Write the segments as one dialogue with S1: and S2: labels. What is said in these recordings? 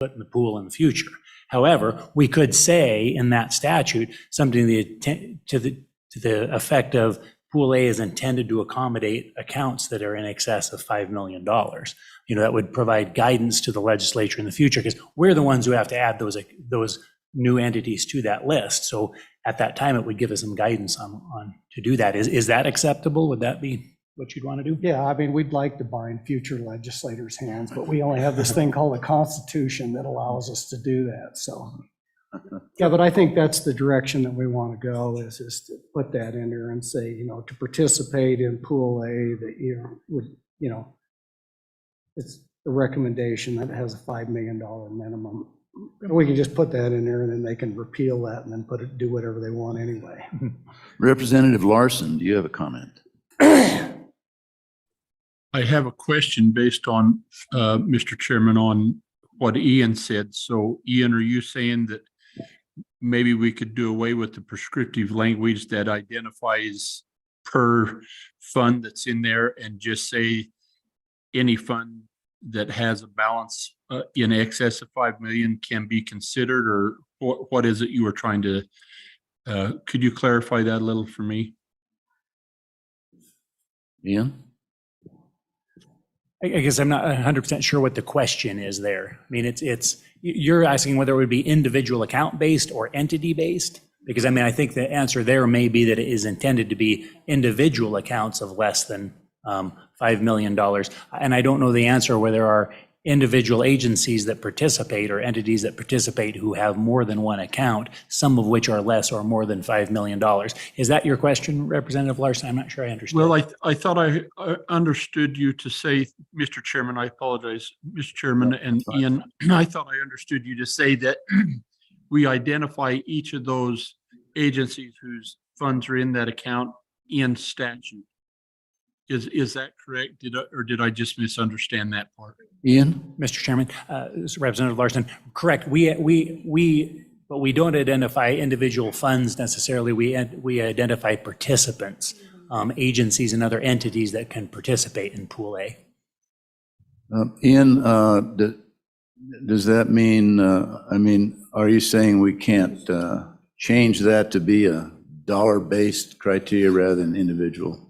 S1: put in the pool in the future. However, we could say in that statute something to the effect of Pool A is intended to accommodate accounts that are in excess of $5 million. That would provide guidance to the legislature in the future, because we're the ones who have to add those new entities to that list. So at that time, it would give us some guidance on to do that. Is that acceptable? Would that be what you'd want to do?
S2: Yeah, I mean, we'd like to bind future legislators' hands, but we only have this thing called the Constitution that allows us to do that. So, yeah, but I think that's the direction that we want to go, is to put that in there and say, to participate in Pool A, that it's a recommendation that has a $5 million minimum. We can just put that in there, and then they can repeal that and then do whatever they want anyway.
S3: Representative Larson, do you have a comment?
S4: I have a question based on, Mr. Chairman, on what Ian said. So Ian, are you saying that maybe we could do away with the prescriptive language that identifies per fund that's in there and just say any fund that has a balance in excess of 5 million can be considered? Or what is it you were trying to, could you clarify that a little for me?
S3: Ian?
S1: I guess I'm not 100% sure what the question is there. I mean, you're asking whether it would be individual account based or entity based? Because I think the answer there may be that it is intended to be individual accounts of less than $5 million. And I don't know the answer where there are individual agencies that participate or entities that participate who have more than one account, some of which are less or more than $5 million. Is that your question, Representative Larson? I'm not sure I understand.
S4: Well, I thought I understood you to say, Mr. Chairman, I apologize, Mr. Chairman and Ian, I thought I understood you to say that we identify each of those agencies whose funds are in that account in statute. Is that correct? Did I just misunderstand that part?
S3: Ian?
S1: Mr. Chairman, Representative Larson, correct. But we don't identify individual funds necessarily. We identify participants, agencies and other entities that can participate in Pool A.
S3: Ian, does that mean, are you saying we can't change that to be a dollar-based criteria rather than individual?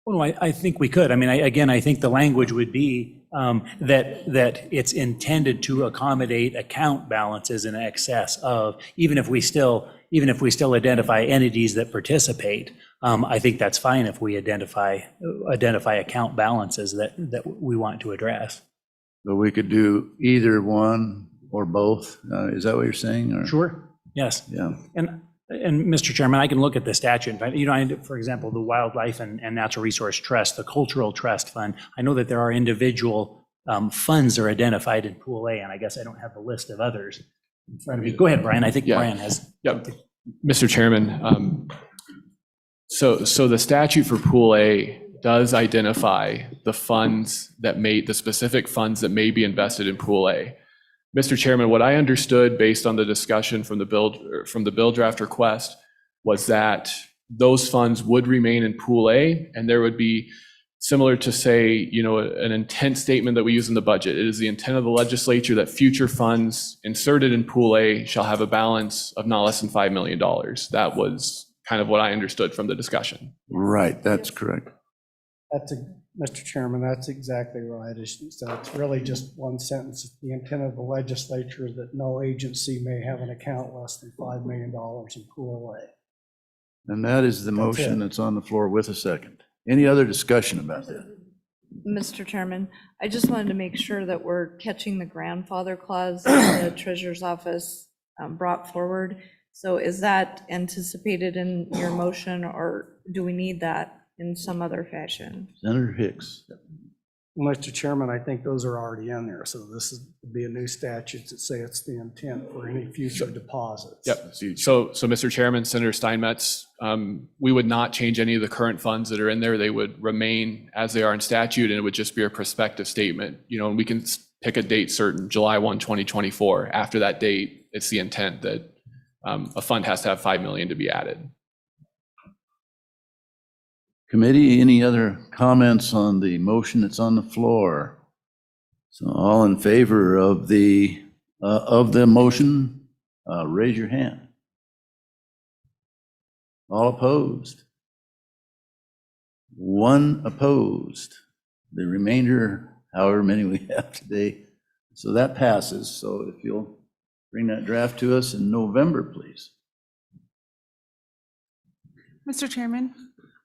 S1: Well, I think we could. I think the language would be that it's intended to accommodate account balances in excess of, even if we still identify entities that participate. I think that's fine if we identify account balances that we want to address.
S3: So we could do either one or both. Is that what you're saying? Or?
S1: Sure. Yes.
S3: Yeah.
S1: And Mr. Chairman, I can look at the statute. For example, the Wildlife and Natural Resource Trust, the Cultural Trust Fund. I know that there are individual funds that are identified in Pool A, and I guess I don't have the list of others in front of me. Go ahead, Brian. I think Brian has.
S5: Yep. Mr. Chairman, so the statute for Pool A does identify the specific funds that may be invested in Pool A. Mr. Chairman, what I understood based on the discussion from the bill draft request was that those funds would remain in Pool A, and there would be, similar to say, an intent statement that we use in the budget. It is the intent of the legislature that future funds inserted in Pool A shall have a balance of not less than $5 million. That was kind of what I understood from the discussion.
S3: Right, that's correct.
S2: Mr. Chairman, that's exactly right. So it's really just one sentence. The intent of the legislature is that no agency may have an account less than $5 million in Pool A.
S3: And that is the motion that's on the floor with a second. Any other discussion about that?
S6: Mr. Chairman, I just wanted to make sure that we're catching the grandfather clause that the Treasurer's Office brought forward. So is that anticipated in your motion, or do we need that in some other fashion?
S3: Senator Hicks.
S2: Mr. Chairman, I think those are already in there. So this would be a new statute that say it's the intent for any future deposits.
S5: Yep. So Mr. Chairman, Senator Steinmetz, we would not change any of the current funds that are in there. They would remain as they are in statute, and it would just be a prospective statement. And we can pick a date certain, July 1, 2024. After that date, it's the intent that a fund has to have $5 million to be added.
S3: Committee, any other comments on the motion that's on the floor? So all in favor of the of the motion, raise your hand. All opposed? One opposed. The remainder, however many we have today, so that passes. So if you'll bring that draft to us in November, please.
S7: Mr. Chairman,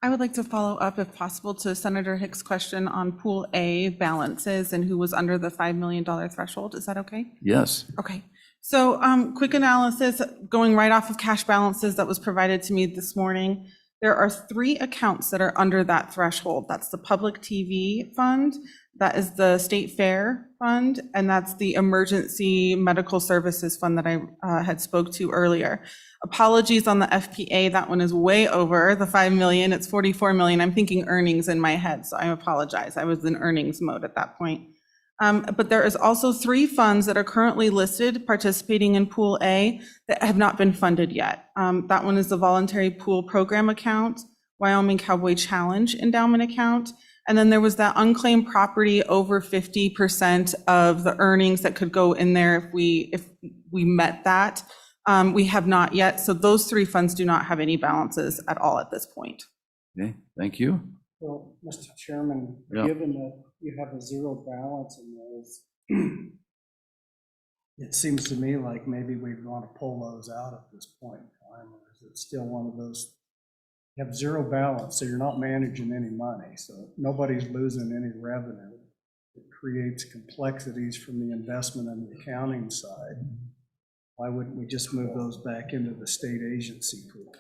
S7: I would like to follow up, if possible, to Senator Hicks' question on Pool A balances and who was under the $5 million threshold. Is that okay?
S3: Yes.
S7: Okay. So quick analysis, going right off of cash balances that was provided to me this morning. There are 3 accounts that are under that threshold. That's the Public TV Fund, that is the State Fair Fund, and that's the Emergency Medical Services Fund that I had spoke to earlier. Apologies on the FPA, that one is way over the 5 million, it's 44 million. I'm thinking earnings in my head, so I apologize. I was in earnings mode at that point. But there is also 3 funds that are currently listed participating in Pool A that have not been funded yet. That one is the Voluntary Pool Program Account, Wyoming Cowboy Challenge Endowment Account, and then there was that unclaimed property over 50% of the earnings that could go in there if we met that. We have not yet, so those 3 funds do not have any balances at all at this point.
S3: Okay, thank you.
S2: Well, Mr. Chairman,
S3: Yeah.
S2: given that you have a zero balance in those, it seems to me like maybe we'd want to pull those out at this point in time. Or is it still one of those, you have zero balance, so you're not managing any money, so nobody's losing any revenue. It creates complexities from the investment and the accounting side. Why wouldn't we just move those back into the state agency pool?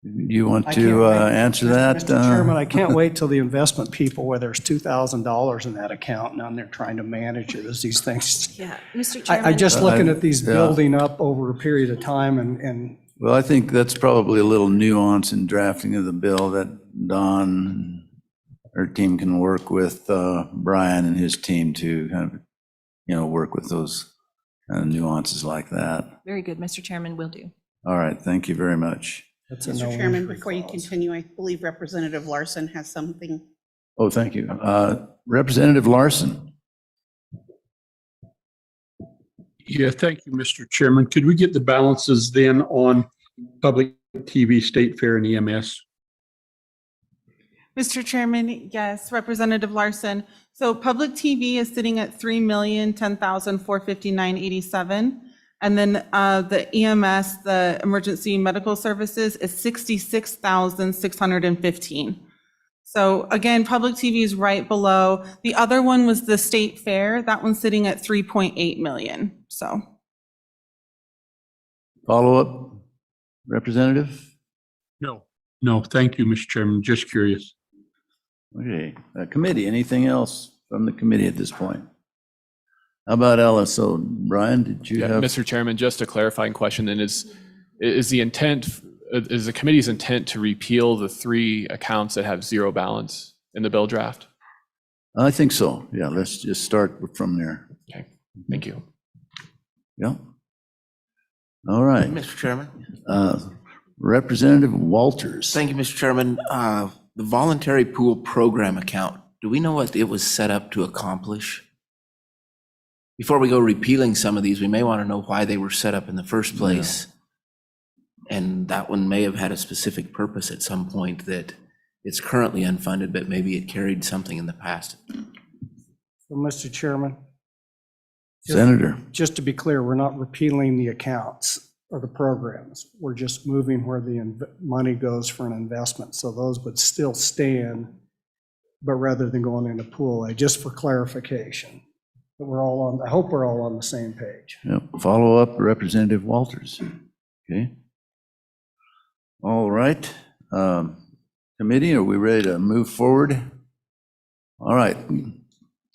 S3: You want
S2: I can't
S3: to
S2: wait.
S3: answer that?
S2: Mr. Chairman, I can't wait till the investment people, where there's $2,000 in that account, and they're trying to manage it as these things.
S8: Yeah, Mr. Chairman.
S2: I'm just looking at these
S3: Yeah.
S2: building up over a period of time and
S3: Well, I think that's probably a little nuance in drafting of the bill that Don and her team can work with Brian and his team to kind of, work with those kind of nuances like that.
S8: Very good, Mr. Chairman, will do.
S3: All right, thank you very much.
S2: that's a no
S9: Mr. Chairman,
S2: entry
S9: before you
S2: clause.
S9: continue, I believe Representative Larson has something.
S3: Oh, thank you. Representative Larson.
S4: Yeah, thank you, Mr. Chairman. Could we get the balances then on public TV, State Fair, and EMS?
S7: Mr. Chairman, yes, Representative Larson. So public TV is sitting at 3,010,459.87. And then the EMS, the Emergency Medical Services, is 66,615. So again, public TV is right below. The other one was the State Fair. That one's sitting at 3.8 million, so.
S3: Follow up, Representative?
S4: No, thank you, Mr. Chairman. Just curious.
S3: Okay, committee, anything else from the committee at this point? How about LSO? Brian, did you
S5: Yeah,
S3: have?
S5: Mr. Chairman, just a clarifying question then, is the committee's intent to repeal the 3 accounts that have 0 balance in the bill draft?
S3: I think so. Yeah, let's just start from there.
S5: Okay, thank you.
S3: Yeah. All right.
S10: Mr. Chairman.
S3: Representative Walters.
S10: Thank you, Mr. Chairman. The voluntary pool program account, do we know what it was set up to accomplish? Before we go repealing some of these, we may want to know why they were set up in the first place. And that one may have had a specific purpose at some point that it's currently unfunded, but maybe it carried something in the past.
S2: So, Mr. Chairman,
S3: Senator.
S2: just to be clear, we're not repealing the accounts or the programs. We're just moving where the money goes for an investment. So those would still stand, but rather than going into Pool A, just for clarification. That we're all on, I hope we're all on the same page.
S3: Yep. Follow up, Representative Walters. Okay. All right. Committee, are we ready to move forward? All right.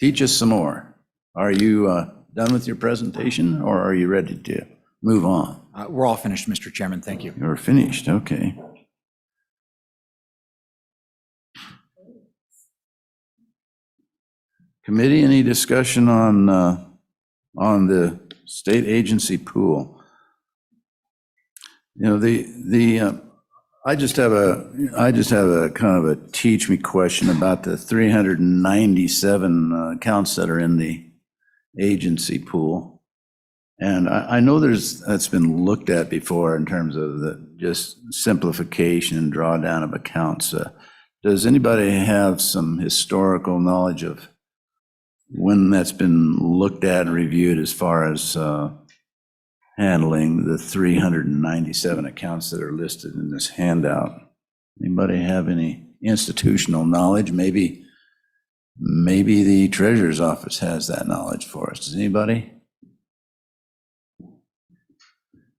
S3: Teach us some more. Are you done with your presentation, or are you ready to move on?
S11: We're all finished, Mr. Chairman. Thank you.
S3: You're finished. Okay. Committee, any discussion on the state agency pool? I just have a kind of a teach me question about the 397 accounts that are in the agency pool. And I know that's been looked at before in terms of the just simplification and drawdown of accounts. Does anybody have some historical knowledge of when that's been looked at and reviewed as far as handling the 397 accounts that are listed in this handout? Anybody have any institutional knowledge? Maybe the treasurer's office has that knowledge for us. Does anybody?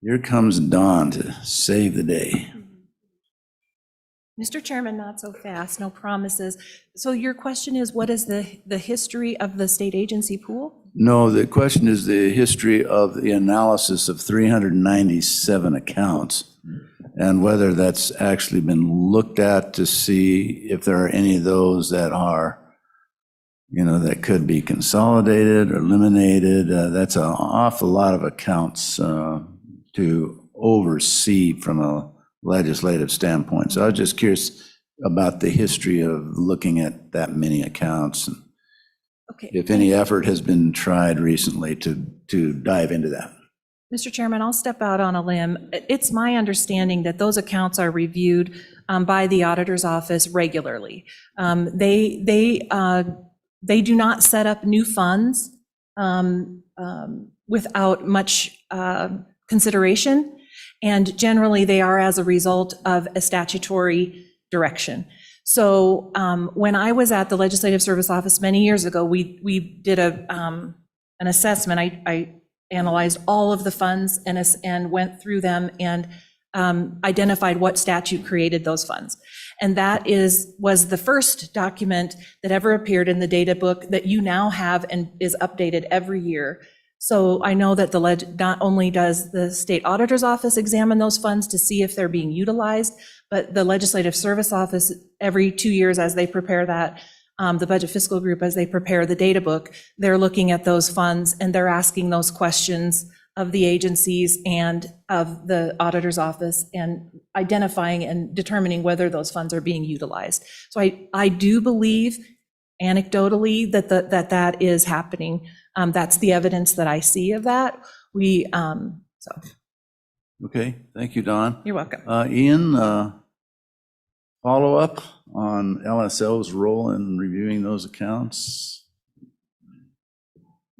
S3: Here comes Dawn to save the day.
S8: Mr. Chairman, not so fast, no promises. So your question is, what is the history of the state agency pool?
S3: No, the question is the history of the analysis of 397 accounts and whether that's actually been looked at to see if there are any of those that are, that could be consolidated or eliminated. That's an awful lot of accounts to oversee from a legislative standpoint. So I was just curious about the history of looking at that many accounts, and
S8: Okay.
S3: if any effort has been tried recently to dive into that.
S8: Mr. Chairman, I'll step out on a limb. It's my understanding that those accounts are reviewed by the auditor's office regularly. They do not set up new funds without much consideration, and generally they are as a result of a statutory direction. So when I was at the Legislative Service Office many years ago, we did an assessment. I analyzed all of the funds and went through them and identified what statute created those funds. And that was the first document that ever appeared in the data book that you now have and is updated every year. So I know that not only does the State Auditor's Office examine those funds to see if they're being utilized, but the Legislative Service Office, every 2 years as they prepare that, the Budget Fiscal Group, as they prepare the data book, they're looking at those funds and they're asking those questions of the agencies and of the Auditor's Office and identifying and determining whether those funds are being utilized. So I do believe anecdotally that is happening. That's the evidence that I see of that.
S3: Okay, thank you, Don.
S8: You're welcome.
S3: Ian, follow up on LSO's role in reviewing those accounts?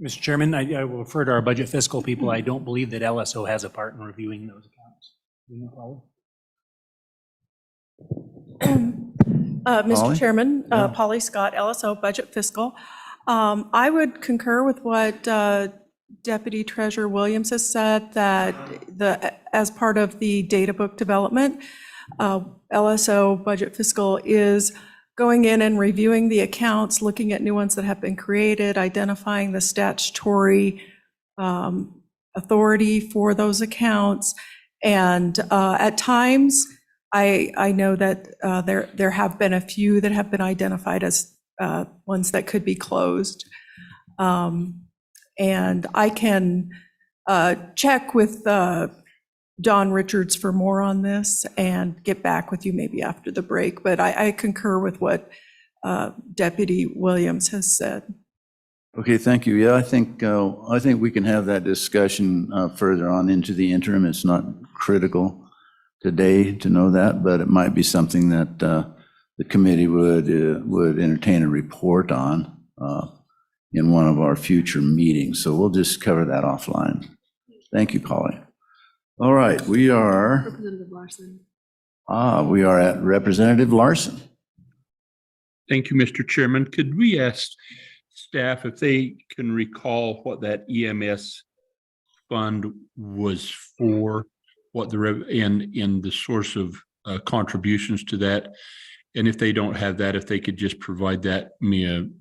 S1: Mr. Chairman, I will refer to our budget fiscal people. I don't believe that LSO has a part in reviewing those accounts.
S3: Polly?
S12: Mr. Chairman,
S3: Yeah.
S12: Polly Scott, LSO Budget Fiscal. I would concur with what Deputy Treasurer Williams has said, that as part of the data book development, LSO Budget Fiscal is going in and reviewing the accounts, looking at new ones that have been created, identifying the statutory authority for those accounts. And at times, I know that there have been a few that have been identified as ones that could be closed. And I can check with Don Richards for more on this and get back with you maybe after the break. But I concur with what Deputy Williams has said.
S3: Okay, thank you. Yeah, I think we can have that discussion further on into the interim. It's not critical today to know that, but it might be something that the committee would entertain a report on in one of our future meetings. So we'll just cover that offline. Thank you, Polly. All right, we are.
S8: Representative Larson.
S3: We are at Representative Larson.
S4: Thank you, Mr. Chairman. Could we ask staff if they can recall what that EMS fund was for, what and the source of contributions to that? And if they don't have that, if they could just provide me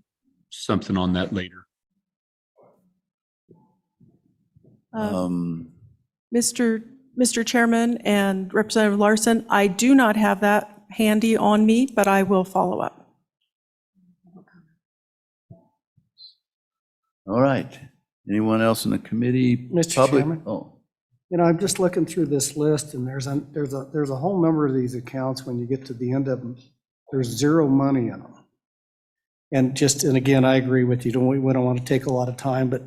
S4: something on that later.
S12: Mr. Chairman and Representative Larson, I do not have that handy on me, but I will follow up.
S3: All right. Anyone else in the committee?
S2: Mr.
S3: Public?
S2: Chairman?
S3: Oh,
S2: I'm just looking through this list, and there's a whole number of these accounts. When you get to the end of them, there's zero money in them. And again, I agree with you. We don't want to take a lot of time, but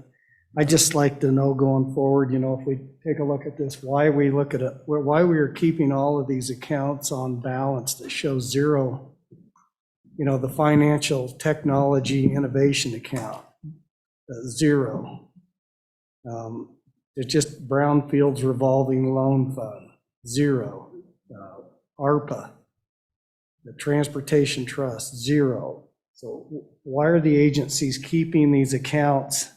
S2: I just like to know going forward, if we take a look at this, why we look at it, why we are keeping all of these accounts on balance that show zero. The financial technology innovation account, zero. It's just Brownfields revolving loan fund, zero. ARPA, the transportation trust, zero. So why are the agencies keeping these accounts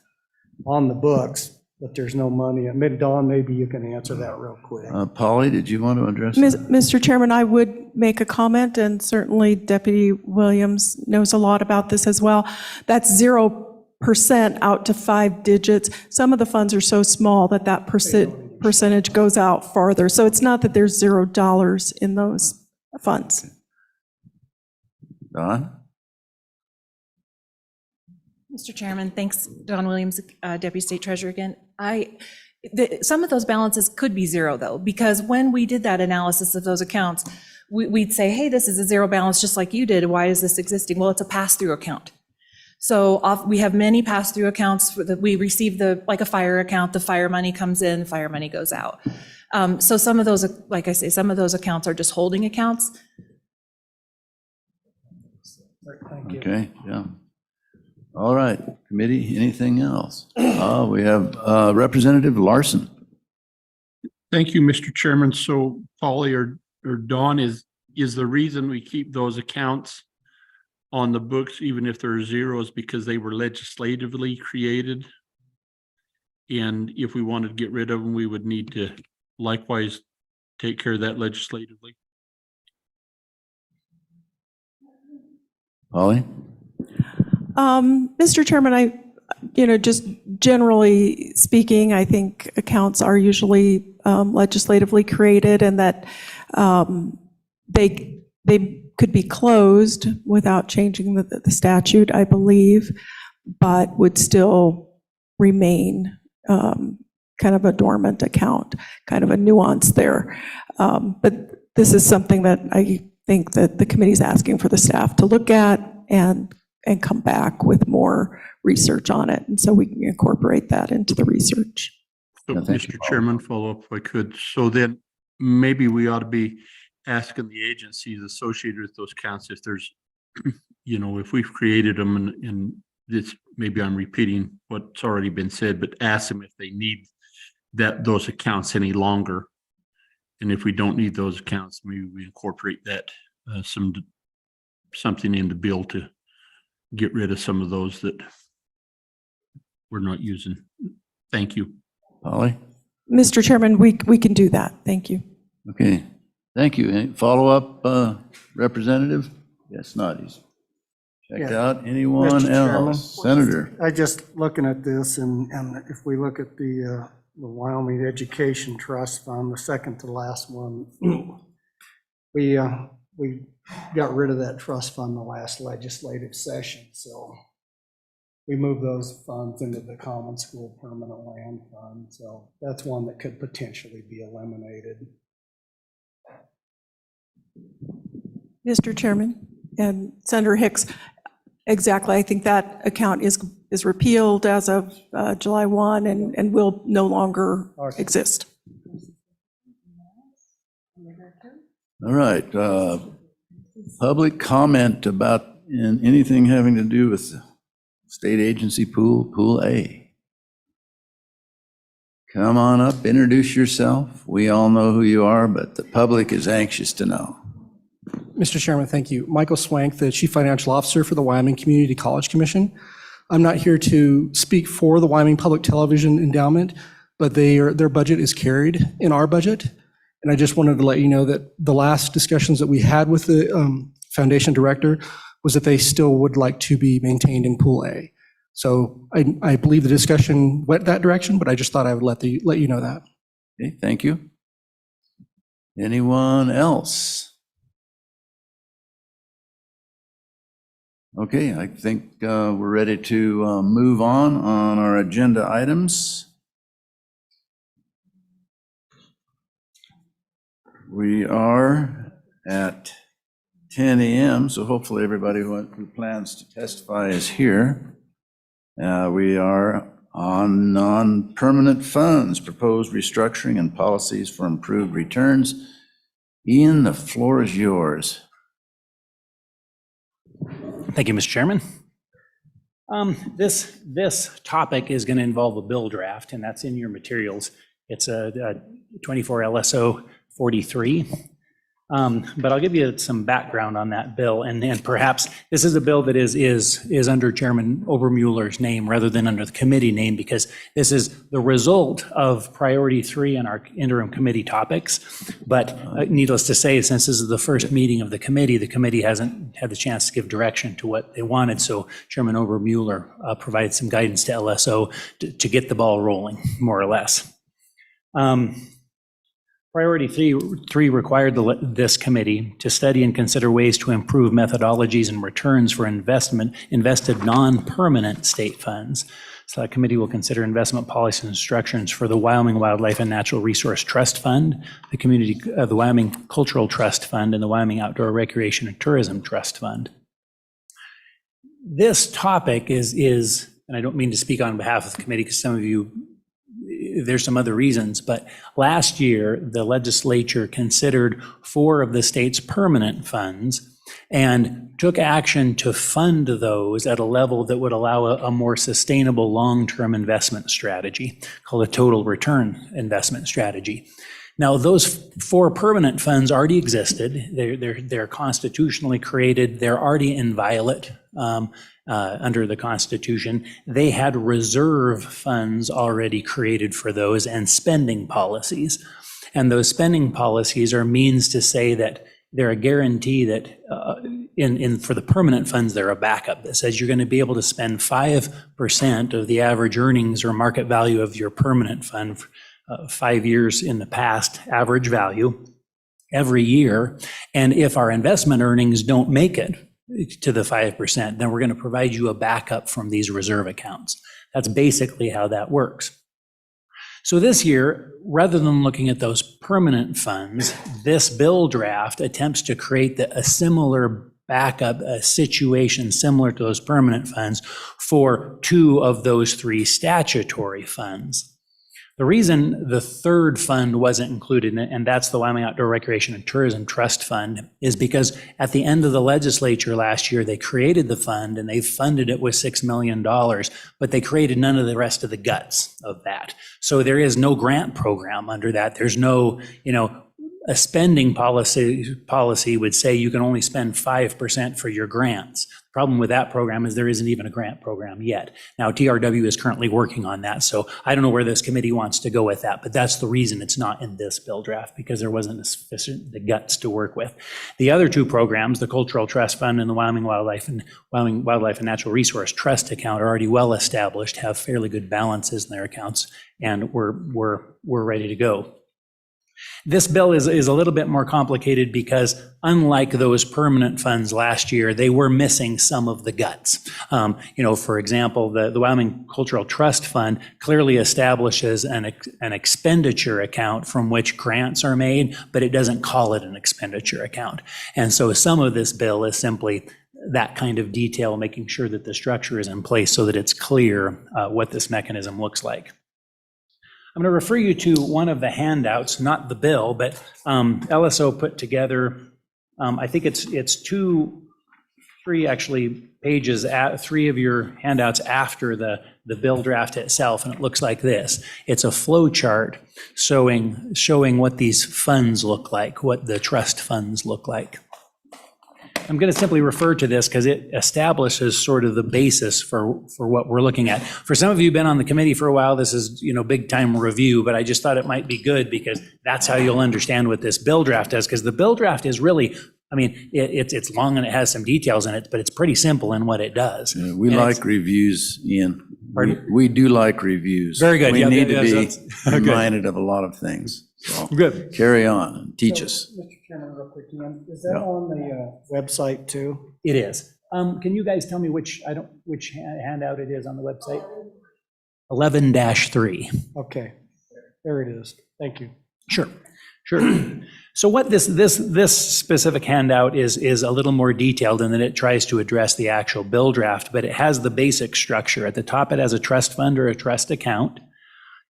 S2: on the books, but there's no money? Dawn, maybe you can answer that real quick.
S3: Polly, did you want to address that?
S12: Mr. Chairman, I would make a comment, and certainly Deputy Williams knows a lot about this as well. That's 0% out to 5 digits. Some of the funds are so small that percentage goes out farther. So it's not that there's $0 in those funds.
S3: Don?
S8: Mr. Chairman, thanks, Don Williams, Deputy State Treasurer again. Some of those balances could be zero, though, because when we did that analysis of those accounts, we'd say, hey, this is a zero balance just like you did. Why is this existing? Well, it's a pass-through account. So we have many pass-through accounts that we receive, like a fire account, the fire money comes in, fire money goes out. So some of those, like I say, some of those accounts are just holding accounts.
S2: Thank you.
S3: Okay, yeah. All right, committee, anything else? We have Representative Larson.
S4: Thank you, Mr. Chairman. So Polly or Dawn, is the reason we keep those accounts on the books, even if there are zeros, because they were legislatively created? And if we wanted to get rid of them, we would need to likewise take care of that legislatively.
S3: Polly?
S12: Mr. Chairman, just generally speaking, I think accounts are usually legislatively created, and that they could be closed without changing the statute, I believe, but would still remain kind of a dormant account, kind of a nuance there. But this is something that I think that the committee's asking for the staff to look at and come back with more research on it. And so we can incorporate that into the research.
S4: So,
S3: Yeah, thank you,
S4: Mr.
S3: Paul.
S4: Chairman, follow up if I could. So then maybe we ought to be asking the agencies associated with those counts if there's, if we've created them and this, maybe I'm repeating what's already been said, but ask them if they need those accounts any longer. And if we don't need those accounts, maybe we incorporate that something in the bill to get rid of some of those that we're not using. Thank you.
S3: Polly?
S12: Mr. Chairman, we can do that. Thank you.
S3: Okay, thank you. Any follow-up, Representative? Yes, Noddy's. Checked
S2: Yeah.
S3: out. Anyone
S2: Mr. Chairman.
S3: else? Senator?
S2: I just looking at this, and if we look at the Wyoming Education Trust Fund, the second to last one, we got rid of that trust fund the last legislative session, so we moved those funds into the Common School Permanent Land Fund, so that's one that could potentially be eliminated.
S12: Mr. Chairman and Senator Hicks, exactly. I think that account is repealed as of July 1 and will no longer exist.
S3: All right, public comment about anything having to do with state agency pool A. Come on up, introduce yourself. We all know who you are, but the public is anxious to know.
S13: Mr. Chairman, thank you. Michael Swank, the Chief Financial Officer for the Wyoming Community College Commission. I'm not here to speak for the Wyoming Public Television Endowment, but their budget is carried in our budget. And I just wanted to let you know that the last discussions that we had with the foundation director was that they still would like to be maintained in Pool A. So I believe the discussion went that direction, but I just thought I would let you know that.
S3: Okay, thank you. Anyone else? Okay, I think we're ready to move on our agenda items. We are at 10 a.m., so hopefully everybody who plans to testify is here. We are On non-permanent funds, proposed restructuring and policies for improved returns. Ian, the floor is yours.
S1: Thank you, Mr. Chairman. This topic is going to involve a bill draft, and that's in your materials. It's a 24 LSO 43. But I'll give you some background on that bill, and perhaps this is a bill that is under Chairman Obermuller's name rather than under the committee name, because this is the result of priority 3 in our interim committee topics. But needless to say, since this is the first meeting of the committee hasn't had the chance to give direction to what they wanted. So Chairman Obermuller provided some guidance to LSO to get the ball rolling, more or less. Priority 3 required this committee to study and consider ways to improve methodologies and returns for invested non-permanent state funds. So that committee will consider investment policies and instructions for the Wyoming Wildlife and Natural Resource Trust Fund, the Wyoming Cultural Trust Fund, and the Wyoming Outdoor Recreation and Tourism Trust Fund. This topic is, and I don't mean to speak on behalf of the committee because some of you, there's some other reasons, but last year, the legislature considered 4 of the state's permanent funds and took action to fund those at a level that would allow a more sustainable long-term investment strategy called a total return investment strategy. Now, those 4 permanent funds already existed. They're constitutionally created. They're already inviolate under the Constitution. They had reserve funds already created for those and spending policies. And those spending policies are means to say that they're a guarantee that for the permanent funds, they're a backup that says you're going to be able to spend 5% of the average earnings or market value of your permanent fund 5 years in the past, average value, every year. And if our investment earnings don't make it to the 5%, then we're going to provide you a backup from these reserve accounts. That's basically how that works. So this year, rather than looking at those permanent funds, this bill draft attempts to create a similar backup, a situation similar to those permanent funds for 2 of those 3 statutory funds. The reason the 3rd fund wasn't included, and that's the Wyoming Outdoor Recreation and Tourism Trust Fund, is because at the end of the legislature last year, they created the fund and they funded it with $6 million, but they created none of the rest of the guts of that. So there is no grant program under that. There's no, a spending policy would say you can only spend 5% for your grants. The problem with that program is there isn't even a grant program yet. Now, TRW is currently working on that, so I don't know where this committee wants to go with that, but that's the reason it's not in this bill draft, because there wasn't sufficient the guts to work with. The other 2 programs, the Cultural Trust Fund and the Wyoming Wildlife and Natural Resource Trust account, are already well established, have fairly good balances in their accounts, and we're ready to go. This bill is a little bit more complicated because unlike those permanent funds last year, they were missing some of the guts. For example, the Wyoming Cultural Trust Fund clearly establishes an expenditure account from which grants are made, but it doesn't call it an expenditure account. And so some of this bill is simply that kind of detail, making sure that the structure is in place so that it's clear what this mechanism looks like. I'm going to refer you to one of the handouts, not the bill, but LSO put together, I think it's 3 actually pages, 3 of your handouts after the bill draft itself, and it looks like this. It's a flow chart showing what these funds look like, what the trust funds look like. I'm going to simply refer to this because it establishes sort of the basis for what we're looking at. For some of you who've been on the committee for a while, this is, big time review, but I just thought it might be good because that's how you'll understand what this bill draft does, because the bill draft is really, it's long and it has some details in it, but it's pretty simple in what it does.
S3: Yeah, we like reviews, Ian. We do like reviews.
S1: Very good.
S3: We
S1: Yeah,
S3: need to be
S1: good.
S3: reminded of a lot of things. So
S1: Good.
S3: carry on and teach us.
S2: Mr. Chairman, real quick, Ian, is that on the website too?
S1: It is. Can you guys tell me which handout it is on the website? 11-3.
S2: Okay, there it is. Thank you.
S1: Sure. Sure. So what this specific handout is a little more detailed in that it tries to address the actual bill draft, but it has the basic structure. At the top, it has a trust fund or a trust account,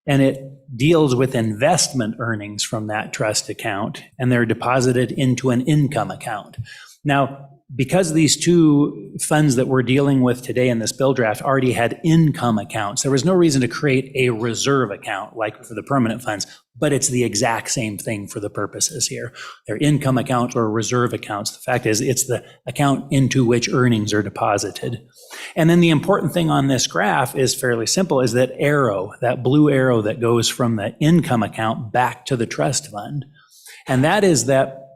S1: and it deals with investment earnings from that trust account, and they're deposited into an income account. Now, because these two funds that we're dealing with today in this bill draft already had income accounts, there was no reason to create a reserve account like for the permanent funds, but it's the exact same thing for the purposes here. They're income accounts or reserve accounts. The fact is, it's the account into which earnings are deposited. And then the important thing on this graph is fairly simple, is that arrow, that blue arrow that goes from the income account back to the trust fund. And that is that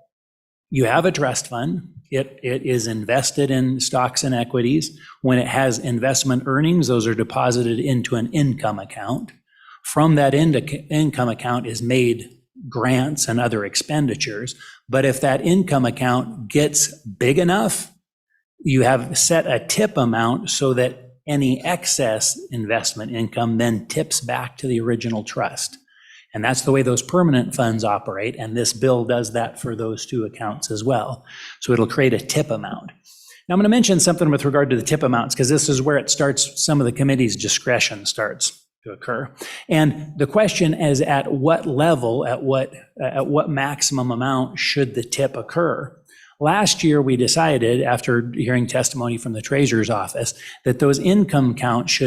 S1: you have a trust fund. It is invested in stocks and equities. When it has investment earnings, those are deposited into an income account. From that income account is made grants and other expenditures. But if that income account gets big enough, you have set a tip amount so that any excess investment income then tips back to the original trust. And that's the way those permanent funds operate, and this bill does that for those two accounts as well. So it'll create a tip amount. Now I'm going to mention something with regard to the tip amounts, because this is where it starts, some of the committee's discretion starts to occur. And the question is, at what level, at what maximum amount should the tip occur? Last year, we decided, after hearing testimony from the Treasurer's office, that those income counts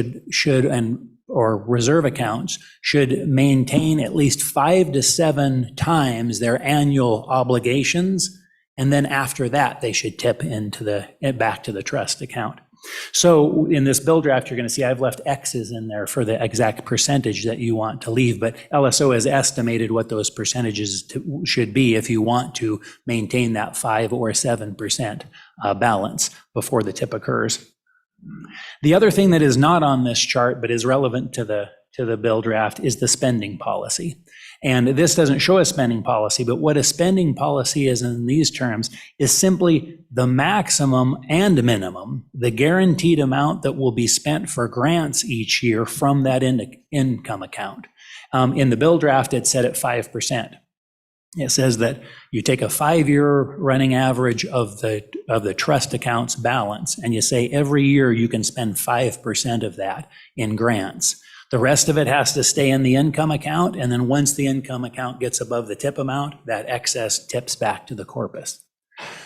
S1: or reserve accounts should maintain at least 5 to 7 times their annual obligations, and then after that, they should tip back to the trust account. So in this bill draft, you're going to see I've left X's in there for the exact percentage that you want to leave, but LSO has estimated what those percentages should be if you want to maintain that 5 or 7% balance before the tip occurs. The other thing that is not on this chart but is relevant to the bill draft is the spending policy. And this doesn't show a spending policy, but what a spending policy is in these terms is simply the maximum and minimum, the guaranteed amount that will be spent for grants each year from that income account. In the bill draft, it's set at 5%. It says that you take a 5-year running average of the trust account's balance, and you say every year you can spend 5% of that in grants. The rest of it has to stay in the income account, and then once the income account gets above the tip amount, that excess tips back to the corpus.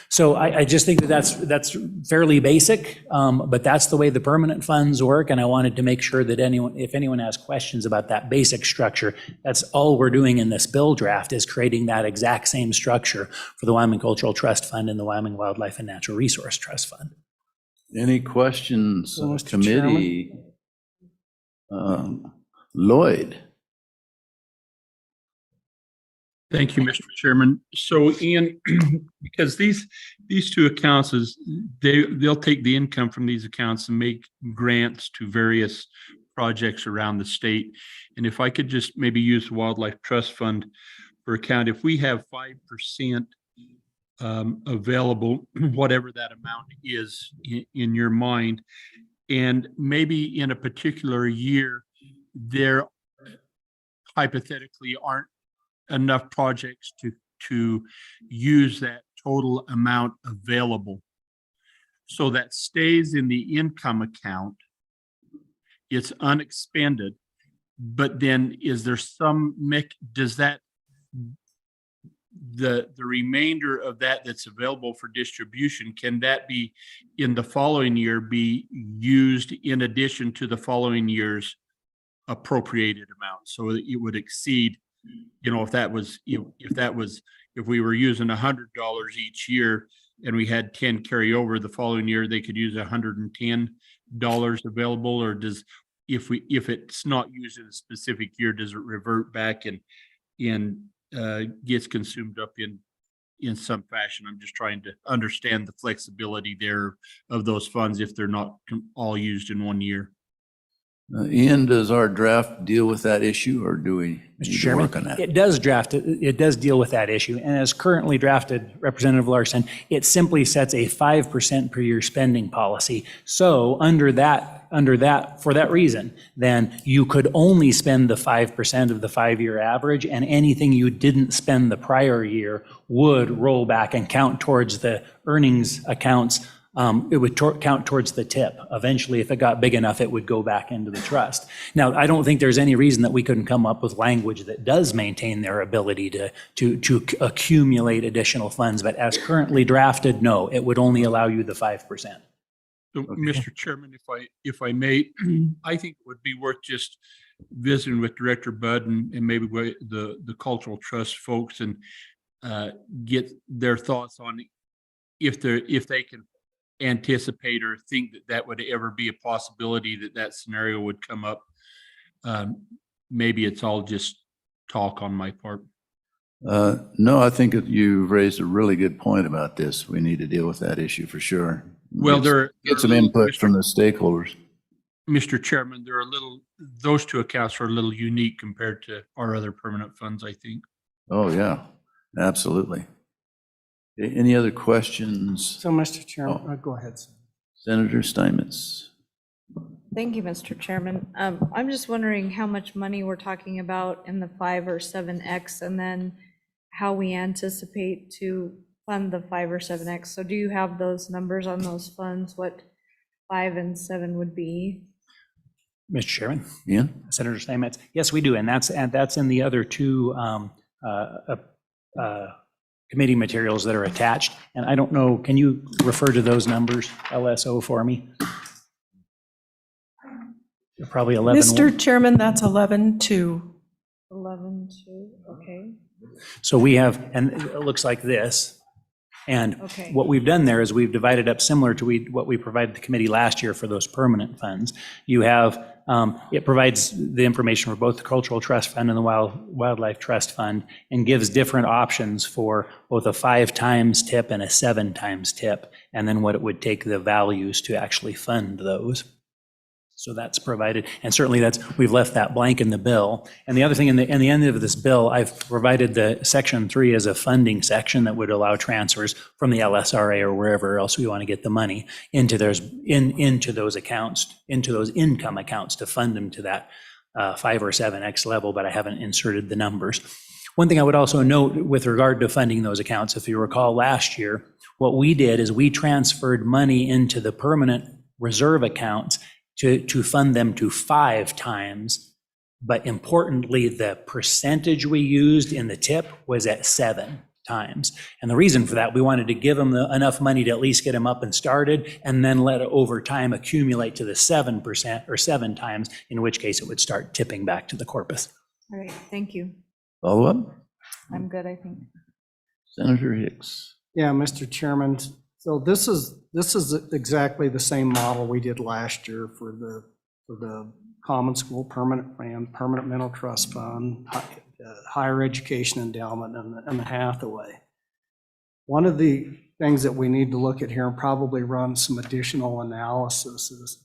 S1: So I just think that that's fairly basic, but that's the way the permanent funds work, and I wanted to make sure that if anyone has questions about that basic structure, that's all we're doing in this bill draft, is creating that exact same structure for the Wyoming Cultural Trust Fund and the Wyoming Wildlife and Natural Resource Trust Fund.
S3: Any questions,
S2: Mr.
S3: committee? Lloyd.
S4: Thank you, Mr. Chairman. So Ian, because these two accounts they'll take the income from these accounts and make grants to various projects around the state. And if I could just maybe use the Wildlife Trust Fund for account, if we have 5% available, whatever that amount is in your mind, and maybe in a particular year, there hypothetically aren't enough projects to use that total amount available. So that stays in the income account. It's unexpended, but then is there does that, the remainder of that that's available for distribution, can that be in the following year be used in addition to the following year's appropriated amount, so that it would exceed, if we were using $100 each year and we had 10 carry over the following year, they could use $110 available? Or if it's not used in a specific year, does it revert back and gets consumed up in some fashion? I'm just trying to understand the flexibility there of those funds if they're not all used in one year.
S3: Ian, does our draft deal with that issue, or do we
S1: Mr.
S3: need to
S1: Chairman,
S3: work on that.
S1: it does deal with that issue. And as currently drafted, Representative Larson, it simply sets a 5% per year spending policy. So under that, for that reason, then you could only spend the 5% of the 5-year average, and anything you didn't spend the prior year would roll back and count towards the earnings accounts. It would count towards the tip. Eventually, if it got big enough, it would go back into the trust. Now, I don't think there's any reason that we couldn't come up with language that does maintain their ability to accumulate additional funds, but as currently drafted, no, it would only allow you the 5%.
S4: So, Mr. Chairman, if I may, I think it would be worth just visiting with Director Budd and maybe with the Cultural Trust folks and get their thoughts on if they can anticipate or think that would ever be a possibility that scenario would come up. Maybe it's all just talk on my part.
S3: No, I think that you've raised a really good point about this. We need to deal with that issue for sure.
S4: Well,
S3: Get some input from the stakeholders.
S4: Mr. Chairman, those two accounts are a little unique compared to our other permanent funds, I think.
S3: Oh, yeah, absolutely. Okay, any other questions?
S2: So, Mr. Chairman, go ahead.
S3: Senator Steinmetz.
S6: Thank you, Mr. Chairman. I'm just wondering how much money we're talking about in the 5 or 7X, and then how we anticipate to fund the 5 or 7X. So do you have those numbers on those funds, what 5 and 7 would be?
S1: Mr. Chairman?
S3: Ian?
S1: Senator Steinmetz? Yes, we do, and that's in the other two committee materials that are attached. And I don't know, can you refer to those numbers, LSO, for me? They're probably 11.
S12: Mr. Chairman, that's 11-2.
S6: 11-2, okay.
S1: So we have, and it looks like this. And
S6: Okay.
S1: what we've done there is we've divided up similar to what we provided the committee last year for those permanent funds. You have, it provides the information for both the Cultural Trust Fund and the Wildlife Trust Fund, and gives different options for both a 5 times tip and a 7 times tip, and then what it would take the values to actually fund those. So that's provided, and certainly we've left that blank in the bill. And the other thing, in the end of this bill, I've provided the section 3 as a funding section that would allow transfers from the LSRA or wherever else we want to get the money into those accounts, into those income accounts to fund them to that 5 or 7X level, but I haven't inserted the numbers. One thing I would also note with regard to funding those accounts, if you recall last year, what we did is we transferred money into the permanent reserve accounts to fund them to 5 times, but importantly, the percentage we used in the tip was at 7 times. And the reason for that, we wanted to give them enough money to at least get them up and started, and then let it over time accumulate to the 7% or 7 times, in which case it would start tipping back to the corpus.
S6: All right, thank you.
S3: Follow up?
S6: I'm good, I think.
S3: Senator Hicks.
S2: Yeah, Mr. Chairman. So this is exactly the same model we did last year for the Common School Permanent Plan, Permanent Mental Trust Fund, Higher Education Endowment, and the Hathaway. One of the things that we need to look at here and probably run some additional analysis is,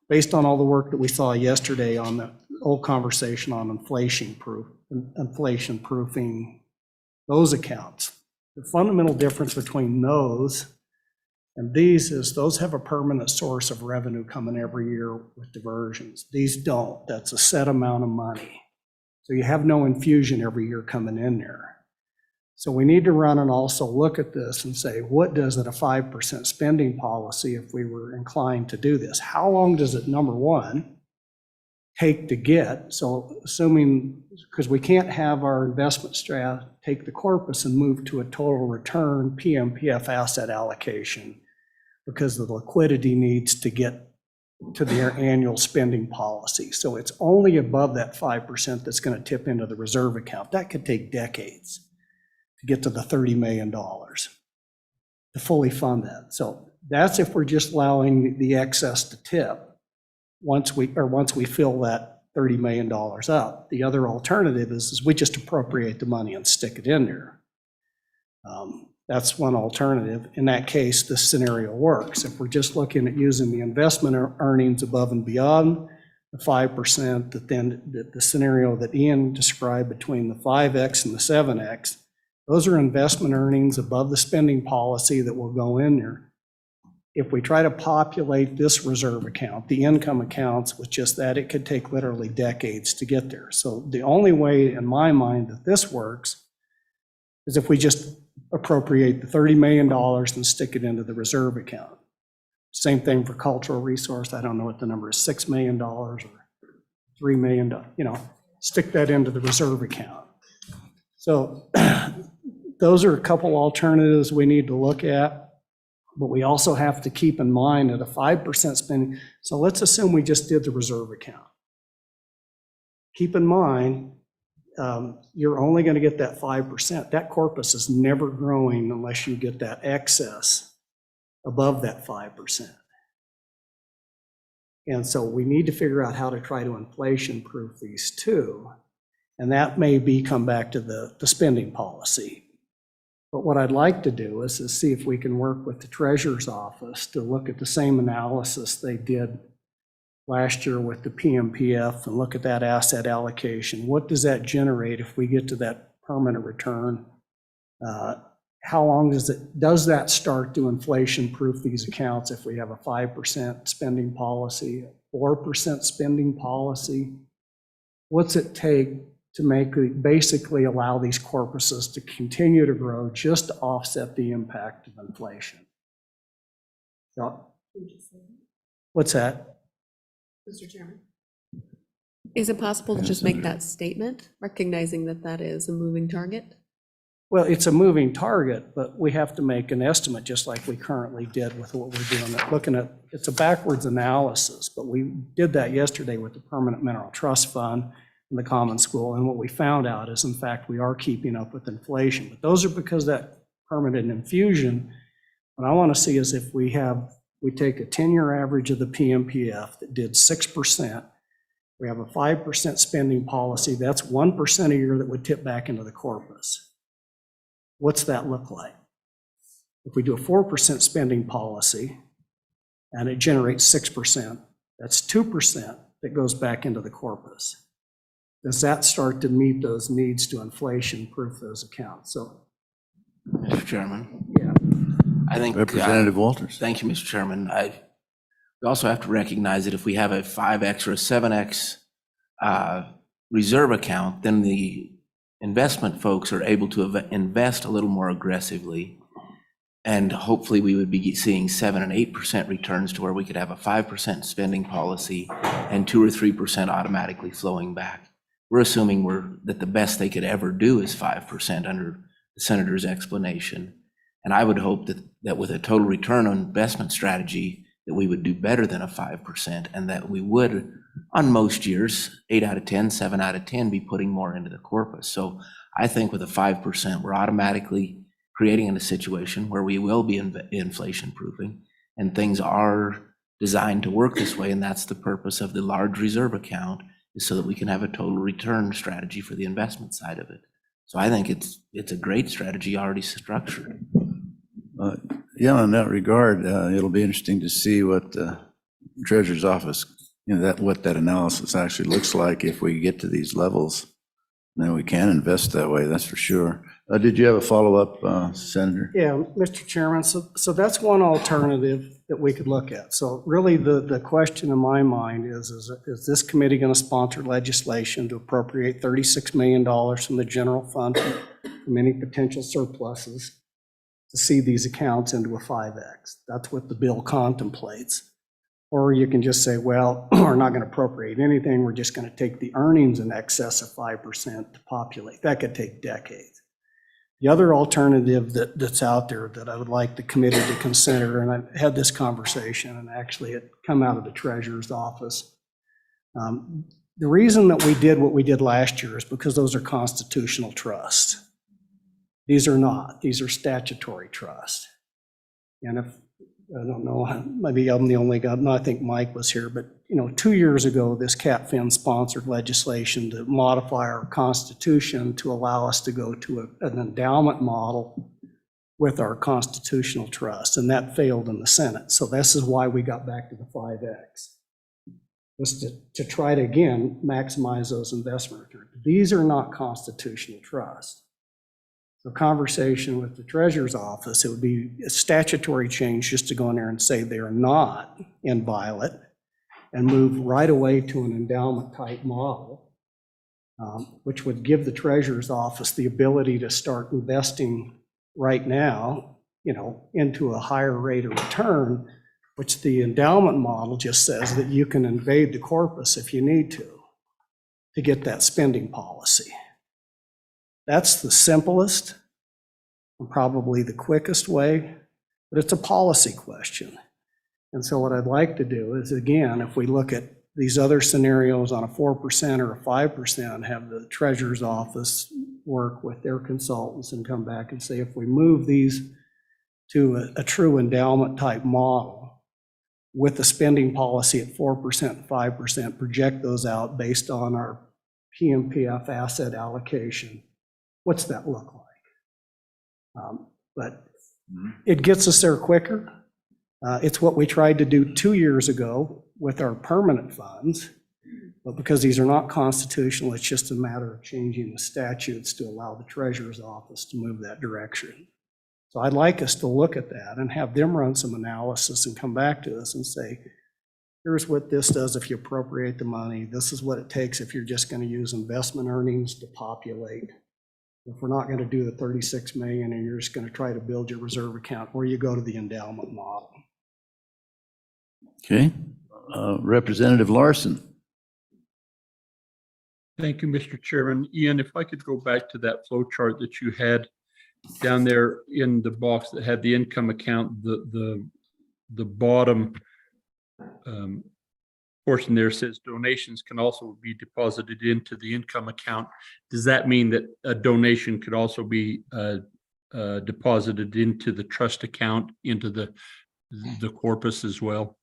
S2: based on all the work that we saw yesterday on the old conversation on inflation proofing those accounts. The fundamental difference between those and these is those have a permanent source of revenue coming every year with diversions. These don't. That's a set amount of money. So you have no infusion every year coming in there. So we need to run and also look at this and say, what does it a 5% spending policy if we were inclined to do this? How long does it, number one, take to get? So assuming, because we can't have our investment strat take the corpus and move to a total return PMPF asset allocation because the liquidity needs to get to their annual spending policy. So it's only above that 5% that's going to tip into the reserve account. That could take decades to get to the $30 million to fully fund that. So that's if we're just allowing the excess to tip once we fill that $30 million up. The other alternative is we just appropriate the money and stick it in there. That's one alternative. In that case, this scenario works. If we're just looking at using the investment earnings above and beyond the 5%, that then the scenario that Ian described between the 5X and the 7X, those are investment earnings above the spending policy that will go in there. If we try to populate this reserve account, the income accounts with just that, it could take literally decades to get there. So the only way in my mind that this works is if we just appropriate the $30 million and stick it into the reserve account. Same thing for cultural resource. I don't know what the number is, $6 million or $3 million, stick that into the reserve account. So those are a couple alternatives we need to look at. But we also have to keep in mind that a 5% spending, so let's assume we just did the reserve account. Keep in mind, you're only going to get that 5%. That corpus is never growing unless you get that excess above that 5%. And so we need to figure out how to try to inflation-proof these too. And that may come back to the spending policy. But what I'd like to do is see if we can work with the Treasurer's Office to look at the same analysis they did last year with the PMPF and look at that asset allocation. What does that generate if we get to that permanent return? How long does that start to inflation-proof these accounts if we have a 5% spending policy, a 4% spending policy? What's it take to basically allow these corpuses to continue to grow just to offset the impact of inflation? So, what's that?
S14: Mr. Chairman. Is it possible to just make that statement, recognizing that that is a moving target?
S2: Well, it's a moving target, but we have to make an estimate just like we currently did with what we're doing. Looking at, it's a backwards analysis, but we did that yesterday with the Permanent Mineral Trust Fund in the Common School, and what we found out is, in fact, we are keeping up with inflation. But those are because that permanent infusion. What I want to see is if we take a 10-year average of the PMPF that did 6%, we have a 5% spending policy, that's 1% a year that would tip back into the corpus. What's that look like? If we do a 4% spending policy and it generates 6%, that's 2% that goes back into the corpus. Does that start to meet those needs to inflation-proof those accounts? So,
S10: Mr. Chairman.
S2: Yeah.
S10: I think.
S3: Representative Walters.
S10: Thank you, Mr. Chairman. We also have to recognize that if we have a 5X or a 7X reserve account, then the investment folks are able to invest a little more aggressively. And hopefully we would be seeing 7 and 8% returns to where we could have a 5% spending policy and 2 or 3% automatically flowing back. We're assuming that the best they could ever do is 5% under the Senator's explanation. And I would hope that with a total return on investment strategy, that we would do better than a 5%, and that we would, on most years, 8 out of 10, 7 out of 10, be putting more into the corpus. So I think with a 5%, we're automatically creating a situation where we will be inflation proofing, and things are designed to work this way. And that's the purpose of the large reserve account, is so that we can have a total return strategy for the investment side of it. So I think it's a great strategy already structured.
S3: Yeah, in that regard, it'll be interesting to see what the Treasurer's Office, what that analysis actually looks like if we get to these levels. Then we can invest that way, that's for sure. Did you have a follow-up, Senator?
S2: Yeah, Mr. Chairman, so that's one alternative that we could look at. So really the question in my mind is this committee going to sponsor legislation to appropriate $36 million from the general fund from any potential surpluses to see these accounts into a 5X? That's what the bill contemplates. Or you can just say, well, we're not going to appropriate anything. We're just going to take the earnings in excess of 5% to populate. That could take decades. The other alternative that's out there that I would like the committee to consider, and I've had this conversation, and actually it come out of the Treasurer's Office. The reason that we did what we did last year is because those are constitutional trusts. These are not. These are statutory trusts. And if, I don't know, maybe I'm the only guy, no, I think Mike was here, but 2 years ago, this CapFin sponsored legislation to modify our Constitution to allow us to go to an endowment model with our constitutional trust, and that failed in the Senate. So this is why we got back to the 5X. was to try to, again, maximize those investment returns. These are not constitutional trusts. So conversation with the treasurer's office, it would be a statutory change just to go in there and say they are not inviolate and move right away to an endowment type model, which would give the treasurer's office the ability to start investing right now, into a higher rate of return, which the endowment model just says that you can invade the corpus if you need to get that spending policy. That's the simplest and probably the quickest way, but it's a policy question. And so what I'd like to do is, again, if we look at these other scenarios on a 4% or a 5%, have the treasurer's office work with their consultants and come back and say, if we move these to a true endowment type model with the spending policy at 4%, 5%, project those out based on our PMPF asset allocation, what's that look like? But it gets us there quicker. It's what we tried to do 2 years ago with our permanent funds, but because these are not constitutional, it's just a matter of changing the statutes to allow the treasurer's office to move that direction. So I'd like us to look at that and have them run some analysis and come back to us and say, here's what this does if you appropriate the money. This is what it takes if you're just going to use investment earnings to populate. If we're not going to do the 36 million and you're just going to try to build your reserve account, or you go to the endowment model.
S3: Okay. Representative Larson.
S4: Thank you, Mr. Chairman. Ian, if I could go back to that flow chart that you had down there in the box that had the income account, the bottom portion there says donations can also be deposited into the income account. Does that mean that a donation could also be deposited into the trust account, into the corpus as well?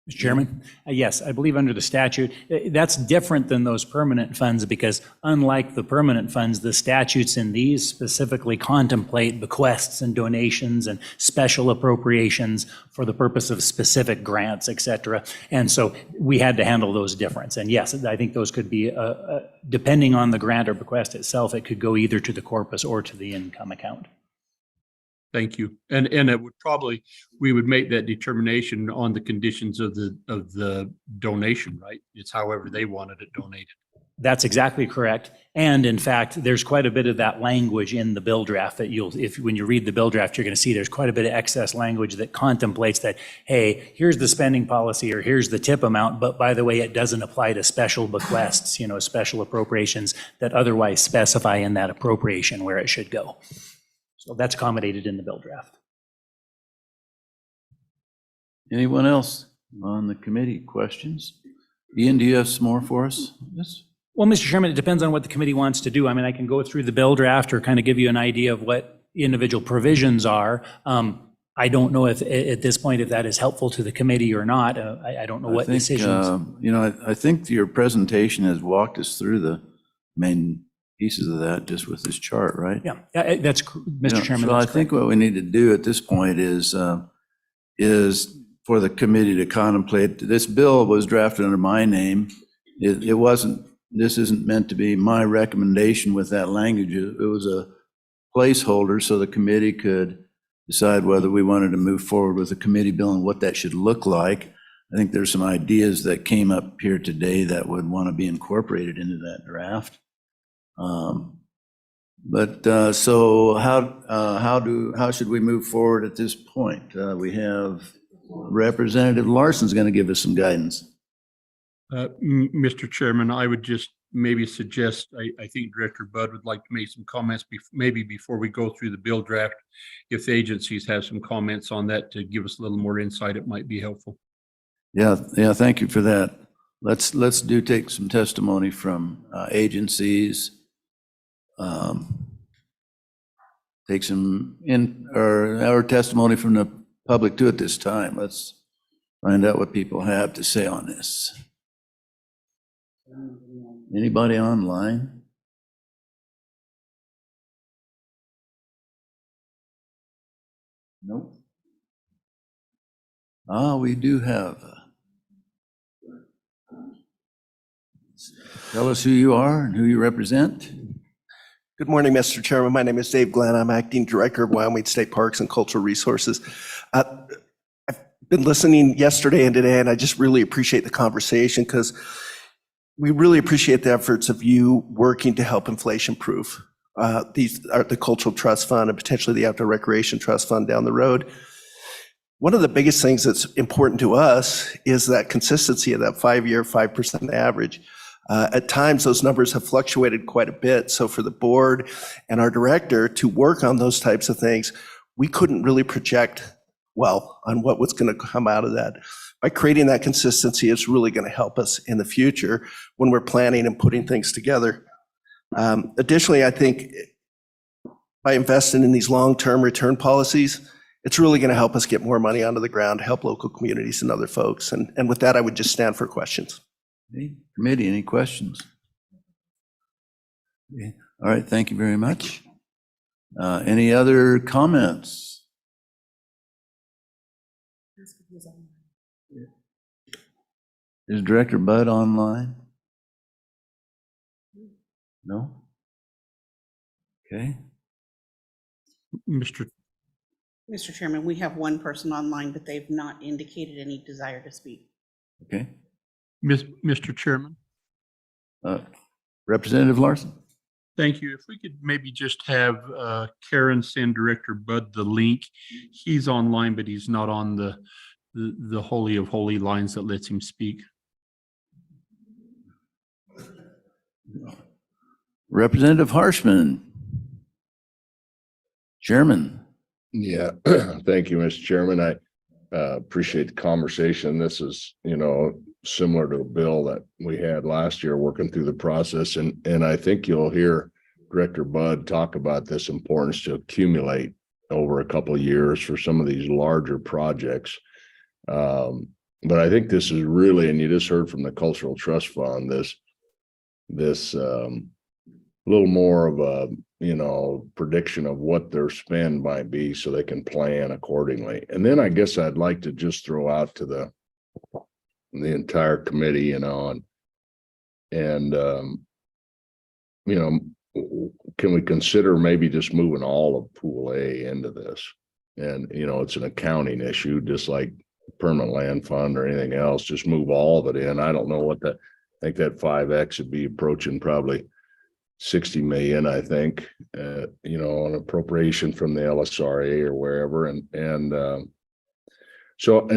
S1: Mr. Chairman, yes, I believe under the statute, that's different than those permanent funds because unlike the permanent funds, the statutes in these specifically contemplate bequests and donations and special appropriations for the purpose of specific grants, et cetera. And so we had to handle those different. And yes, I think those could be, depending on the grant or bequest itself, it could go either to the corpus or to the income account.
S4: Thank you. And it would probably, we would make that determination on the conditions of the donation, right? It's however they wanted it donated.
S1: That's exactly correct. And in fact, there's quite a bit of that language in the bill draft that when you read the bill draft, you're going to see there's quite a bit of excess language that contemplates that, hey, here's the spending policy or here's the tip amount, but by the way, it doesn't apply to special bequests, special appropriations that otherwise specify in that appropriation where it should go. So that's accommodated in the bill draft.
S3: Anyone else on the committee? Questions? Ian, do you have some more for us? Yes.
S1: Well, Mr. Chairman, it depends on what the committee wants to do. I mean, I can go through the bill draft or kind of give you an idea of what individual provisions are. I don't know if at this point if that is helpful to the committee or not. I don't know what decisions.
S3: I think your presentation has walked us through the main pieces of that just with this chart, right?
S1: Yeah, that's Mr. Chairman.
S3: So I think what we need to do at this point is for the committee to contemplate. This bill was drafted under my name. It wasn't. This isn't meant to be my recommendation with that language. It was a placeholder so the committee could decide whether we wanted to move forward with a committee bill and what that should look like. I think there's some ideas that came up here today that would want to be incorporated into that draft. So how should we move forward at this point? We have Representative Larson's going to give us some guidance.
S4: Mr. Chairman, I would just maybe suggest, I think Director Budd would like to make some comments maybe before we go through the bill draft. If the agencies have some comments on that to give us a little more insight, it might be helpful. Yeah,
S3: Thank you for that. Let's take some testimony from agencies. Take some our testimony from the public too at this time. Let's find out what people have to say on this. Anybody online? Nope. We do have Tell us who you are and who you represent.
S15: Good morning, Mr. Chairman. My name is Dave Glenn. I'm Acting Director of Wyoming State Parks and Cultural Resources. I've been listening yesterday and today, and I just really appreciate the conversation because we really appreciate the efforts of you working to help inflation-proof these are the Cultural Trust Fund and potentially the Outdoor Recreation Trust Fund down the road. One of the biggest things that's important to us is that consistency of that 5-year, 5% average. At times, those numbers have fluctuated quite a bit. So for the board and our director to work on those types of things, we couldn't really project well on what was going to come out of that. By creating that consistency, it's really going to help us in the future when we're planning and putting things together. Additionally, I think by investing in these long-term return policies, it's really going to help us get more money onto the ground, help local communities and other folks. And with that, I would just stand for questions.
S3: Okay. Committee, any questions? Okay. All right, thank you very much. Any other comments? Is Director Bud online? No? Okay.
S4: Mr.
S9: Chairman, we have one person online, but they've not indicated any desire to speak.
S3: Okay.
S4: Mr. Chairman.
S3: Representative Larson.
S4: Thank you. If we could maybe just have Karen send Director Bud the link. He's online, but he's not on the holy of holy lines that lets him speak.
S3: Representative Harshman. Chairman.
S16: Yeah, thank you, Mr. Chairman. I appreciate the conversation. This is, similar to a bill that we had last year working through the process. And I think you'll hear Director Bud talk about this importance to accumulate over a couple of years for some of these larger projects. But I think this is really, and you just heard from the Cultural Trust Fund, this little more of a, prediction of what their spend might be so they can plan accordingly. And then I guess I'd like to just throw out to the entire committee, can we consider maybe just moving all of Pool A into this? And, it's an accounting issue, just like permanent land fund or anything else, just move all of it in. I don't know what I think that 5X would be approaching probably 60 million, I think, an appropriation from the LSRA or wherever. And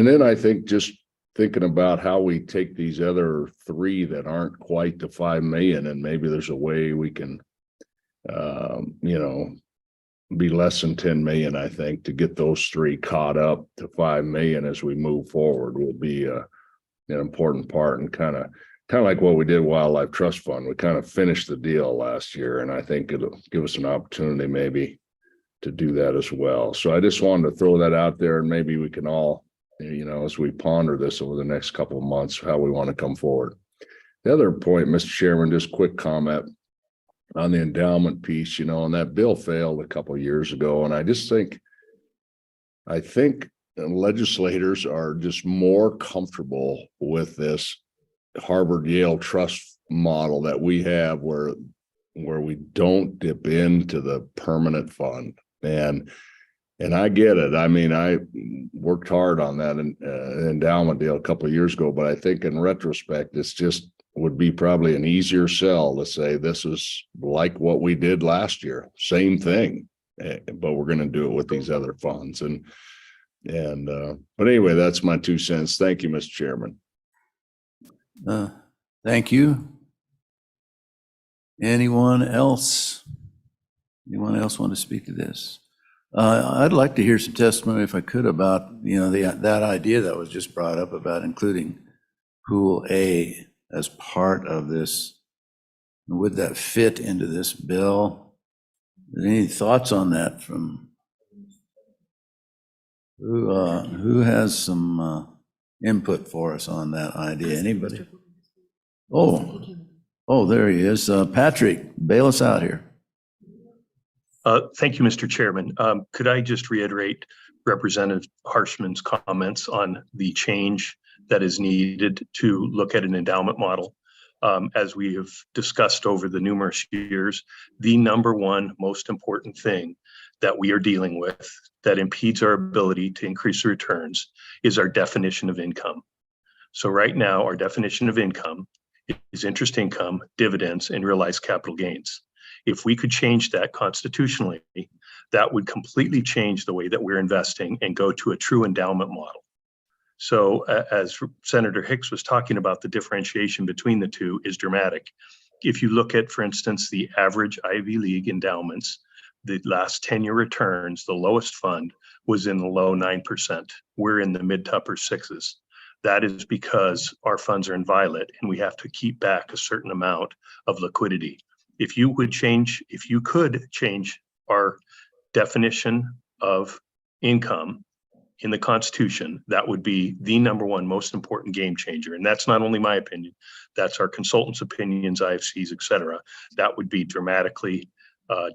S16: then I think just thinking about how we take these other 3 that aren't quite to 5 million, and maybe there's a way we can, be less than 10 million, I think, to get those 3 caught up to 5 million as we move forward will be an important part, and kind of like what we did Wildlife Trust Fund. We kind of finished the deal last year, and I think it'll give us an opportunity maybe to do that as well. So I just wanted to throw that out there, and maybe we can all, as we ponder this over the next couple of months, how we want to come forward. The other point, Mr. Chairman, just quick comment on the endowment piece, and that bill failed a couple of years ago. And I think legislators are just more comfortable with this Harvard Yale Trust model that we have where we don't dip into the permanent fund. And I get it. I mean, I worked hard on that endowment deal a couple of years ago, but I think in retrospect, it's just would be probably an easier sell to say this is like what we did last year, same thing, but we're going to do it with these other funds. But anyway, that's my 2 cents. Thank you, Mr. Chairman.
S3: Thank you. Anyone else? Anyone else want to speak to this? I'd like to hear some testimony, if I could, about that idea that was just brought up about including Pool A as part of this. Would that fit into this bill? Any thoughts on that from who has some input for us on that idea? Anybody? Oh, there he is. Patrick, bail us out here.
S17: Thank you, Mr. Chairman. Could I just reiterate Representative Harshman's comments on the change that is needed to look at an endowment model? as we have discussed over the numerous years, the number one most important thing that we are dealing with that impedes our ability to increase the returns is our definition of income. So right now, our definition of income is interest income, dividends, and realized capital gains. If we could change that constitutionally, that would completely change the way that we're investing and go to a true endowment model. So as Senator Hicks was talking about, the differentiation between the two is dramatic. If you look at, for instance, the average Ivy League endowments, the last 10-year returns, the lowest fund was in the low 9%. We're in the mid to upper sixes. That is because our funds are inviolate and we have to keep back a certain amount of liquidity. If you could change our definition of income in the Constitution, that would be the number one most important game changer. And that's not only my opinion, that's our consultants' opinions, IFCs, et cetera. That would be dramatically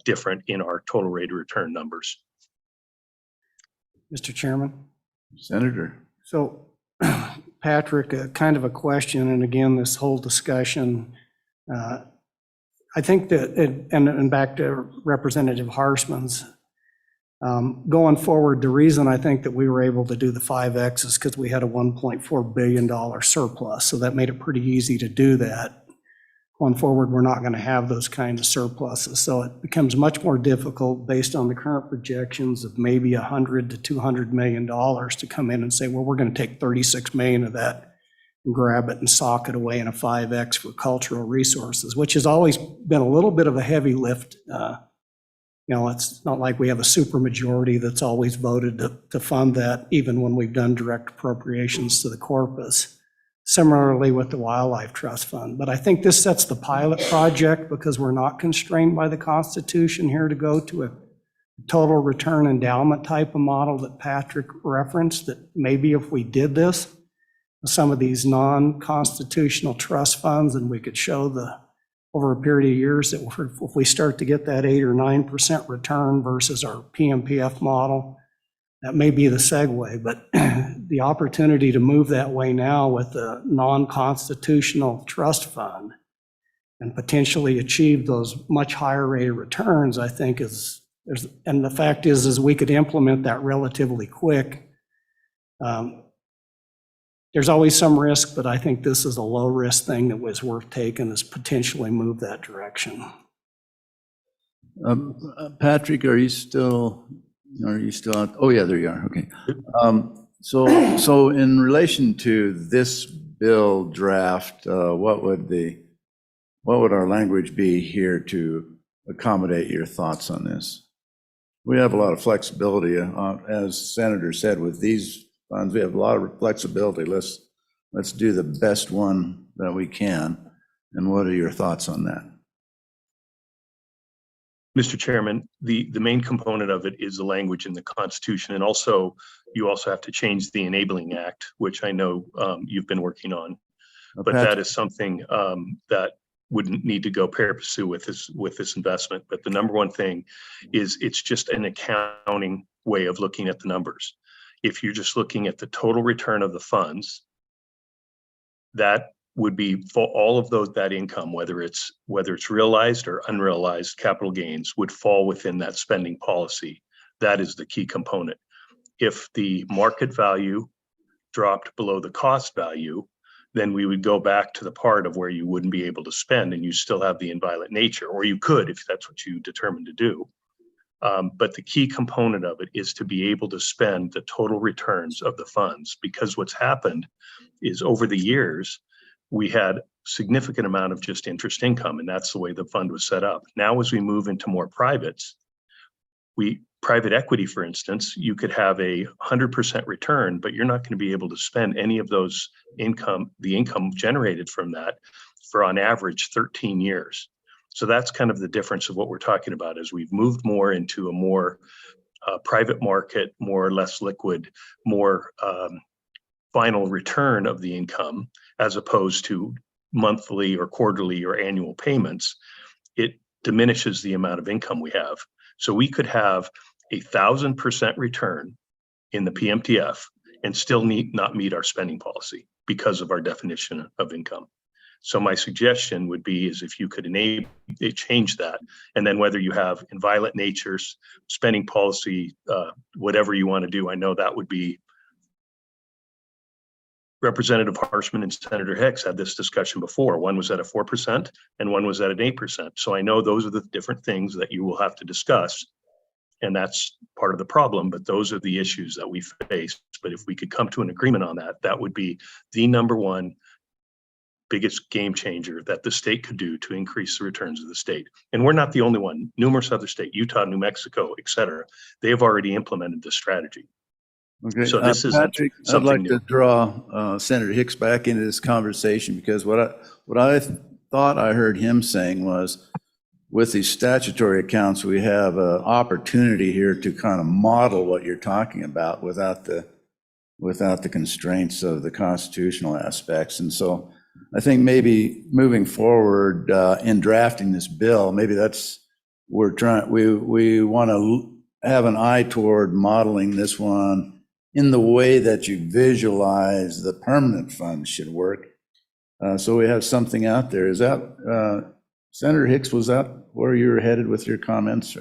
S17: different in our total rate of return numbers.
S2: Mr. Chairman?
S3: Senator.
S2: So, Patrick, kind of a question, and again, this whole discussion, I think that, and back to Representative Harshman's, going forward, the reason I think that we were able to do the 5X is because we had a $1.4 billion surplus, so that made it pretty easy to do that. Going forward, we're not going to have those kind of surpluses, so it becomes much more difficult based on the current projections of maybe $100 to $200 million to come in and say, well, we're going to take 36 million of that and grab it and sock it away in a 5X for cultural resources, which has always been a little bit of a heavy lift. It's not like we have a supermajority that's always voted to fund that, even when we've done direct appropriations to the corpus. Similarly with the Wildlife Trust Fund. But I think this sets the pilot project because we're not constrained by the Constitution here to go to a total return endowment type of model that Patrick referenced, that maybe if we did this, some of these non-constitutional trust funds, and we could show over a period of years that if we start to get that 8 or 9% return versus our PMPF model, that may be the segue, but the opportunity to move that way now with a non-constitutional trust fund and potentially achieve those much higher rate of returns, I think and the fact is we could implement that relatively quick. There's always some risk, but I think this is a low risk thing that was worth taking, is potentially move that direction.
S3: Patrick, are you still on? Oh, yeah, there you are. Okay. So in relation to this bill draft, what would our language be here to accommodate your thoughts on this? We have a lot of flexibility, as Senator said, with these funds. We have a lot of flexibility. Let's do the best one that we can. And what are your thoughts on that?
S17: Mr. Chairman, the main component of it is the language in the Constitution, and also you also have to change the Enabling Act, which I know you've been working on. But that is something that wouldn't need to go pari passu with this investment. But the number one thing is it's just an accounting way of looking at the numbers. If you're just looking at the total return of the funds, that would be for all of that income, whether it's realized or unrealized capital gains, would fall within that spending policy. That is the key component. If the market value dropped below the cost value, then we would go back to the part of where you wouldn't be able to spend and you still have the inviolate nature, or you could if that's what you determined to do. But the key component of it is to be able to spend the total returns of the funds, because what's happened is over the years, we had significant amount of just interest income, and that's the way the fund was set up. Now, as we move into more privates, private equity, for instance, you could have a 100% return, but you're not going to be able to spend any of those the income generated from that for on average 13 years. So that's kind of the difference of what we're talking about, as we've moved more into a more private market, more or less liquid, more final return of the income, as opposed to monthly or quarterly or annual payments. It diminishes the amount of income we have. So we could have 1,000% return in the PMTF and still not meet our spending policy because of our definition of income. So my suggestion would be is if you could change that, and then whether you have inviolate natures, spending policy, whatever you want to do, I know that would be. Representative Harshman and Senator Hicks had this discussion before. One was at a 4% and one was at an 8%. So I know those are the different things that you will have to discuss. And that's part of the problem, but those are the issues that we face. But if we could come to an agreement on that, that would be the number one biggest game changer that the state could do to increase the returns of the state. And we're not the only one. Numerous other states, Utah, New Mexico, et cetera, they have already implemented this strategy.
S3: Okay,
S17: So this is
S3: Patrick, I'd
S17: something
S3: like
S17: new.
S3: to draw Senator Hicks back into this conversation, because what I thought I heard him saying was, with these statutory accounts, we have an opportunity here to kind of model what you're talking about without the constraints of the constitutional aspects. And so I think maybe moving forward in drafting this bill, maybe we want to have an eye toward modeling this one in the way that you visualize the permanent funds should work. So we have something out there. Is that, Senator Hicks, was that where you were headed with your comments?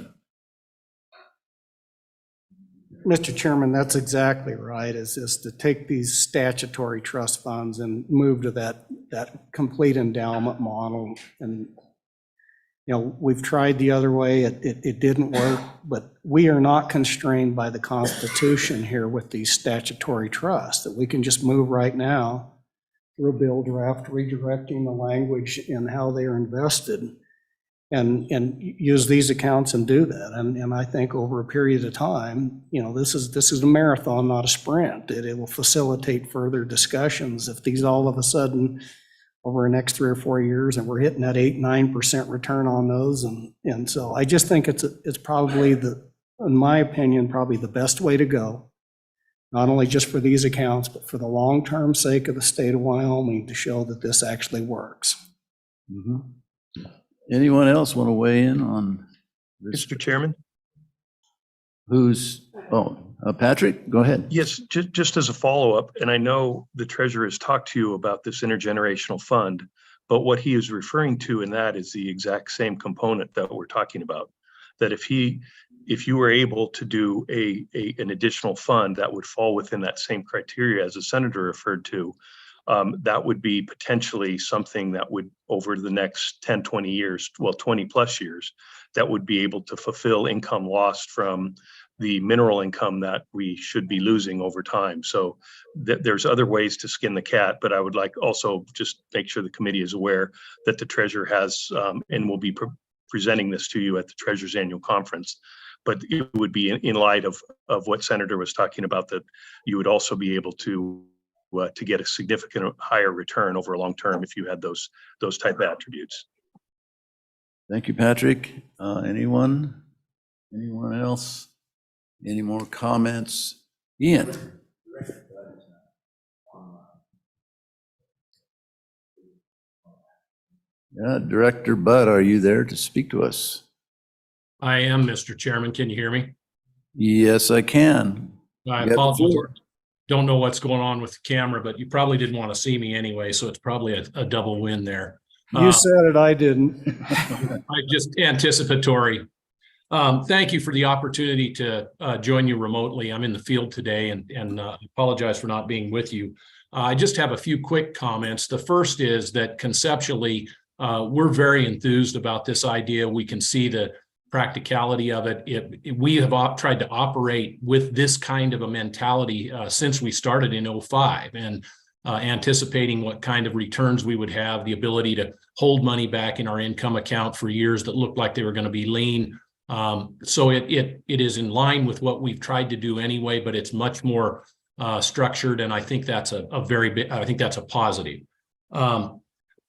S2: Mr. Chairman, that's exactly right, is to take these statutory trust funds and move to that complete endowment model. And, we've tried the other way, it didn't work, but we are not constrained by the Constitution here with these statutory trusts, that we can just move right now through a bill draft, redirecting the language in how they are invested, and use these accounts and do that. And I think over a period of time, this is a marathon, not a sprint. It will facilitate further discussions. If these all of a sudden over the next 3 or 4 years, and we're hitting that 8-9% return on those, and so I just think it's probably in my opinion, probably the best way to go. Not only just for these accounts, but for the long-term sake of the state of Wyoming, to show that this actually works.
S3: Mm-hmm. Anyone else want to weigh in on this?
S17: Mr. Chairman?
S3: Patrick, go ahead.
S17: Yes, just as a follow-up, and I know the treasurer has talked to you about this intergenerational fund, but what he is referring to in that is the exact same component that we're talking about. That if you were able to do an additional fund that would fall within that same criteria as the senator referred to, that would be potentially something that would, over the next 10, 20 years, well, 20 plus years, that would be able to fulfill income lost from the mineral income that we should be losing over time. So there's other ways to skin the cat, but I would like also just make sure the committee is aware that the treasurer has, and will be presenting this to you at the treasurer's annual conference. But it would be in light of what Senator was talking about, that you would also be able to get a significant higher return over a long term if you had those type of attributes.
S3: Thank you, Patrick. Anyone else? Any more comments? Ian? Yeah, Director Budd, are you there to speak to us?
S18: I am, Mr. Chairman. Can you hear me?
S3: Yes, I can.
S18: I apologize. Don't know what's going on with the camera, but you probably didn't want to see me anyway, so it's probably a double win there.
S2: You said it, I didn't.
S18: I just anticipatory. Thank you for the opportunity to join you remotely. I'm in the field today and apologize for not being with you. I just have a few quick comments. The first is that conceptually, we're very enthused about this idea. We can see the practicality of it. We have tried to operate with this kind of a mentality since we started in 2005, and anticipating what kind of returns we would have, the ability to hold money back in our income account for years that looked like they were going to be lean. So it is in line with what we've tried to do anyway, but it's much more structured, and I think that's I think that's a positive.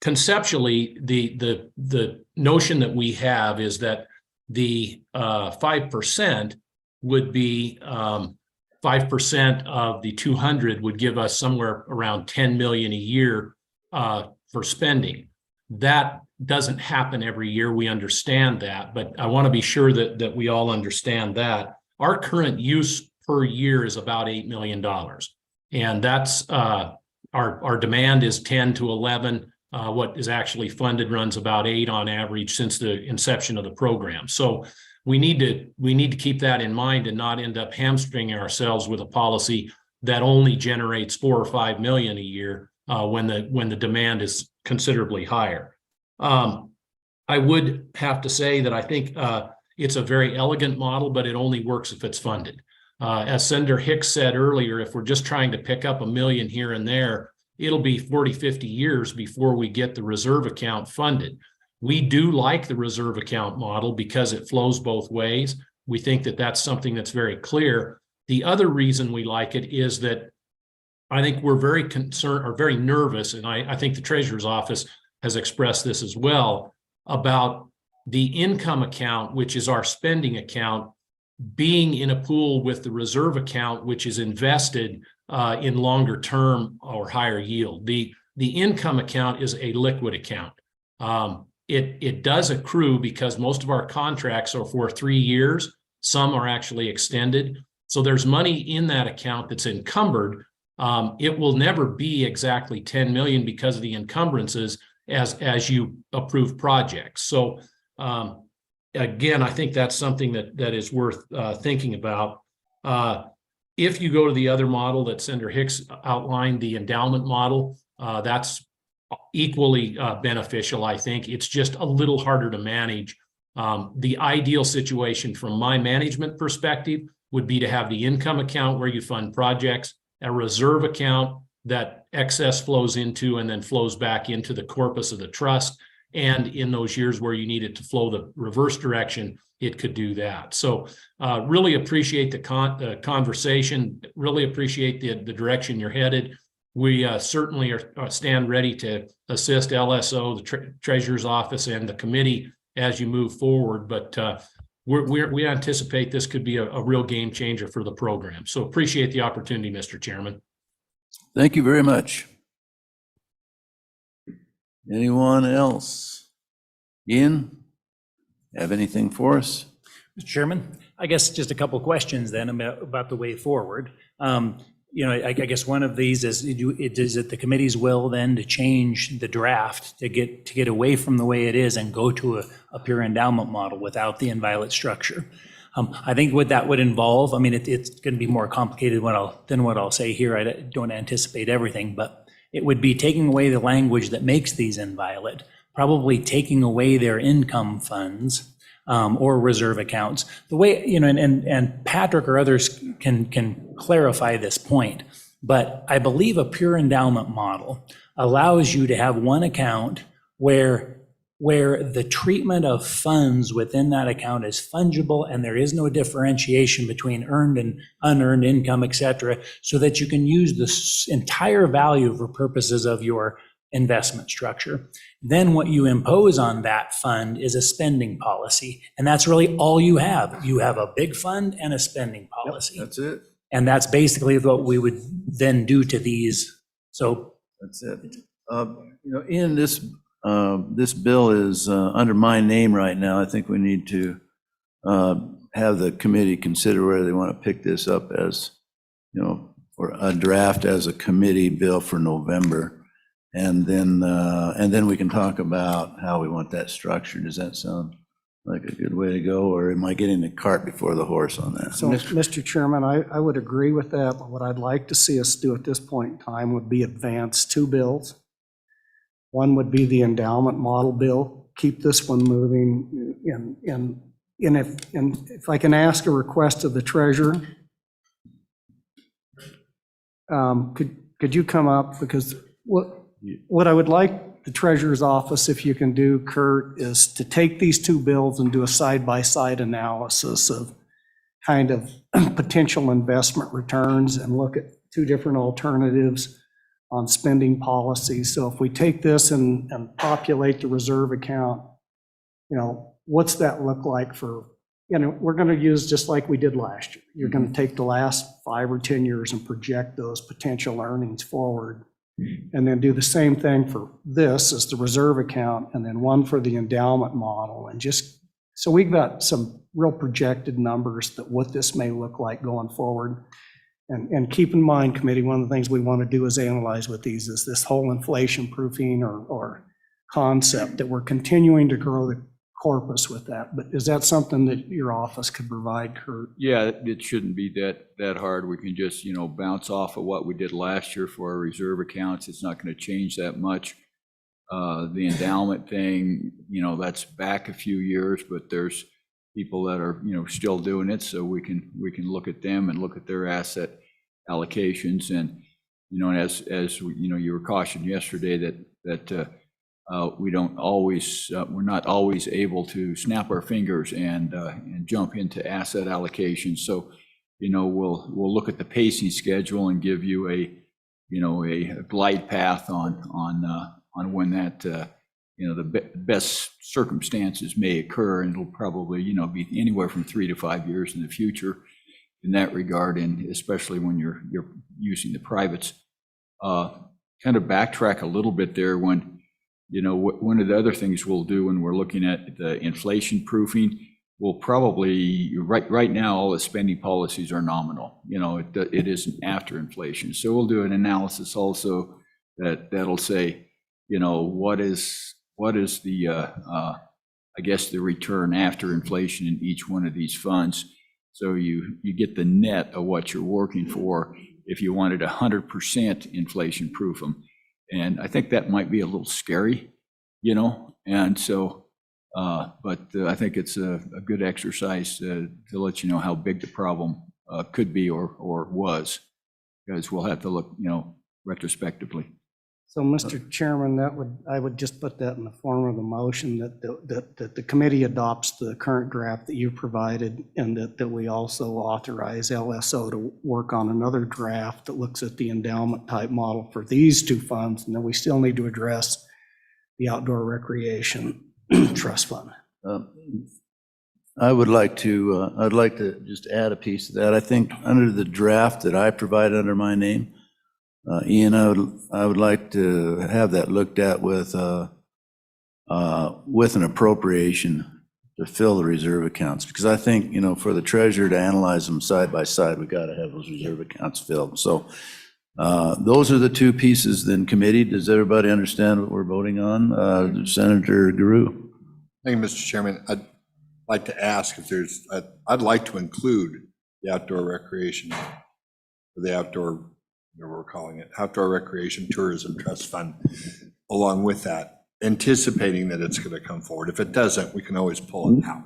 S18: Conceptually, the notion that we have is that the 5% would be 5% of the 200 would give us somewhere around 10 million a year for spending. That doesn't happen every year. We understand that, but I want to be sure that we all understand that. Our current use per year is about $8 million. And that's our demand is 10 to 11. What is actually funded runs about 8 on average since the inception of the program. So we need to keep that in mind and not end up hamstringing ourselves with a policy that only generates 4 or 5 million a year when the demand is considerably higher. I would have to say that I think it's a very elegant model, but it only works if it's funded. As Senator Hicks said earlier, if we're just trying to pick up $1 million here and there, it'll be 40, 50 years before we get the reserve account funded. We do like the reserve account model because it flows both ways. We think that that's something that's very clear. The other reason we like it is that I think we're very concerned or very nervous, and I think the Treasurer's Office has expressed this as well, about the income account, which is our spending account, being in a pool with the reserve account, which is invested in longer term or higher yield. The income account is a liquid account. It does accrue because most of our contracts are for 3 years. Some are actually extended. So there's money in that account that's encumbered. It will never be exactly 10 million because of the encumbrances as you approve projects. So again, I think that's something that is worth thinking about. If you go to the other model that Senator Hicks outlined, the endowment model, that's equally beneficial, I think. It's just a little harder to manage. The ideal situation from my management perspective would be to have the income account where you fund projects, a reserve account that excess flows into and then flows back into the corpus of the trust. And in those years where you need it to flow the reverse direction, it could do that. So really appreciate the conversation, really appreciate the direction you're headed. We certainly stand ready to assist LSO, the Treasurer's Office, and the committee as you move forward. But we anticipate this could be a real game changer for the program. So appreciate the opportunity, Mr. Chairman.
S3: Thank you very much. Anyone else? Ian, have anything for us?
S1: Mr. Chairman, I guess just a couple of questions then about the way forward. I guess one of these is it the committee's will then to change the draft to get away from the way it is and go to a pure endowment model without the inviolate structure? I think what that would involve, I mean, it's going to be more complicated than what I'll say here. I don't anticipate everything, but it would be taking away the language that makes these inviolate, probably taking away their income funds or reserve accounts. The way, and Patrick or others can clarify this point, but I believe a pure endowment model allows you to have one account where the treatment of funds within that account is fungible and there is no differentiation between earned and unearned income, et cetera, so that you can use this entire value for purposes of your investment structure. Then what you impose on that fund is a spending policy. And that's really all you have. You have a big fund and a spending policy.
S3: Yep, that's it.
S1: And that's basically what we would then do to these. So
S3: that's it. Ian, this bill is under my name right now. I think we need to have the committee consider whether they want to pick this up as, or a draft as a committee bill for November. And then we can talk about how we want that structured. Does that sound like a good way to go, or am I getting the cart before the horse on that?
S2: So, Mr. Chairman, I would agree with that, but what I'd like to see us do at this point in time would be advance 2 bills. One would be the endowment model bill, keep this one moving, and if I can ask a request of the treasurer, could you come up, because what I would like the treasurer's office, if you can do, Kurt, is to take these 2 bills and do a side-by-side analysis of kind of potential investment returns and look at 2 different alternatives on spending policies. So if we take this and populate the reserve account, what's that look like for, we're going to use just like we did last year. You're going to take the last 5 or 10 years and project those potential earnings forward, and then do the same thing for this as the reserve account, and then one for the endowment model. And just, so we've got some real projected numbers that what this may look like going forward. And keep in mind, committee, one of the things we want to do is analyze with these is this whole inflation proofing or concept, that we're continuing to grow the corpus with that. But is that something that your office could provide, Kurt?
S19: Yeah, it shouldn't be that hard. We can just, bounce off of what we did last year for our reserve accounts. It's not going to change that much. The endowment thing, that's back a few years, but there's people that are, still doing it. So we can look at them and look at their asset allocations. And, as you were cautioned yesterday that we don't always, we're not always able to snap our fingers and jump into asset allocations. So, we'll look at the pacing schedule and give you a glide path on when that, the best circumstances may occur, and it'll probably, be anywhere from 3 to 5 years in the future in that regard, and especially when you're using the privates. Kind of backtrack a little bit there when, one of the other things we'll do when we're looking at the inflation proofing, we'll probably, right now, all the spending policies are nominal. It isn't after inflation. So we'll do an analysis also that'll say, what is the, I guess, the return after inflation in each one of these funds. So you get the net of what you're working for if you wanted 100% inflation proof them. And I think that might be a little scary, and so, but I think it's a good exercise to let you know how big the problem could be or was, because we'll have to look, retrospectively.
S2: So, Mr. Chairman, I would just put that in the form of a motion that the committee adopts the current draft that you provided, and that we also authorize LSO to work on another draft that looks at the endowment type model for these two funds, and then we still need to address the outdoor recreation trust fund.
S3: I'd like to just add a piece of that. I think under the draft that I provided under my name, Ian, I would like to have that looked at with an appropriation to fill the reserve accounts, because I think, for the treasurer to analyze them side by side, we got to have those reserve accounts filled. So those are the two pieces then committee. Does everybody understand what we're voting on? Senator Guru.
S20: Thank you, Mr. Chairman. I'd like to ask if I'd like to include the outdoor recreation, or the outdoor, we're calling it Outdoor Recreation Tourism Trust Fund, along with that, anticipating that it's going to come forward. If it doesn't, we can always pull it out.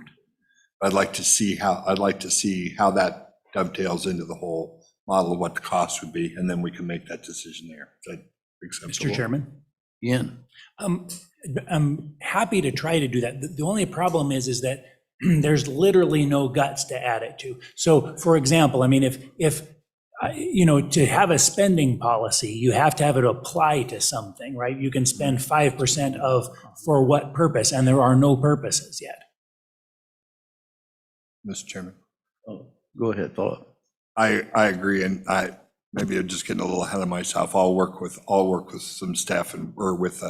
S20: I'd like to see how that dovetails into the whole model of what the cost would be, and then we can make that decision there. Is that acceptable?
S1: Mr. Chairman?
S3: Ian?
S1: I'm happy to try to do that. The only problem is that there's literally no guts to add it to. So, for example, I mean, if to have a spending policy, you have to have it apply to something, right? You can spend 5% of for what purpose, and there are no purposes yet.
S20: Mr. Chairman.
S3: Oh, go ahead, follow up.
S20: I agree, and maybe I'm just getting a little ahead of myself. I'll work with some staff or with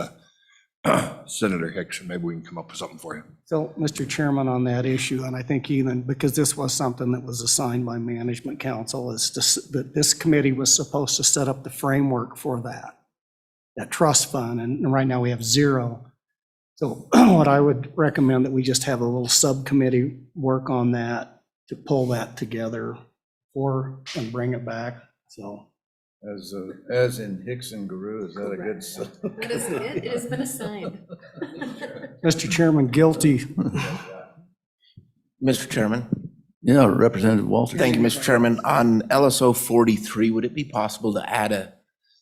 S20: Senator Hicks, and maybe we can come up with something for you.
S2: So, Mr. Chairman, on that issue, and I think even because this was something that was assigned by Management Council, that this committee was supposed to set up the framework for that trust fund, and right now we have zero. So what I would recommend that we just have a little subcommittee work on that to pull that together and bring it back, so.
S3: As in Hicks and Guru, is that a good?
S14: That is it. It has been assigned.
S2: Mr. Chairman, guilty.
S10: Mr. Chairman.
S3: Yeah, Representative Walter.
S10: Thank you, Mr. Chairman. On LSO 43, would it be possible to add a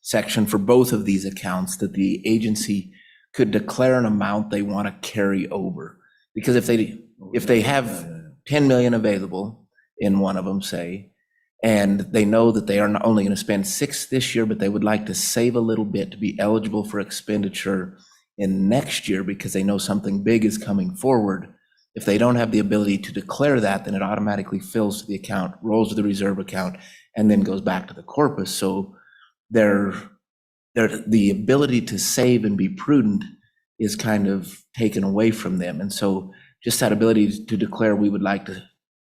S10: section for both of these accounts that the agency could declare an amount they want to carry over? Because if they have 10 million available in one of them, say, and they know that they are not only going to spend 6 this year, but they would like to save a little bit to be eligible for expenditure in next year because they know something big is coming forward. If they don't have the ability to declare that, then it automatically fills to the account, rolls to the reserve account, and then goes back to the corpus. So the ability to save and be prudent is kind of taken away from them. And so just that ability to declare we would like to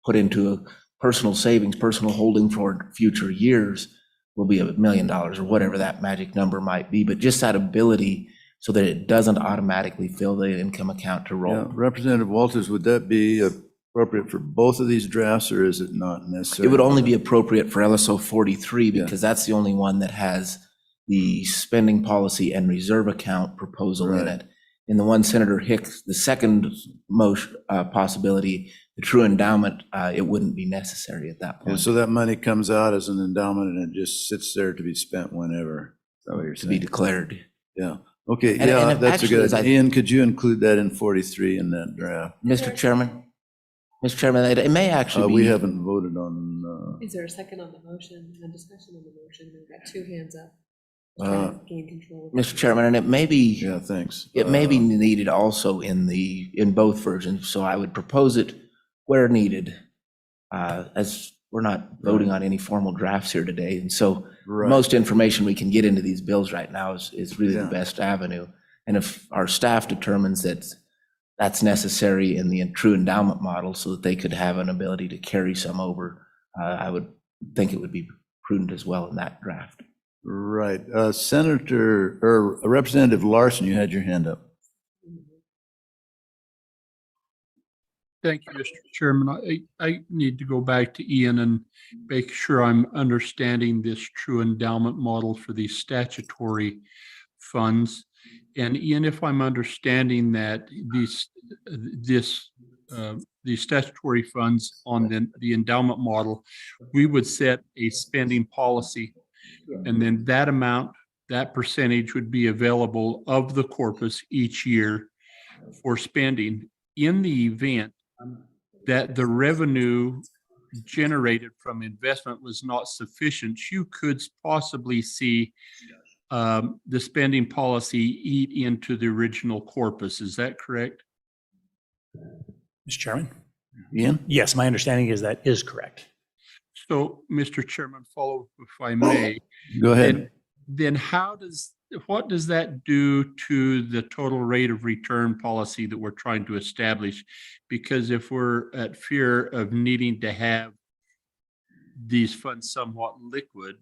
S10: put into a personal savings, personal holding for future years will be $1 million or whatever that magic number might be. But just that ability so that it doesn't automatically fill the income account to
S3: Yeah,
S10: roll.
S3: Representative Walters, would that be appropriate for both of these drafts, or is it not necessary?
S10: It would only be appropriate for LSO 43 because that's the only one that has the spending policy and reserve account proposal in
S3: Right.
S10: it. In the one Senator Hicks, the second most possibility, the true endowment, it wouldn't be necessary at that
S3: And
S10: point
S3: so that money comes out as an endowment and it just sits there to be spent whenever. Is that what you're
S10: to be
S3: saying?
S10: declared.
S3: Yeah, okay,
S10: And-
S3: yeah,
S10: and
S3: that's a
S10: actually,
S3: good,
S10: as I-
S3: Ian, could you include that in 43 in that draft?
S10: Mr. Chairman, it may actually be.
S3: We haven't voted on,
S14: Is there a second on the motion and a discussion on the motion? We've got two hands up.
S3: uh,
S14: Trying to gain control.
S10: Mr. Chairman, and it may be.
S3: yeah, thanks.
S10: It may be needed also in both versions, so I would propose it where needed. As we're not voting on any formal drafts here today, and so
S3: Right.
S10: most information we can get into these bills right now is really the
S3: Yeah.
S10: best avenue. And if our staff determines that that's necessary in the true endowment model so that they could have an ability to carry some over, I would think it would be prudent as well in that draft.
S3: Right, Senator, or Representative Larson, you had your hand up.
S4: Thank you, Mr. Chairman. I need to go back to Ian and make sure I'm understanding this true endowment model for these statutory funds. And Ian, if I'm understanding that these statutory funds on the endowment model, we would set a spending policy, and then that amount, that percentage would be available of the corpus each year for spending. In the event that the revenue generated from investment was not sufficient, you could possibly see the spending policy eat into the original corpus. Is that correct?
S1: Mr. Chairman?
S3: Ian?
S1: Yes, my understanding is that is correct.
S4: So, Mr. Chairman, follow if I may.
S3: Go ahead.
S4: Then what does that do to the total rate of return policy that we're trying to establish? Because if we're at fear of needing to have these funds somewhat liquid,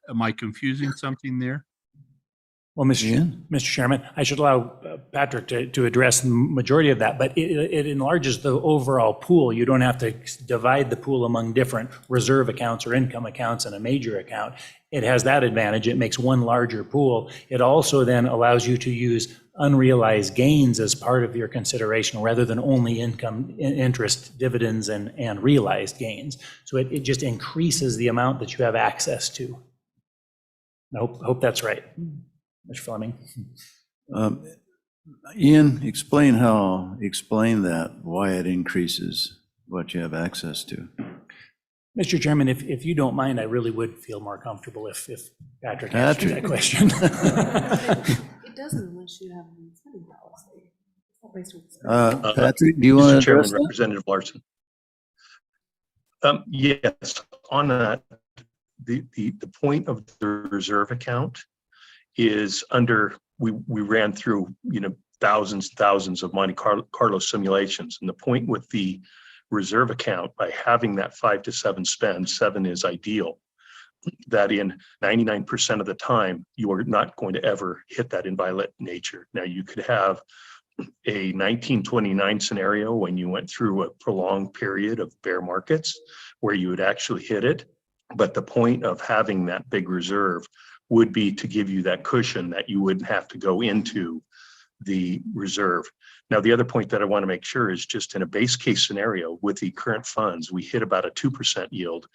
S4: am I confusing something there?
S1: Well, Mr. Chairman, I should allow Patrick to address the majority of that, but it enlarges the overall pool. You don't have to divide the pool among different reserve accounts or income accounts and a major account. It has that advantage. It makes one larger pool. It also then allows you to use unrealized gains as part of your consideration rather than only income, interest, dividends, and realized gains. So it just increases the amount that you have access to. I hope that's right. Mr. Fleming.
S3: Ian, explain that, why it increases what you have access to.
S1: Mr. Chairman, if you don't mind, I really would feel more comfortable if Patrick answered that question.
S14: It doesn't unless you have a spending policy. It's not based on the
S3: Patrick, do you want to
S17: Mr. Chairman,
S3: address that?
S17: Representative Larson. Yes, on that, the point of the reserve account is we ran through, thousands of Monte Carlo simulations. And the point with the reserve account, by having that 5 to 7 spend, 7 is ideal, that in 99% of the time, you are not going to ever hit that inviolate nature. Now, you could have a 1929 scenario when you went through a prolonged period of bear markets where you would actually hit it. But the point of having that big reserve would be to give you that cushion that you wouldn't have to go into the reserve. Now, the other point that I want to make sure is just in a base case scenario with the current funds, we hit about a 2% yield.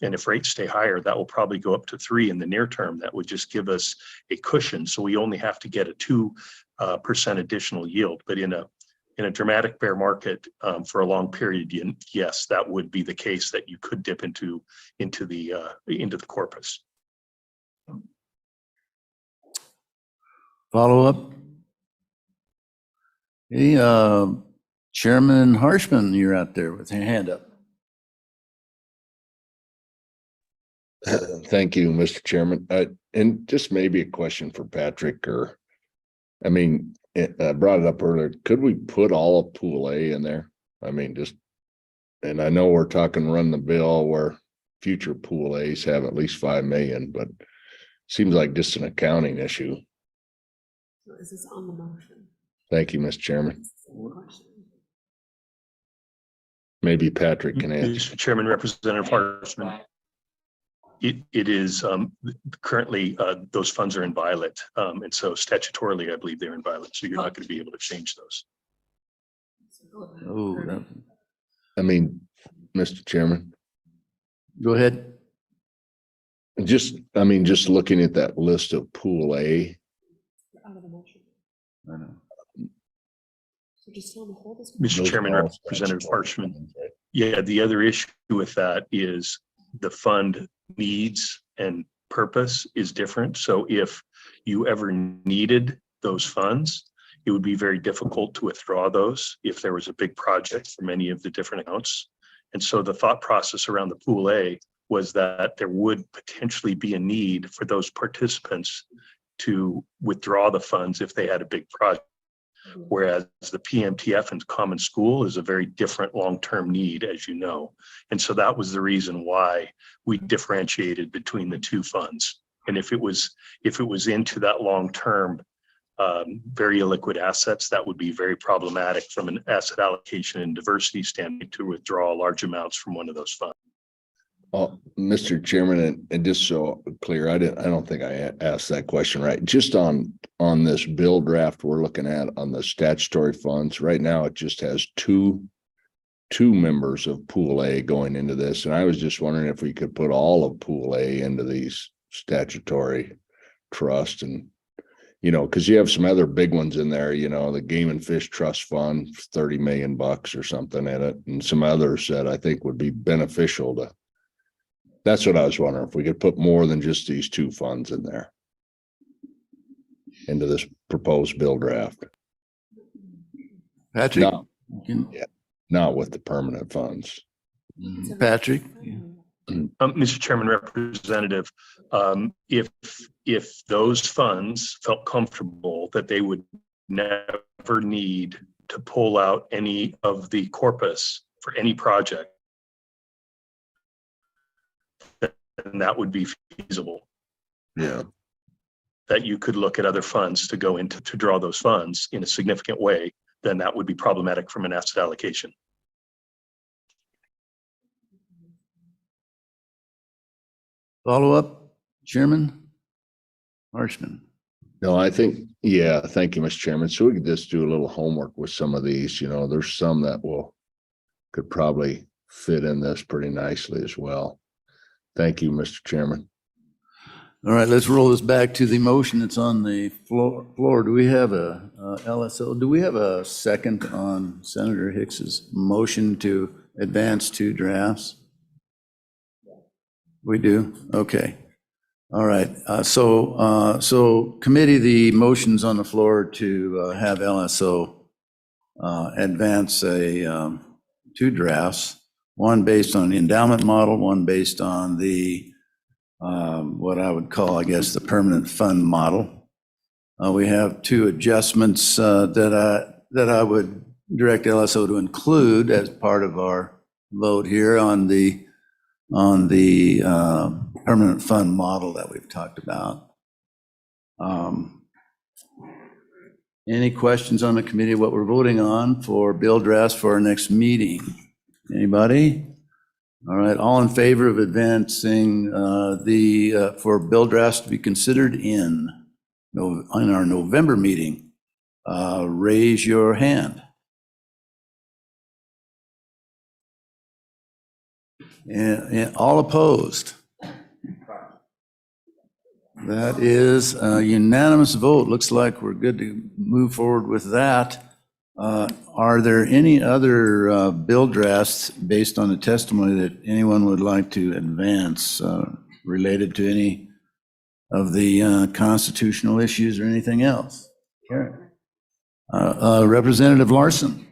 S17: And if rates stay higher, that will probably go up to 3 in the near term. That would just give us a cushion. So we only have to get a 2% additional yield. But in a dramatic bear market for a long period, yes, that would be the case that you could dip into the corpus.
S3: Follow up? Hey, Chairman Harshman, you're out there with your hand up.
S16: Thank you, Mr. Chairman. And just maybe a question for Patrick, I brought it up earlier. Could we put all of Pool A in there? And I know we're talking run the bill where future Pool A's have at least 5 million, but seems like just an accounting issue.
S14: So is this on the motion?
S16: Thank you, Mr. Chairman. Maybe Patrick can answer.
S17: Mr. Chairman, Representative Harshman, it is currently, those funds are inviolate. And so statutorily, I believe they're inviolate. So you're not going to be able to change those.
S3: Oh,
S16: I mean, Mr. Chairman,
S3: go ahead.
S16: just looking at that list of Pool A,
S14: Out of the motion.
S3: I know.
S14: So just tell them to hold this.
S17: Mr.
S16: Those
S17: Chairman,
S16: are all
S17: Representative
S16: statutory
S17: Harshman.
S16: funds, right?
S17: Yeah, the other issue with that is the fund needs and purpose is different. So if you ever needed those funds, it would be very difficult to withdraw those if there was a big project from any of the different accounts. And so the thought process around the Pool A was that there would potentially be a need for those participants to withdraw the funds if they had a big project. Whereas the PMTF and Common School is a very different long-term need, as you know. And so that was the reason why we differentiated between the two funds. And if it was into that long-term, very illiquid assets, that would be very problematic from an asset allocation and diversity standpoint to withdraw large amounts from one of those funds.
S16: Mr. Chairman, and just so clear, I don't think I asked that question right. Just on this bill draft we're looking at on the statutory funds, right now it just has two members of Pool A going into this. And I was just wondering if we could put all of Pool A into these statutory trust and, because you have some other big ones in there, the Game and Fish Trust Fund, 30 million bucks or something in it, and some others that I think would be beneficial to. That's what I was wondering, if we could put more than just these two funds in there into this proposed bill draft.
S3: Patrick?
S16: Not with the permanent funds.
S3: Patrick?
S17: Mr. Chairman, Representative, if those funds felt comfortable that they would never need to pull out any of the corpus for any project, then that would be feasible.
S16: Yeah.
S17: That you could look at other funds to go into to draw those funds in a significant way, then that would be problematic from an asset allocation.
S3: Follow up, Chairman Harshman.
S16: No, I think, thank you, Mr. Chairman. So we could just do a little homework with some of these, there's some that could probably fit in this pretty nicely as well. Thank you, Mr. Chairman.
S3: All right, let's roll this back to the motion that's on the floor. Do we have a LSO? Do we have a second on Senator Hicks's motion to advance two drafts? We do? Okay. All right. So committee, the motion's on the floor to have LSO advance two drafts, one based on the endowment model, one based on the what I would call, I guess, the permanent fund model. We have two adjustments that I would direct LSO to include as part of our vote here on the permanent fund model that we've talked about. Any questions on the committee, what we're voting on for bill drafts for our next meeting? Anybody? All right, all in favor of advancing for bill drafts to be considered in our November meeting, raise your hand. And all opposed? That is a unanimous vote. Looks like we're good to move forward with that. Are there any other bill drafts based on the testimony that anyone would like to advance related to any of the constitutional issues or anything else? Karen. Representative Larson.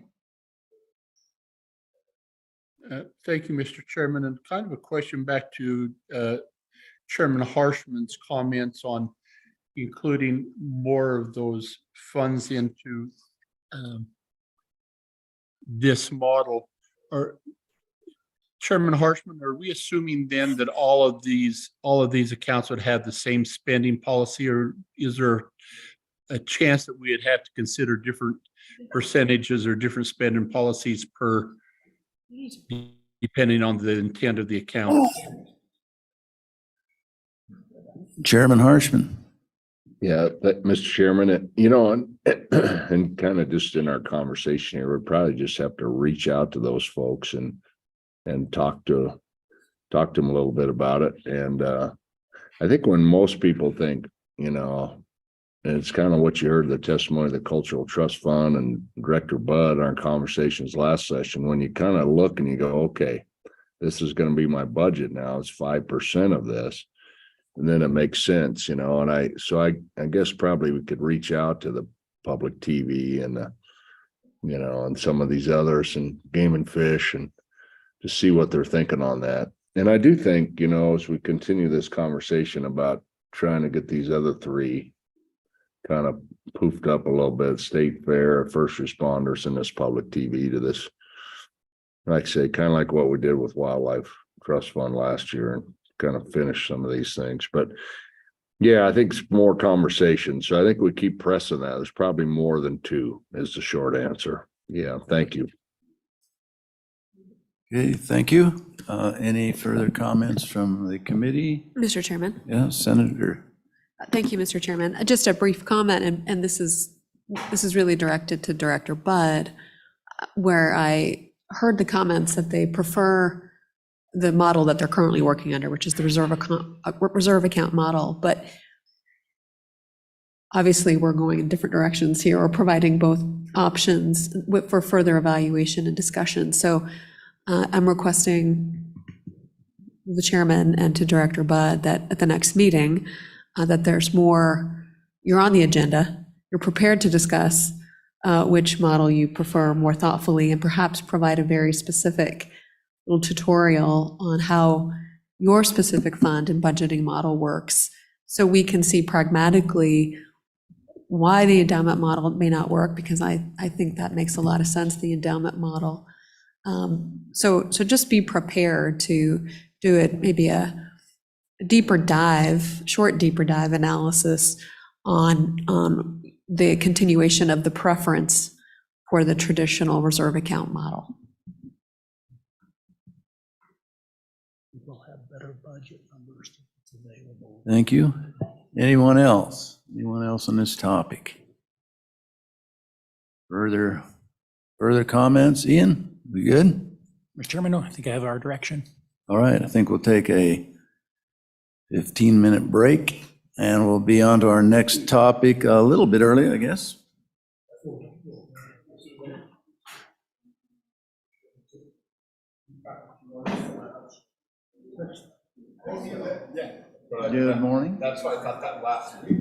S4: Thank you, Mr. Chairman. And kind of a question back to Chairman Harshman's comments on including more of those funds into this model. Or Chairman Harshman, are we assuming then that all of these accounts would have the same spending policy, or is there a chance that we'd have to consider different percentages or different spending policies per, depending on the intent of the account.
S3: Chairman Harshman.
S16: Yeah, Mr. Chairman, you know, and kind of just in our conversation here, we'd probably just have to reach out to those folks and talk to them a little bit about it. And I think when most people think, you know, and it's kind of what you heard the testimony of the Cultural Trust Fund and Director Bud, our conversations last session, when you kind of look and you go, okay, this is going to be my budget now, it's 5% of this. And then it makes sense, you know, and I guess probably we could reach out to the public TV and the, you know, and some of these others and Game and Fish and to see what they're thinking on that. And I do think, you know, as we continue this conversation about trying to get these other three kind of poofed up a little bit, state fair, first responders, and this public TV to this, like I say, kind of like what we did with Wildlife Trust Fund last year and kind of finish some of these things. But yeah, I think it's more conversation. So I think we keep pressing that. There's probably more than two is the short answer. Yeah, thank you.
S3: Okay, thank you. Any further comments from the committee?
S14: Mr. Chairman.
S3: Yeah, Senator.
S14: Thank you, Mr. Chairman. Just a brief comment, and this is really directed to Director Bud, where I heard the comments that they prefer the model that they're currently working under, which is the reserve account model. But obviously, we're going in different directions here, or providing both options for further evaluation and discussion. So I'm requesting the chairman and to Director Bud that at the next meeting, that there's more, you're on the agenda, you're prepared to discuss which model you prefer more thoughtfully, and perhaps provide a very specific little tutorial on how your specific fund and budgeting model works, so we can see pragmatically why the endowment model may not work, because I think that makes a lot of sense, the endowment model. So just be prepared to do it, maybe a deeper dive, short deeper dive analysis on the continuation of the preference for the traditional reserve account model.
S2: We'll have better budget numbers available.
S3: Thank you. Anyone else? Anyone else on this topic? Further comments? Ian, we good?
S1: Mr. Chairman, no, I think I have our direction.
S3: All right, I think we'll take a 15-minute break and we'll be on to our next topic a little bit early, I guess. Good morning.
S11: That's why I thought that last week.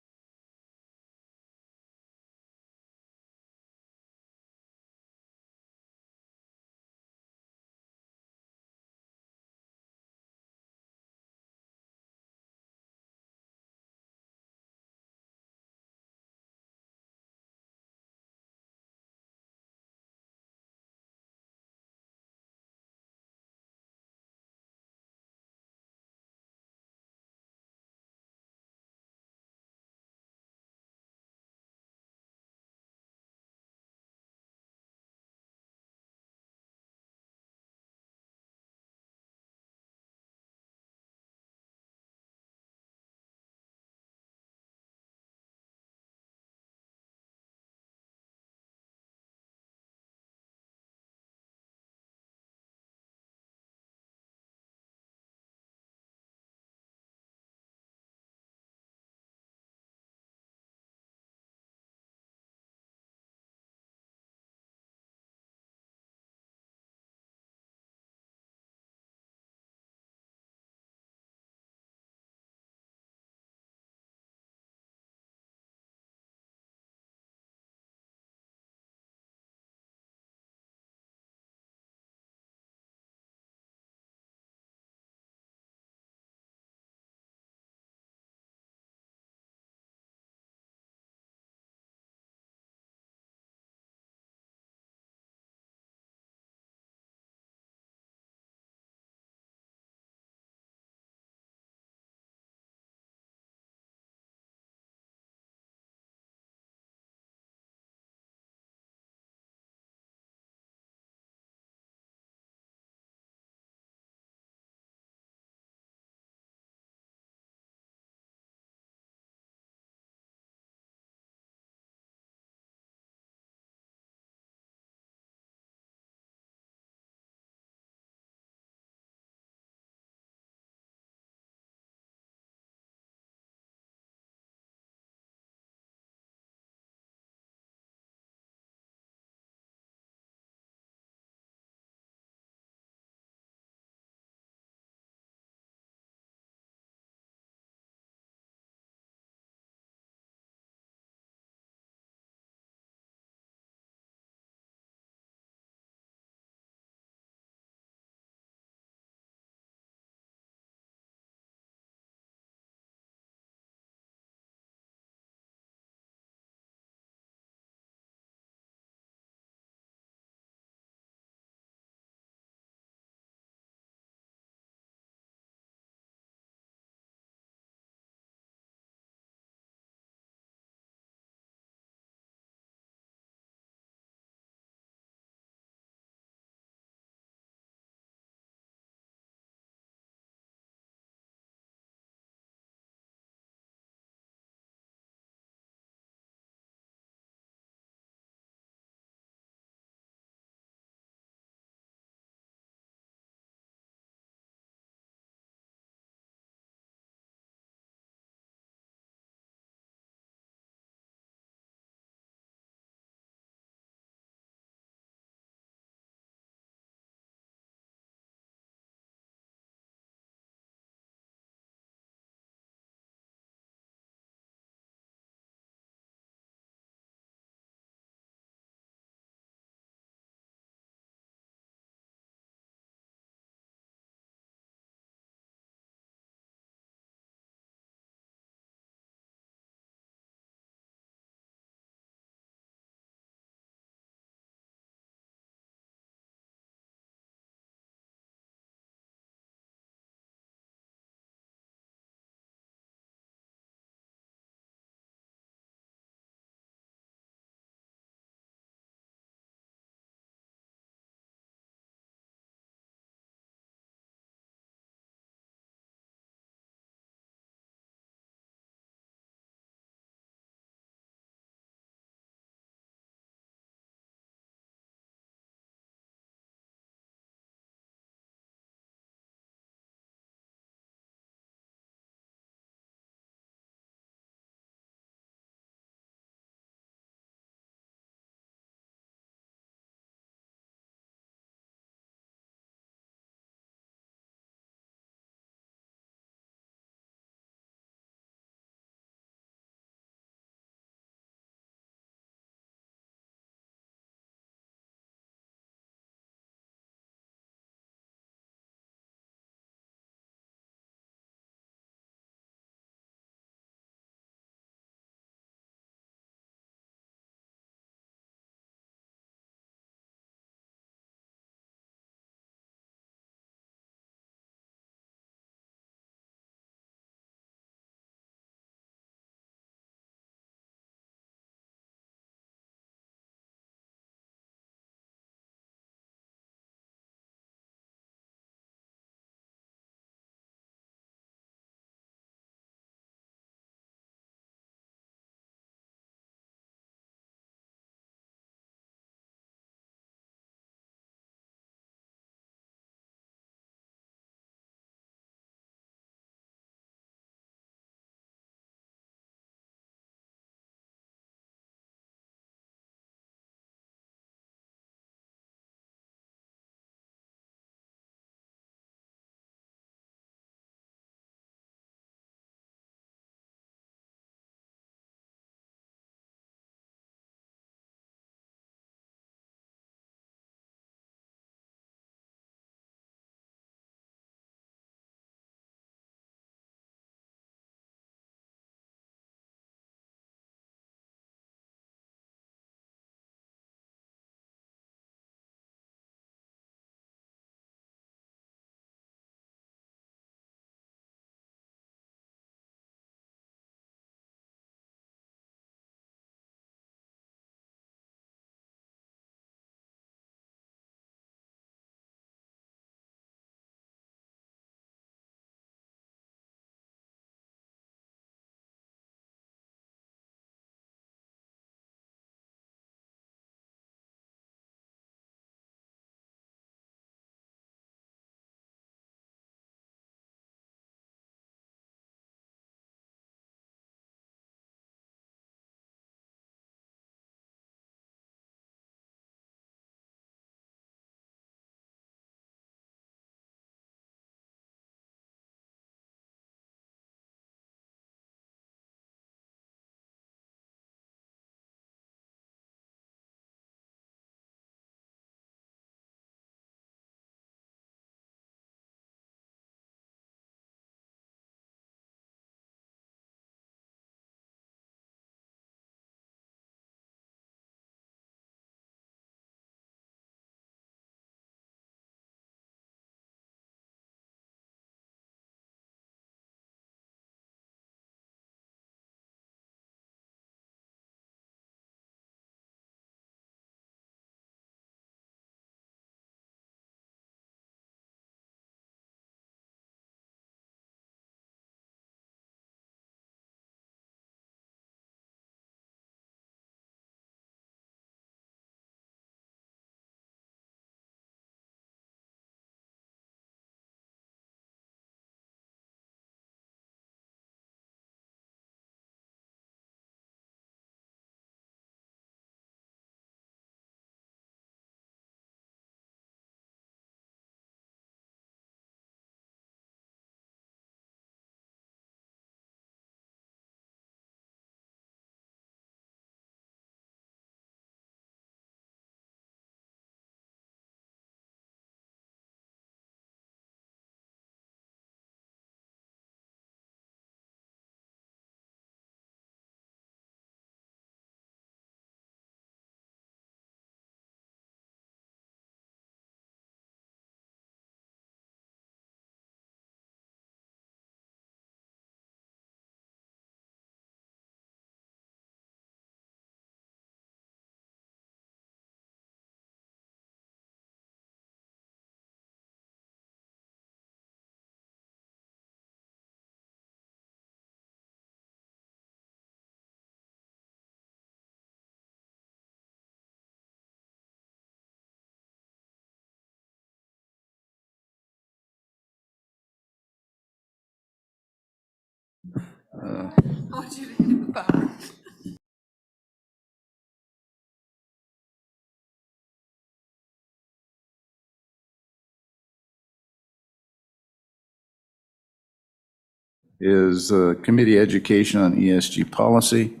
S3: Is Committee Education on ESG Policy.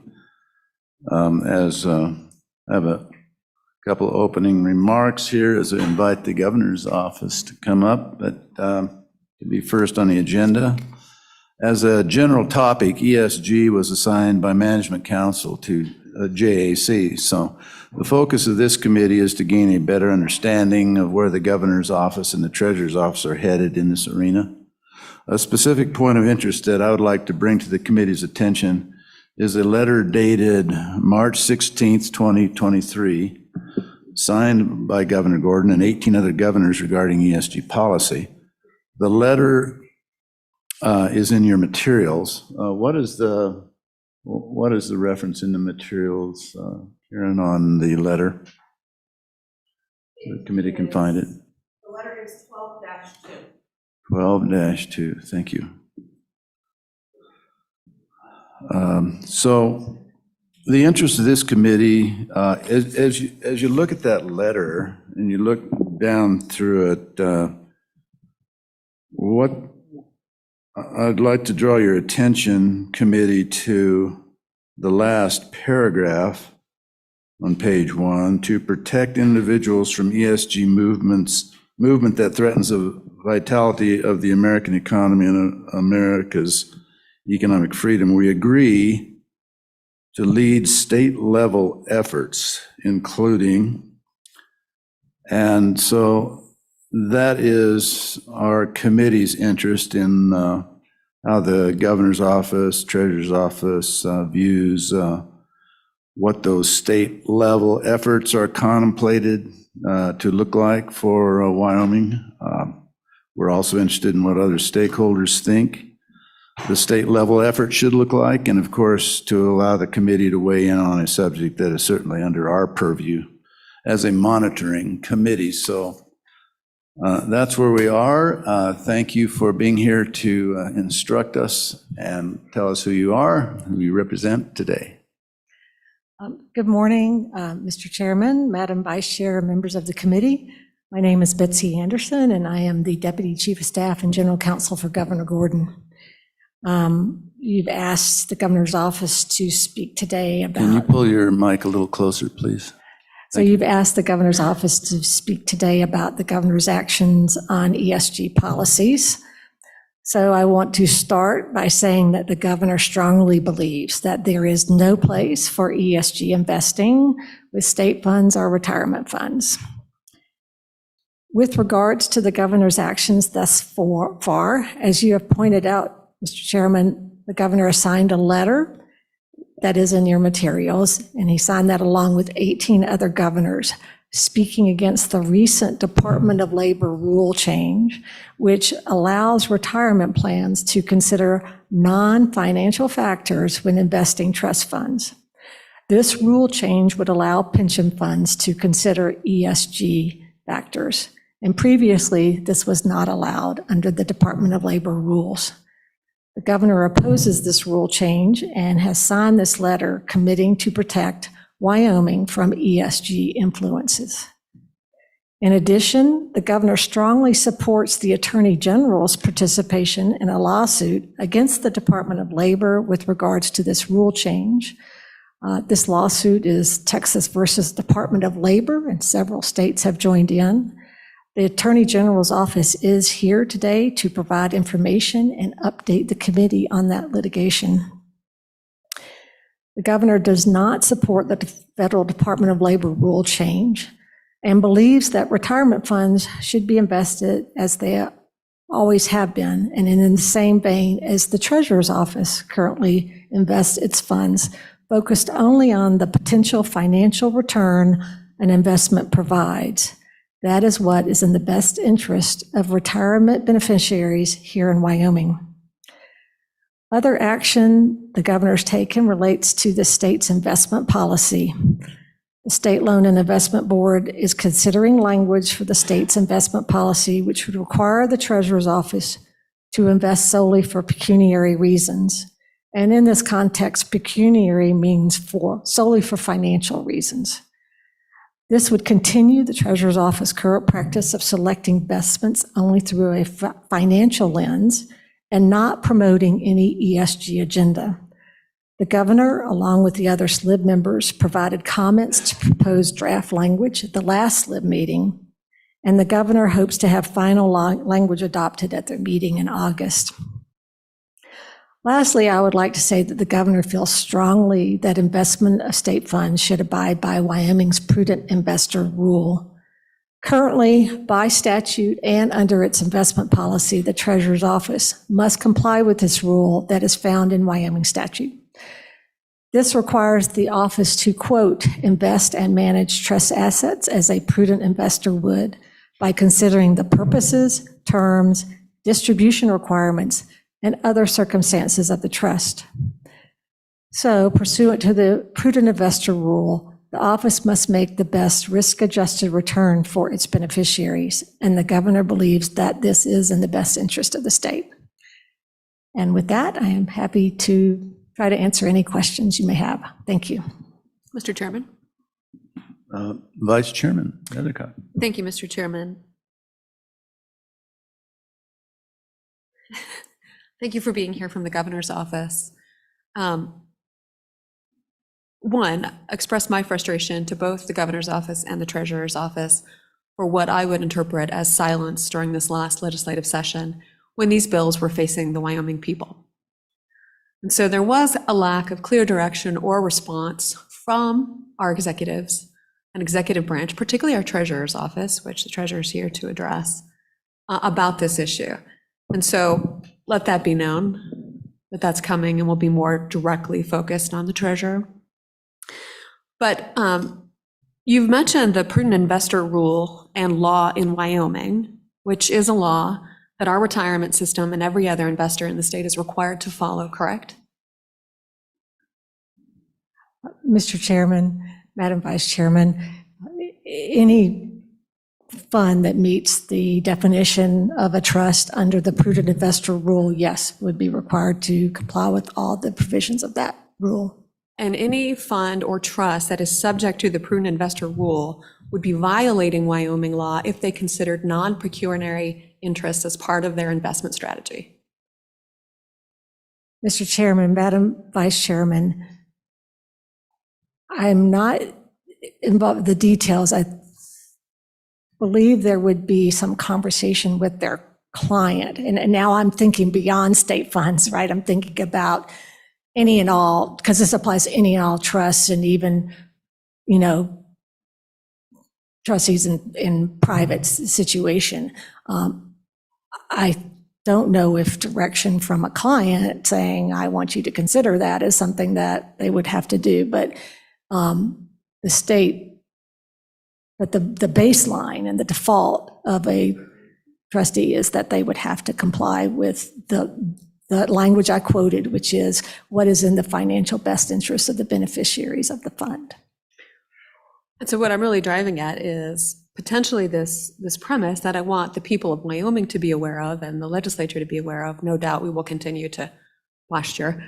S3: I have a couple of opening remarks here as I invite the governor's office to come up, but to be first on the agenda. As a general topic, ESG was assigned by Management Council to JAC. So the focus of this committee is to gain a better understanding of where the governor's office and the treasurer's office are headed in this arena. A specific point of interest that I would like to bring to the committee's attention is a letter dated March 16th, 2023, signed by Governor Gordon and 18 other governors regarding ESG policy. The letter is in your materials. What is the reference in the materials, Karen, on the letter? The committee can find it.
S8: The letter is 12-2.
S3: 12-2, thank you. So the interest of this committee, as you look at that letter and you look down through it, what I'd like to draw your attention, committee, to the last paragraph on page 1, to protect individuals from ESG movement that threatens the vitality of the American economy and America's economic freedom. We agree to lead state-level efforts, including, and so that is our committee's interest in how the governor's office, treasurer's office views what those state-level efforts are contemplated to look like for Wyoming. We're also interested in what other stakeholders think the state-level effort should look like, and of course, to allow the committee to weigh in on a subject that is certainly under our purview as a monitoring committee. So that's where we are. Thank you for being here to instruct us and tell us who you are, who you represent today.
S21: Good morning, Mr. Chairman, Madam Vice Chair, and members of the committee. My name is Betsy Anderson, and I am the Deputy Chief of Staff and General Counsel for Governor Gordon. You've asked the governor's office to speak today about...
S3: Can you pull your mic a little closer, please?
S21: So you've asked the governor's office to speak today about the governor's actions on ESG policies. So I want to start by saying that the governor strongly believes that there is no place for ESG investing with state funds or retirement funds. With regards to the governor's actions thus far, as you have pointed out, Mr. Chairman, the governor assigned a letter that is in your materials, and he signed that along with 18 other governors, speaking against the recent Department of Labor rule change, which allows retirement plans to consider non-financial factors when investing trust funds. This rule change would allow pension funds to consider ESG factors, and previously this was not allowed under the Department of Labor rules. The governor opposes this rule change and has signed this letter committing to protect Wyoming from ESG influences. In addition, the governor strongly supports the Attorney General's participation in a lawsuit against the Department of Labor with regards to this rule change. This lawsuit is Texas versus Department of Labor, and several states have joined in. The Attorney General's office is here today to provide information and update the committee on that litigation. The governor does not support the Federal Department of Labor rule change and believes that retirement funds should be invested as they always have been, and in the same vein as the Treasurer's office currently invests its funds, focused only on the potential financial return an investment provides. That is what is in the best interest of retirement beneficiaries here in Wyoming. Other action the governor's taken relates to the state's investment policy. The State Loan and Investment Board is considering language for the state's investment policy, which would require the Treasurer's office to invest solely for pecuniary reasons. And in this context, pecuniary means solely for financial reasons. This would continue the Treasurer's Office current practice of selecting investments only through a financial lens and not promoting any ESG agenda. The governor, along with the other SLIB members, provided comments to proposed draft language at the last SLIB meeting, and the governor hopes to have final language adopted at their meeting in August. Lastly, I would like to say that the governor feels strongly that investment of state funds should abide by Wyoming's prudent investor rule. Currently, by statute and under its investment policy, the Treasurer's Office must comply with this rule that is found in Wyoming statute. This requires the office to, quote, invest and manage trust assets as a prudent investor would by considering the purposes, terms, distribution requirements, and other circumstances of the trust. So, pursuant to the prudent investor rule, the office must make the best risk-adjusted return for its beneficiaries, and the governor believes that this is in the best interest of the state. And with that, I am happy to try to answer any questions you may have. Thank you.
S14: Mr. Chairman.
S3: Vice Chairman Endicott.
S14: Thank you, Mr. Chairman. Thank you for being here from the governor's office. One, express my frustration to both the governor's office and the treasurer's office for what I would interpret as silence during this last legislative session when these bills were facing the Wyoming people. And so there was a lack of clear direction or response from our executives and executive branch, particularly our treasurer's office, which the treasurer is here to address, about this issue. And so let that be known that that's coming and will be more directly focused on the treasurer. But you've mentioned the prudent investor rule and law in Wyoming, which is a law that our retirement system and every other investor in the state is required to follow, correct?
S21: Mr. Chairman, Madam Vice Chairman, any fund that meets the definition of a trust under the prudent investor rule, yes, would be required to comply with all the provisions of that rule.
S14: And any fund or trust that is subject to the prudent investor rule would be violating Wyoming law if they considered non-pecuniary interests as part of their investment strategy.
S21: Mr. Chairman, Madam Vice Chairman, I'm not involved in the details. I believe there would be some conversation with their client. And now I'm thinking beyond state funds, right? I'm thinking about any and all, because this applies to any and all trusts and even, trustees in private situation. I don't know if direction from a client saying, I want you to consider that is something that they would have to do, but the state, but the baseline and the default of a trustee is that they would have to comply with the language I quoted, which is what is in the financial best interest of the beneficiaries of the fund.
S14: And so what I'm really driving at is potentially this premise that I want the people of Wyoming to be aware of and the legislature to be aware of, no doubt we will continue to posture,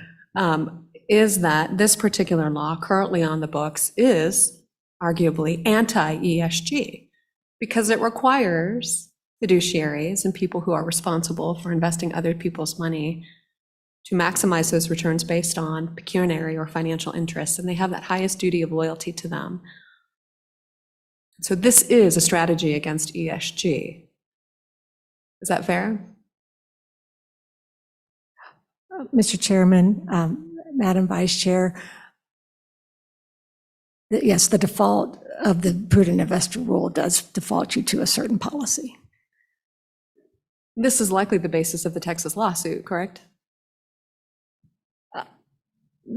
S14: is that this particular law currently on the books is arguably anti-ESG because it requires fiduciaries and people who are responsible for investing other people's money to maximize those returns based on pecuniary or financial interests, and they have that highest duty of loyalty to them. So this is a strategy against ESG. Is that fair?
S21: Mr. Chairman, Madam Vice Chair, yes, the default of the prudent investor rule does default you to a certain policy.
S14: This is likely the basis of the Texas lawsuit, correct?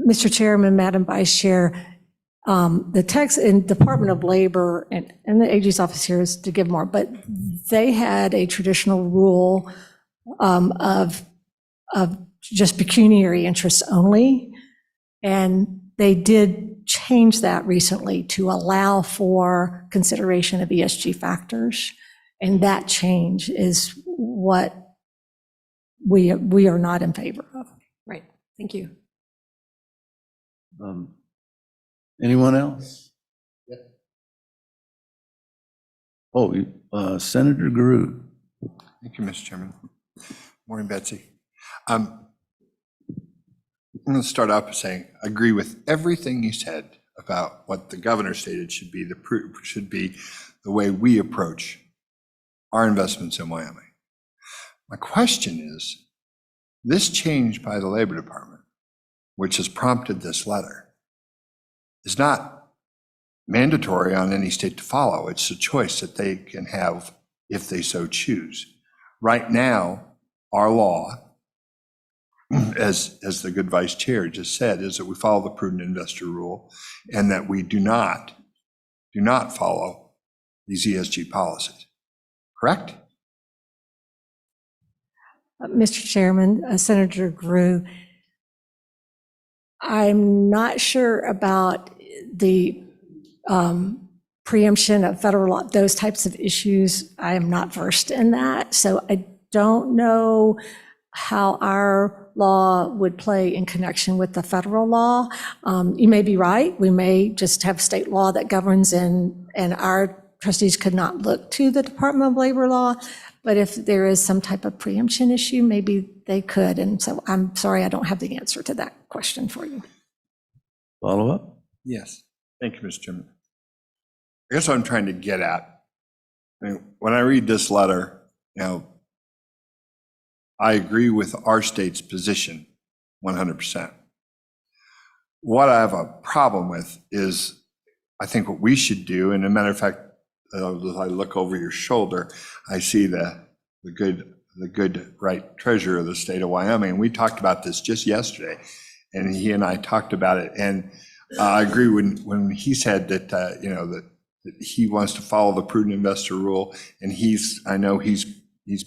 S21: Mr. Chairman, Madam Vice Chair, the Texas Department of Labor and the AG's office here is to give more, but they had a traditional rule of just pecuniary interests only, and they did change that recently to allow for consideration of ESG factors, and that change is what we are not in favor of.
S14: Right, thank you.
S3: Anyone else? Oh, Senator Guru.
S20: Thank you, Mr. Chairman. Morning, Betsy. I'm going to start off by saying I agree with everything you said about what the governor stated should be the way we approach our investments in Wyoming. My question is, this change by the Labor Department, which has prompted this letter, is not mandatory on any state to follow. It's a choice that they can have if they so choose. Right now, our law, as the good vice chair just said, is that we follow the prudent investor rule and that we do not follow these ESG policies. Correct?
S21: Mr. Chairman, Senator Grew, I'm not sure about the preemption of federal law, those types of issues. I am not versed in that. So I don't know how our law would play in connection with the federal law. You may be right. We may just have state law that governs and our trustees could not look to the Department of Labor law. But if there is some type of preemption issue, maybe they could. And so I'm sorry, I don't have the answer to that question for you.
S3: Follow up?
S20: Yes. Thank you, Mr. Chairman. I guess what I'm trying to get at, when I read this letter, I agree with our state's position 100%. What I have a problem with is, I think what we should do, and as a matter of fact, as I look over your shoulder, I see the good right treasurer of the state of Wyoming. And we talked about this just yesterday, and he and I talked about it. And I agree when he said that that he wants to follow the prudent investor rule, and I know he's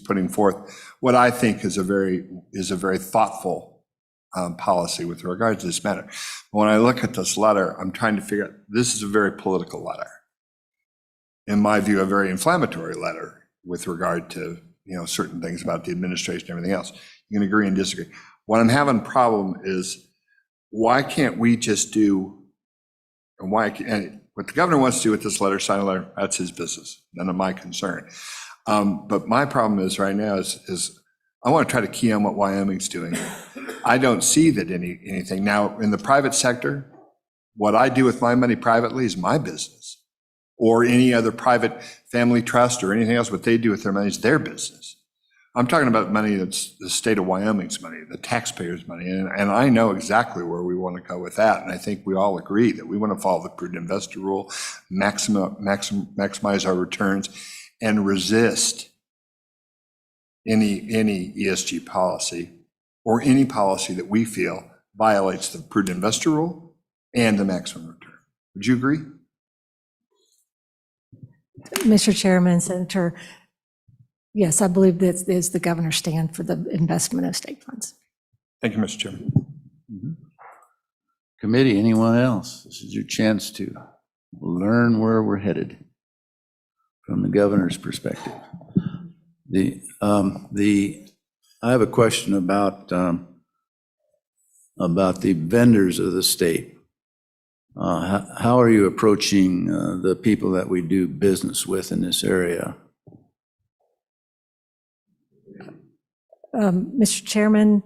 S20: putting forth what I think is a very thoughtful policy with regard to this matter. When I look at this letter, I'm trying to figure out, this is a very political letter. In my view, a very inflammatory letter with regard to certain things about the administration and everything else. You can agree and disagree. What I'm having a problem is, why can't we just do, and what the governor wants to do with this letter, sign a letter, that's his business, none of my concern. But my problem is right now is I want to try to key on what Wyoming's doing. I don't see that anything. Now, in the private sector, what I do with my money privately is my business. Or any other private family trust or anything else, what they do with their money is their business. I'm talking about money that's the state of Wyoming's money, the taxpayers' money. And I know exactly where we want to go with that. And I think we all agree that we want to follow the prudent investor rule, maximize our returns, and resist any ESG policy or any policy that we feel violates the prudent investor rule and the maximum return. Would you agree?
S21: Mr. Chairman, Senator, yes, I believe that is the governor's stand for the investment of state funds.
S20: Thank you, Mr. Chairman.
S3: Committee, anyone else? This is your chance to learn where we're headed from the governor's perspective. I have a question about the vendors of the state. How are you approaching the people that we do business with in this area?
S21: Mr. Chairman,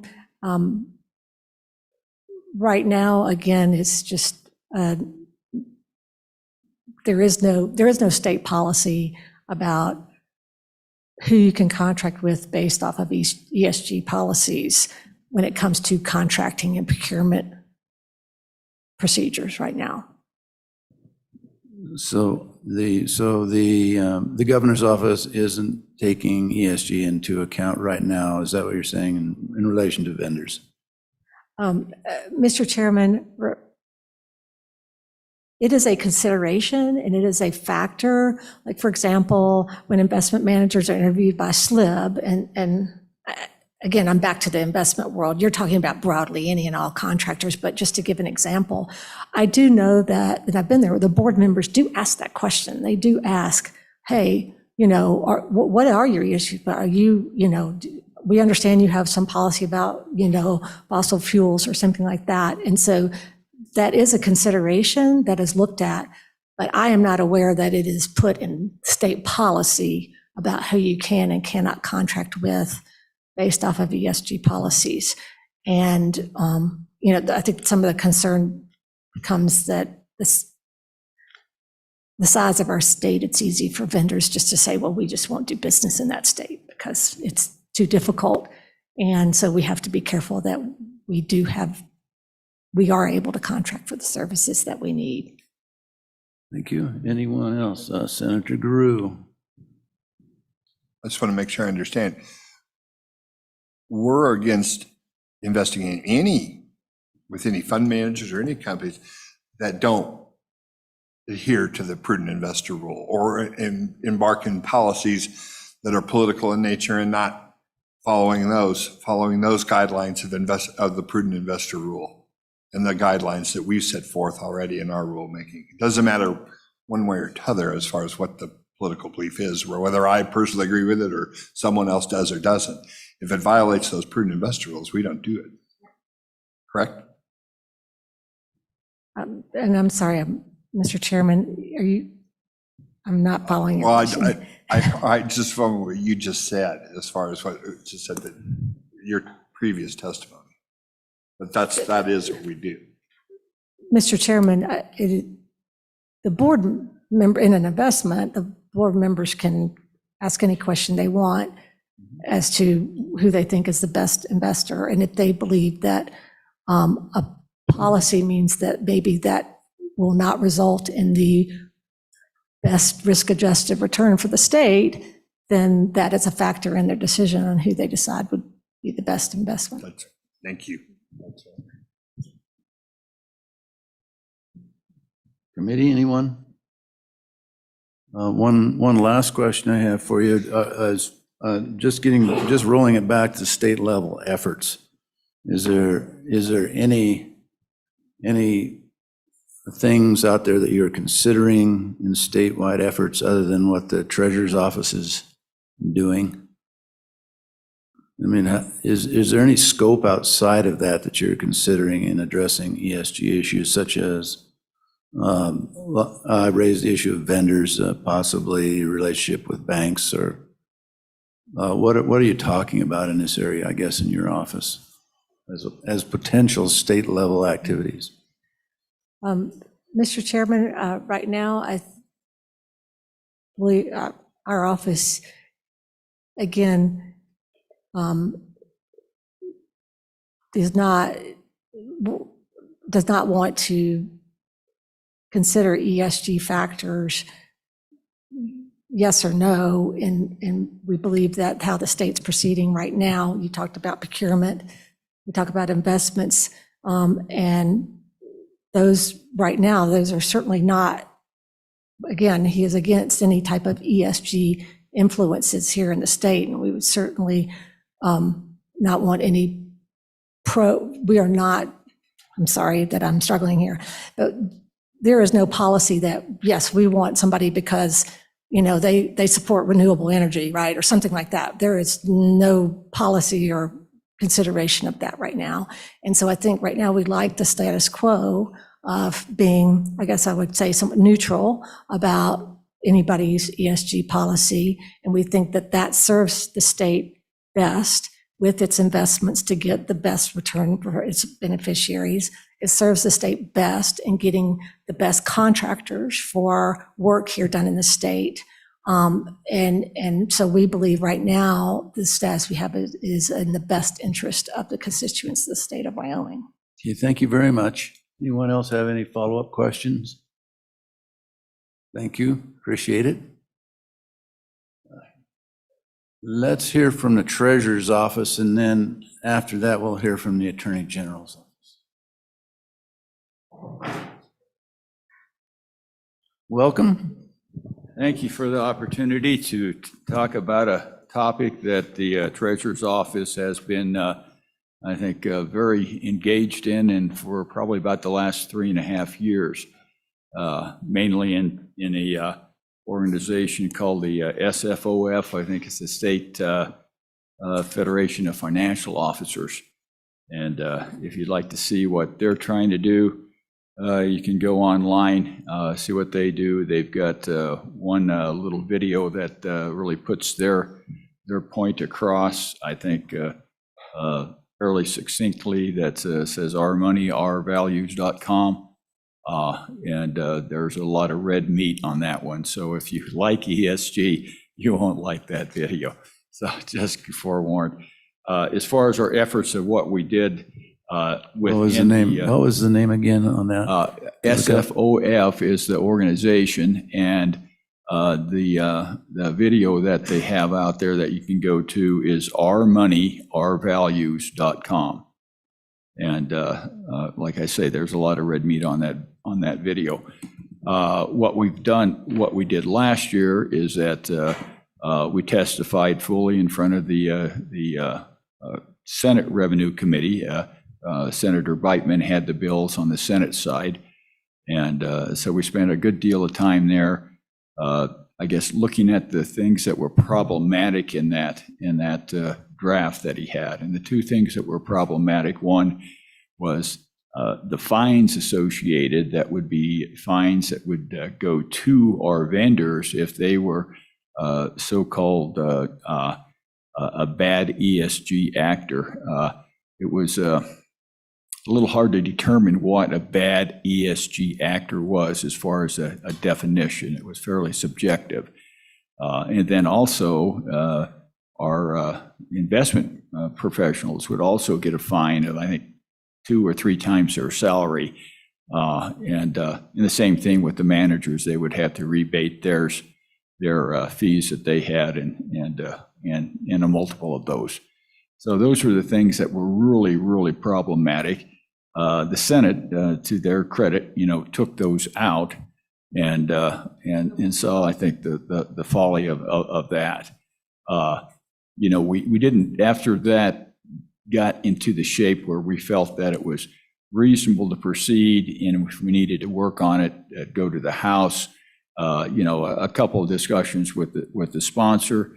S21: right now, again, it's just there is no state policy about who you can contract with based off of ESG policies when it comes to contracting and procurement procedures right now.
S3: So the governor's office isn't taking ESG into account right now. Is that what you're saying in relation to vendors?
S21: Mr. Chairman, it is a consideration and it is a factor. Like, for example, when investment managers are interviewed by SLIB, and again, I'm back to the investment world. You're talking about broadly any and all contractors, but just to give an example, I do know that, and I've been there, the board members do ask that question. They do ask, hey, what are your issues? Are you, we understand you have some policy about, fossil fuels or something like that. And so that is a consideration that is looked at, but I am not aware that it is put in state policy about who you can and cannot contract with based off of ESG policies. And, I think some of the concern becomes that the size of our state, it's easy for vendors just to say, well, we just won't do business in that state because it's too difficult. And so we have to be careful that we are able to contract for the services that we need.
S3: Thank you. Anyone else? Senator Guru.
S20: I just want to make sure I understand. We're against investing in with any fund managers or any companies that don't adhere to the prudent investor rule or embark in policies that are political in nature and not following those guidelines of the prudent investor rule and the guidelines that we've set forth already in our rulemaking. It doesn't matter one way or t'other as far as what the political belief is, or whether I personally agree with it or someone else does or doesn't. If it violates those prudent investor rules, we don't do it. Correct?
S21: And I'm sorry, Mr. Chairman, I'm not following your
S20: Well,
S21: question.
S20: I just from what you just said, as far as what you just said, that your previous testimony. But that is what we do.
S21: Mr. Chairman, the board member in an investment, the board members can ask any question they want as to who they think is the best investor. And if they believe that a policy means that maybe that will not result in the best risk-adjusted return for the state, then that is a factor in their decision on who they decide would be the best investment.
S20: Thank you.
S3: Committee, anyone? One last question I have for you is just rolling it back to state level efforts. Is there any things out there that you're considering in statewide efforts other than what the Treasurer's Office is doing? I mean, is there any scope outside of that you're considering in addressing ESG issues such as, I raised the issue of vendors, possibly relationship with banks, or what are you talking about in this area, I guess, in your office as potential state level activities?
S21: Mr. Chairman, right now, our office, again, does not want to consider ESG factors, yes or no, and we believe that how the state's proceeding right now, you talked about procurement, we talk about investments, and those right now, those are certainly not, again, he is against any type of ESG influences here in the state, and we would certainly not want any we are not, I'm sorry that I'm struggling here, but there is no policy that, yes, we want somebody because, they support renewable energy, right, or something like that. There is no policy or consideration of that right now. And so I think right now we like the status quo of being, I guess I would say, somewhat neutral about anybody's ESG policy. And we think that that serves the state best with its investments to get the best return for its beneficiaries. It serves the state best in getting the best contractors for work here done in the state. And so we believe right now the status we have is in the best interest of the constituents of the state of Wyoming.
S3: Okay, thank you very much. Anyone else have any follow-up questions? Thank you, appreciate it. Let's hear from the Treasurer's Office, and then after that, we'll hear from the Attorney General's office. Welcome.
S19: Thank you for the opportunity to talk about a topic that the Treasurer's Office has been, I think, very engaged in, and for probably about the last 3.5 years, mainly in a organization called the SFOF. I think it's the State Federation of Financial Officers. And if you'd like to see what they're trying to do, you can go online, see what they do. They've got one little video that really puts their point across, I think, fairly succinctly, that says ourmoney.ourvalues.com. And there's a lot of red meat on that one. So if you like ESG, you won't like that video. So just forewarned. As far as our efforts of what we did,
S3: what was the name? What was the name again on that?
S19: SFOF is the organization, and the video that they have out there that you can go to is ourmoney.ourvalues.com. And like I say, there's a lot of red meat on that video. What we did last year is that we testified fully in front of the Senate Revenue Committee. Senator Beitman had the bills on the Senate side. And so we spent a good deal of time there, I guess, looking at the things that were problematic in that draft that he had. And the two things that were problematic, one was the fines associated, that would be fines that would go to our vendors if they were so-called a bad ESG actor. It was a little hard to determine what a bad ESG actor was as far as a definition. It was fairly subjective. And then also our investment professionals would also get a fine of, I think, 2 or 3 times their salary. And the same thing with the managers. They would have to rebate their fees that they had and a multiple of those. So those were the things that were really, really problematic. The Senate, to their credit, took those out, and so I think the folly of that. We didn't, after that got into the shape where we felt that it was reasonable to proceed, and if we needed to work on it, go to the House. A couple of discussions with the sponsor,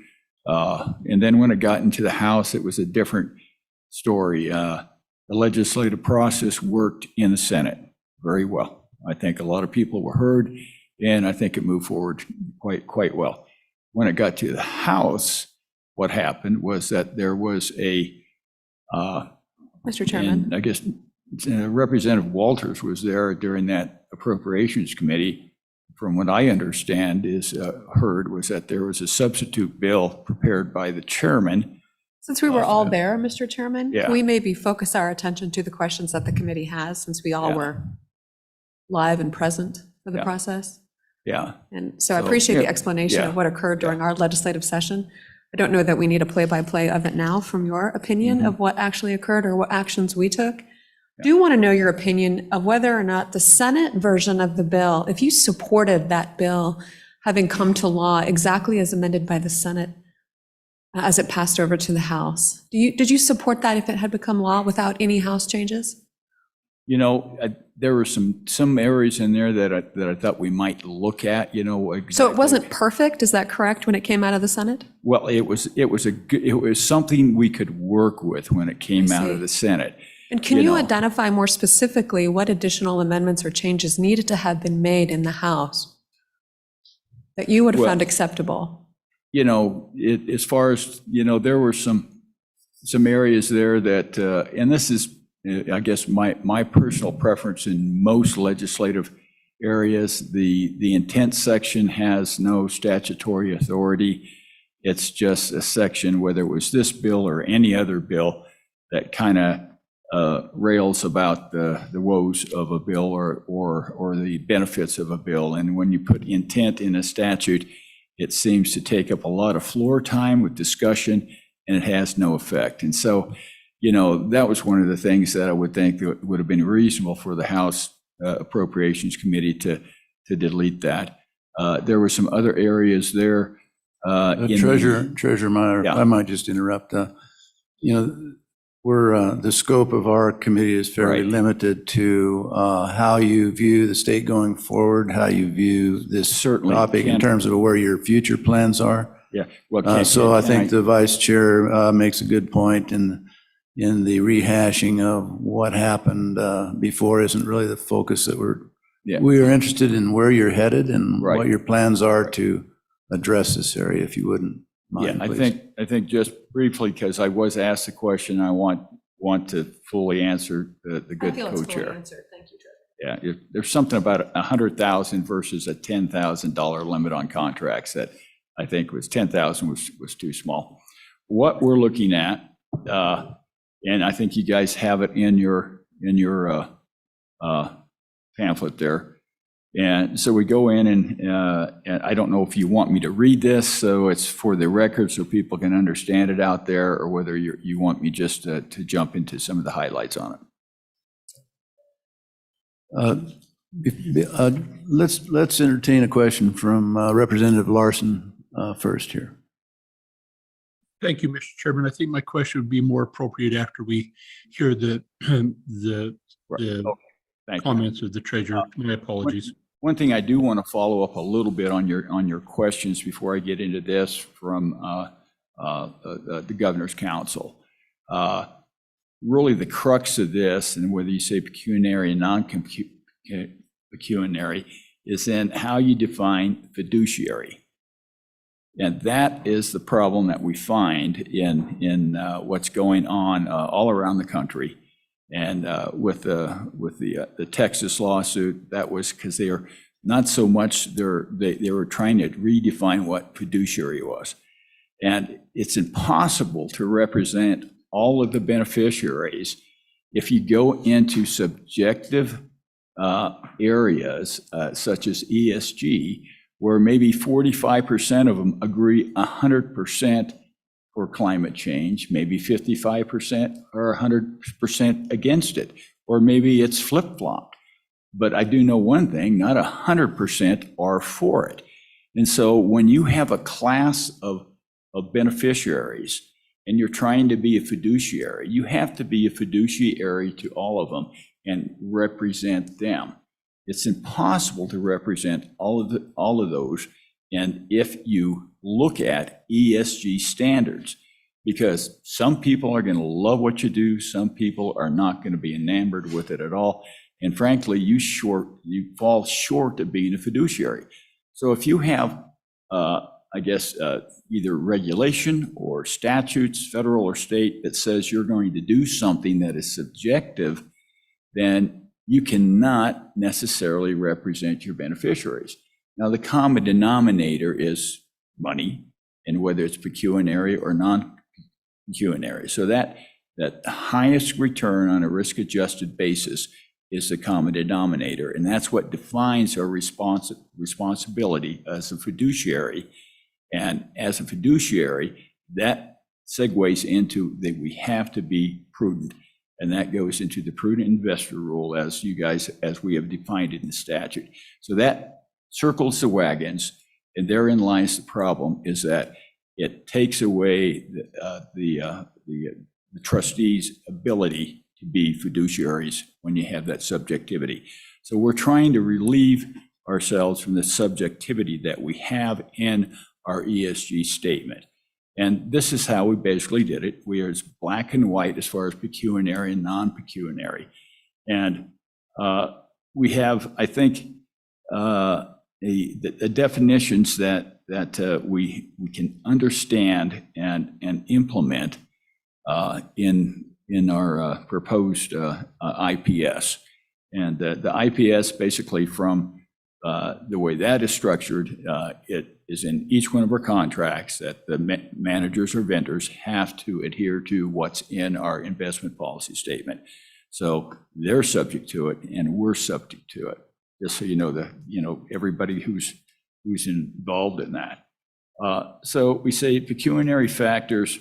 S19: and then when it got into the House, it was a different story. The legislative process worked in the Senate very well. I think a lot of people were heard, and I think it moved forward quite well. When it got to the House, what happened was that there was
S14: Mr. Chairman.
S19: and I guess Representative Walters was there during that Appropriations Committee. From what I understand was that there was a substitute bill prepared by the chairman.
S14: Since we were all there, Mr. Chairman,
S19: Yeah.
S14: can we maybe focus our attention to the questions that the committee has, since we all were live and present for the process?
S19: Yeah.
S14: And so I appreciate the explanation of what occurred during our legislative session. I don't know that we need a play-by-play of it now from your opinion of what actually occurred or what actions we took. Do want to know your opinion of whether or not the Senate version of the bill, if you supported that bill having come to law exactly as amended by the Senate as it passed over to the House. Did you support that if it had become law without any House changes?
S19: There were some areas in there that I thought we might look at, exactly.
S14: So it wasn't perfect, is that correct, when it came out of the Senate?
S19: Well, it was something we could work with when it came out of the Senate.
S14: And can you identify more specifically what additional amendments or changes needed to have been made in the House that you would have found acceptable?
S19: As far as, there were some areas there that, and this is, I guess, my personal preference in most legislative areas, the intent section has no statutory authority. It's just a section, whether it was this bill or any other bill, that kind of rails about the woes of a bill or the benefits of a bill. And when you put intent in a statute, it seems to take up a lot of floor time with discussion, and it has no effect. And so, that was one of the things that I would think that would have been reasonable for the House Appropriations Committee to delete that. There were some other areas there.
S3: Treasurer Meyer, I might just interrupt. The scope of our committee is fairly limited to how you view the state going forward, how you view this topic in terms of where your future plans are.
S19: Yeah. Well,
S3: So I think the vice chair makes a good point in the rehashing of what happened before isn't really the focus that we are interested in where you're headed and what your plans are to address this area, if you wouldn't mind, please.
S19: I think just briefly, because I was asked the question, I want to fully answer the good co-chair.
S8: Thank you,
S19: Yeah, there's something about 100,000 versus a $10,000 limit on contracts that I think 10,000 was too small. What we're looking at, and I think you guys have it in your pamphlet there. And so we go in and I don't know if you want me to read this, so it's for the record so people can understand it out there, or whether you want me just to jump into some of the highlights on it. Let's entertain a question from Representative Larson first here.
S4: Thank you, Mr. Chairman. I think my question would be more appropriate after we hear the comments of the treasurer. My apologies.
S19: One thing I do want to follow up a little bit on your questions before I get into this from the Governor's Council. Really the crux of this, and whether you say pecuniary and non-pecuniary, is in how you define fiduciary. And that is the problem that we find in what's going on all around the country. And with the Texas lawsuit, that was because they are not so much, they were trying to redefine what fiduciary was. And it's impossible to represent all of the beneficiaries if you go into subjective areas such as ESG, where maybe 45% of them agree 100% for climate change, maybe 55% or 100% against it, or maybe it's flip-flopped. But I do know one thing, not 100% are for it. And so when you have a class of beneficiaries and you're trying to be a fiduciary, you have to be a fiduciary to all of them and represent them. It's impossible to represent all of those. And if you look at ESG standards, because some people are going to love what you do, some people are not going to be enamored with it at all. And frankly, you fall short of being a fiduciary. So if you have, either regulation or statutes, federal or state, that says you're going to do something that is subjective, then you cannot necessarily represent your beneficiaries. Now, the common denominator is money, and whether it's pecuniary or non-pecuniary. So that highest return on a risk-adjusted basis is the common denominator, and that's what defines our responsibility as a fiduciary. And as a fiduciary, that segues into that we have to be prudent. And that goes into the prudent investor rule as we have defined it in the statute. So that circles the wagons, and therein lies the problem, is that it takes away the trustee's ability to be fiduciaries when you have that subjectivity. So we're trying to relieve ourselves from the subjectivity that we have in our ESG statement. And this is how we basically did it. We are as black and white as far as pecuniary and non-pecuniary. And we have, I think, the definitions that we can understand and implement in our proposed IPS. And the IPS, basically, from the way that is structured, it is in each one of our contracts that the managers or vendors have to adhere to what's in our investment policy statement. So they're subject to it, and we're subject to it. Just so you know, everybody who's involved in that. So we say pecuniary factors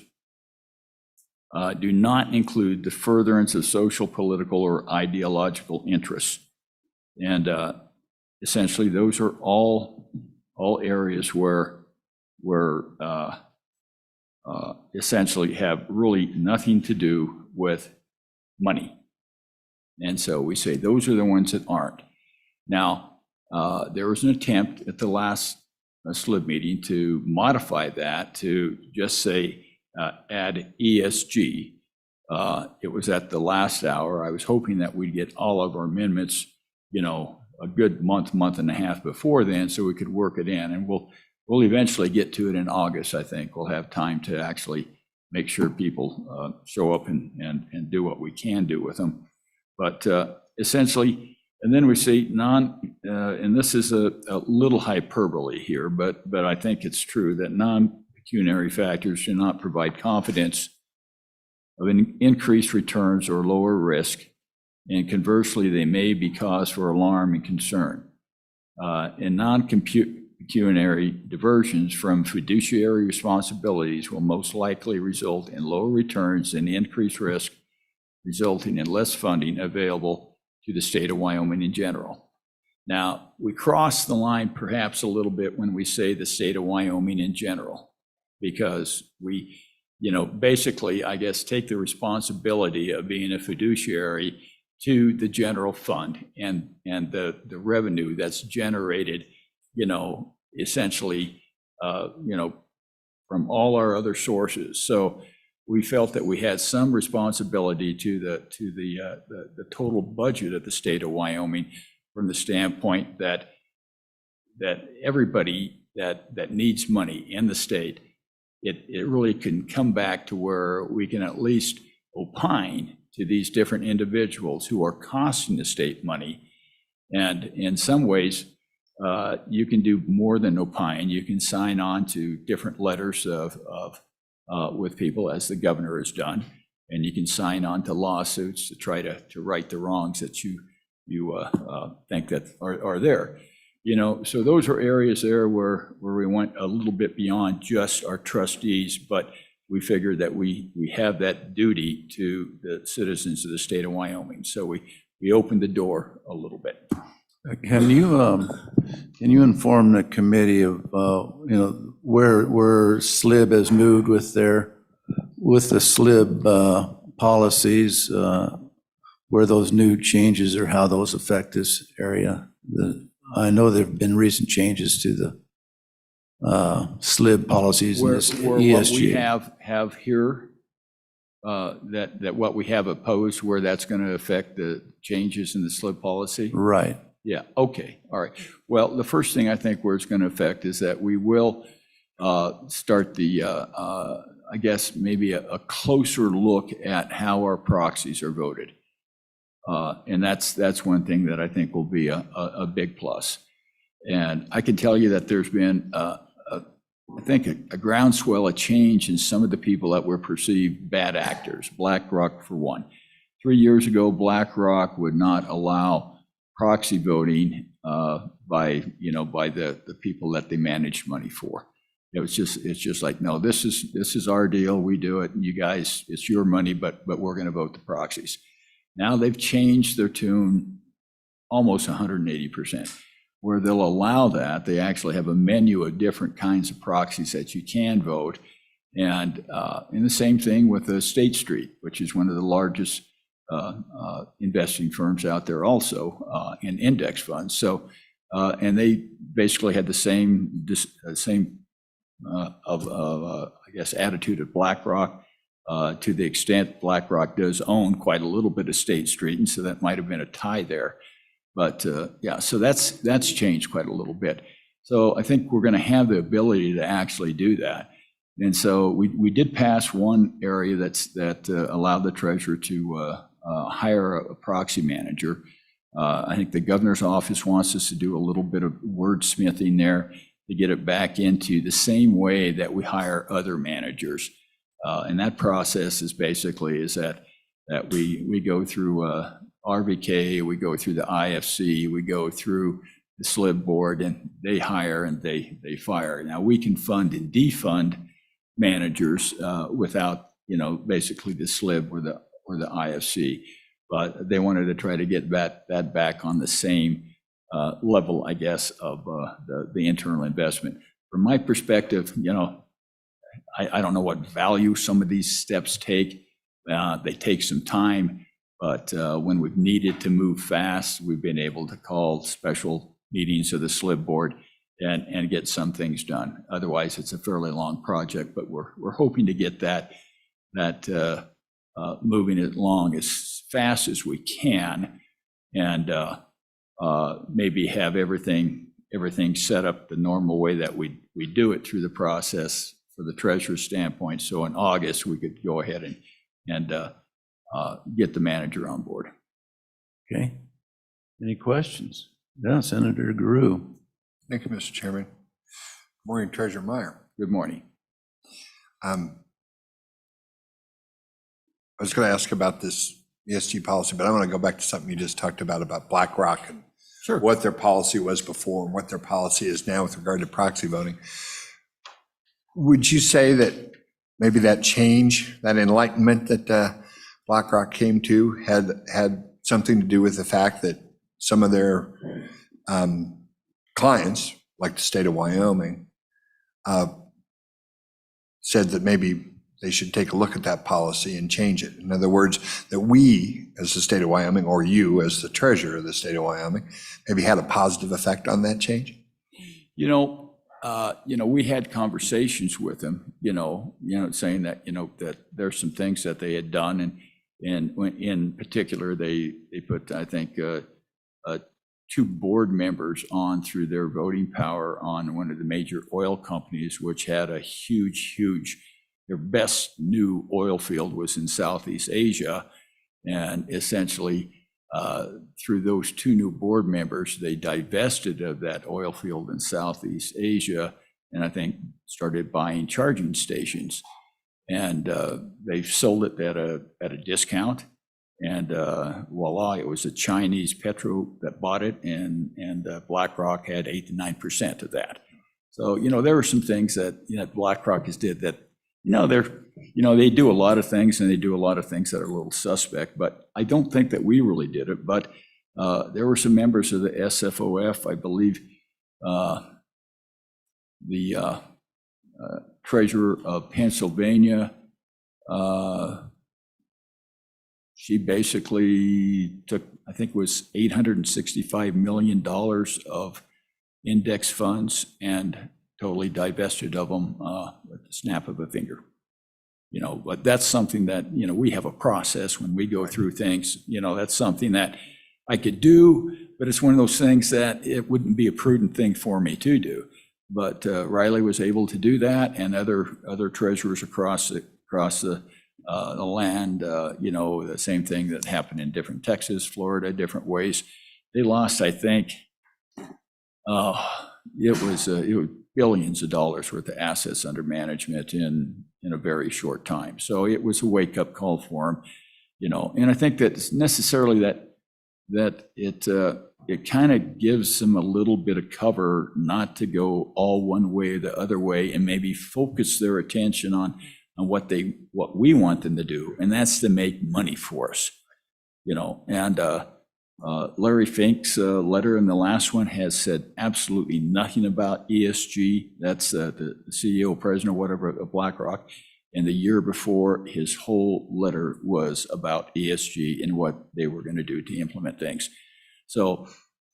S19: do not include the furtherance of social, political, or ideological interests, and essentially those are all areas where essentially have really nothing to do with money. And so we say those are the ones that aren't. Now, there was an attempt at the last SLIB meeting to modify that to just say, add ESG. It was at the last hour. I was hoping that we'd get all of our amendments, a good month and a half before then, so we could work it in. And we'll eventually get to it in August, I think. We'll have time to actually make sure people show up and do what we can do with them. But essentially, and then we say and this is a little hyperbole here, but I think it's true that non-pecuniary factors do not provide confidence of increased returns or lower risk, and conversely, they may be cause for alarm and concern. And non-pecuniary diversions from fiduciary responsibilities will most likely result in lower returns and increased risk, resulting in less funding available to the state of Wyoming in general. Now, we cross the line perhaps a little bit when we say the state of Wyoming in general, because we, basically, I guess, take the responsibility of being a fiduciary to the general fund and the revenue that's generated, essentially, from all our other sources. So we felt that we had some responsibility to the total budget of the state of Wyoming, from the standpoint that everybody that needs money in the state, it really can come back to where we can at least opine to these different individuals who are costing the state money. And in some ways, you can do more than opine. You can sign on to different letters with people, as the governor has done, and you can sign on to lawsuits to try to right the wrongs that you think that are there. So those are areas there where we went a little bit beyond just our trustees, but we figured that we have that duty to the citizens of the state of Wyoming. So we opened the door a little bit.
S3: Can you inform the committee of, where SLIB has moved with the SLIB policies, where those new changes or how those affect this area? I know there've been recent changes to the SLIB policies and this
S19: Where
S3: ESG.
S19: what we have here, that what we have opposed, where that's going to affect the changes in the SLIB policy?
S3: Right.
S19: Yeah, okay, all right. Well, the first thing I think where it's going to affect is that we will start the, I guess, maybe a closer look at how our proxies are voted. And that's one thing that I think will be a big plus. And I can tell you that there's been, I think, a groundswell, a change in some of the people that were perceived bad actors. BlackRock, for one. 3 years ago, BlackRock would not allow proxy voting by the people that they managed money for. It's just like, no, this is our deal. We do it. And you guys, it's your money, but we're going to vote the proxies. Now they've changed their tune almost 180%, where they'll allow that. They actually have a menu of different kinds of proxies that you can vote. And the same thing with the State Street, which is one of the largest investing firms out there also in index funds. So, and they basically had the same I guess, attitude of BlackRock, to the extent BlackRock does own quite a little bit of State Street, and so that might have been a tie there. But yeah, so that's changed quite a little bit. So I think we're going to have the ability to actually do that. And so we did pass one area that allowed the treasurer to hire a proxy manager. I think the governor's office wants us to do a little bit of wordsmithing there to get it back into the same way that we hire other managers. And that process is basically that we go through RVK, we go through the IFC, we go through the SLIB board, and they hire and they fire. Now we can fund and defund managers without, basically the SLIB or the IFC, but they wanted to try to get that back on the same level, I guess, of the internal investment. From my perspective, I don't know what value some of these steps take. They take some time, but when we've needed to move fast, we've been able to call special meetings of the SLIB board and get some things done. Otherwise, it's a fairly long project, but we're hoping to get that moving it along as fast as we can, and maybe have everything set up the normal way that we do it through the process for the treasurer's standpoint. So in August, we could go ahead and get the manager on board.
S3: Okay. Any questions? Yeah, Senator Guru.
S20: Thank you, Mr. Chairman. Good morning, Treasurer Meyer.
S19: Good morning.
S20: I was going to ask about this ESG policy, but I want to go back to something you just talked about BlackRock and what their policy was before and what their policy is now with regard to proxy voting. Would you say that maybe that change, that enlightenment that BlackRock came to had something to do with the fact that some of their clients, like the state of Wyoming, said that maybe they should take a look at that policy and change it? In other words, that we, as the state of Wyoming, or you as the treasurer of the state of Wyoming, maybe had a positive effect on that change?
S19: We had conversations with them, saying that, that there's some things that they had done, and in particular, they put, I think, 2 board members on through their voting power on one of the major oil companies, which had a huge, their best new oil field was in Southeast Asia. And essentially, through those 2 new board members, they divested of that oil field in Southeast Asia, and I think started buying charging stations. And they sold it at a discount. And voila, it was a Chinese petro that bought it, and BlackRock had 8 to 9% of that. So, there were some things that BlackRock has did that, they do a lot of things, and they do a lot of things that are a little suspect, but I don't think that we really did it. But there were some members of the SFOF, I believe, the treasurer of Pennsylvania, she basically took, I think it was $865 million of index funds and totally divested of them with the snap of a finger. But that's something that, we have a process when we go through things. That's something that I could do, but it's one of those things that it wouldn't be a prudent thing for me to do. But Riley was able to do that, and other treasurers across the land, the same thing that happened in different Texas, Florida, different ways. They lost, I think, it was billions of dollars worth of assets under management in a very short time. So it was a wake-up call for them, and I think that it's necessarily that it kind of gives them a little bit of cover not to go all one way or the other way, and maybe focus their attention on what we want them to do, and that's to make money for us, and Larry Fink's letter in the last one has said absolutely nothing about ESG. That's the CEO, president, or whatever, of BlackRock. And the year before, his whole letter was about ESG and what they were going to do to implement things. So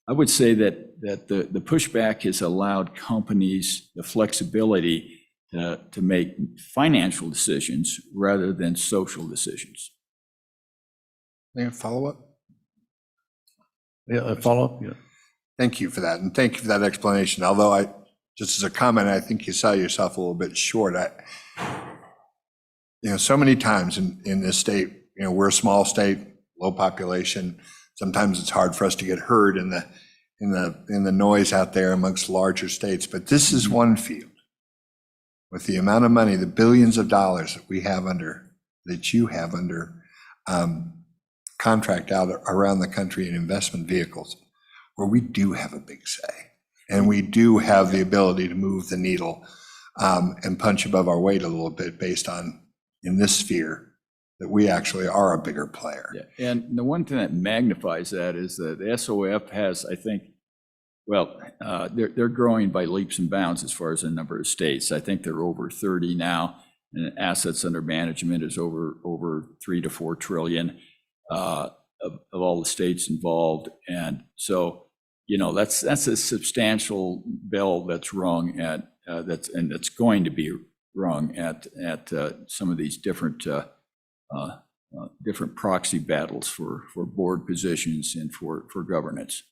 S19: I would say that the pushback has allowed companies the flexibility to make financial decisions rather than social decisions.
S20: Any follow-up?
S3: Yeah, a follow-up? Yeah.
S20: Thank you for that, and thank you for that explanation. Although just as a comment, I think you sell yourself a little bit short. So many times in this state, we're a small state, low population. Sometimes it's hard for us to get heard in the noise out there amongst larger states. But this is one field with the amount of money, the billions of dollars that you have under contract out around the country in investment vehicles, where we do have a big say, and we do have the ability to move the needle and punch above our weight a little bit based on, in this sphere, that we actually are a bigger player.
S19: Yeah. And the one thing that magnifies that is that the SOF has, I think, they're growing by leaps and bounds as far as the number of states. I think they're over 30 now, and assets under management is over 3 to 4 trillion of all the states involved. And so that's a substantial bell that's rung at, that's going to be rung at some of these different different proxy battles for board positions and for governance.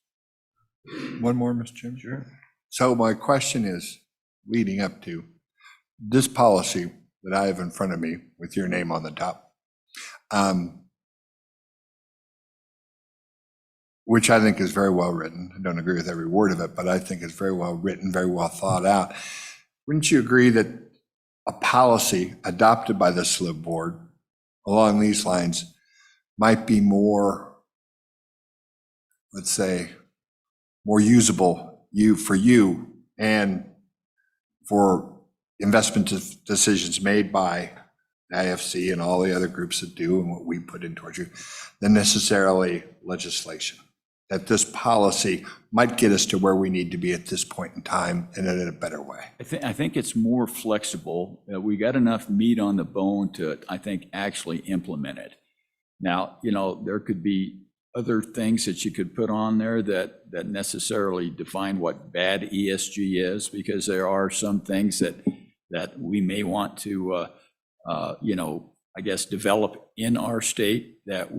S20: One more, Mr. Chairman? Sure. So my question is, leading up to this policy that I have in front of me with your name on the top, which I think is very well written. I don't agree with every word of it, but I think it's very well written, very well thought out. Wouldn't you agree that a policy adopted by the SLIB board along these lines might be more, let's say, more usable for you and for investment decisions made by IFC and all the other groups that do and what we put in towards you than necessarily legislation? That this policy might get us to where we need to be at this point in time and in a better way.
S19: I think it's more flexible. We got enough meat on the bone to, I think, actually implement it. Now, there could be other things that you could put on there that necessarily define what bad ESG is, because there are some things that we may want to, I guess, develop in our state that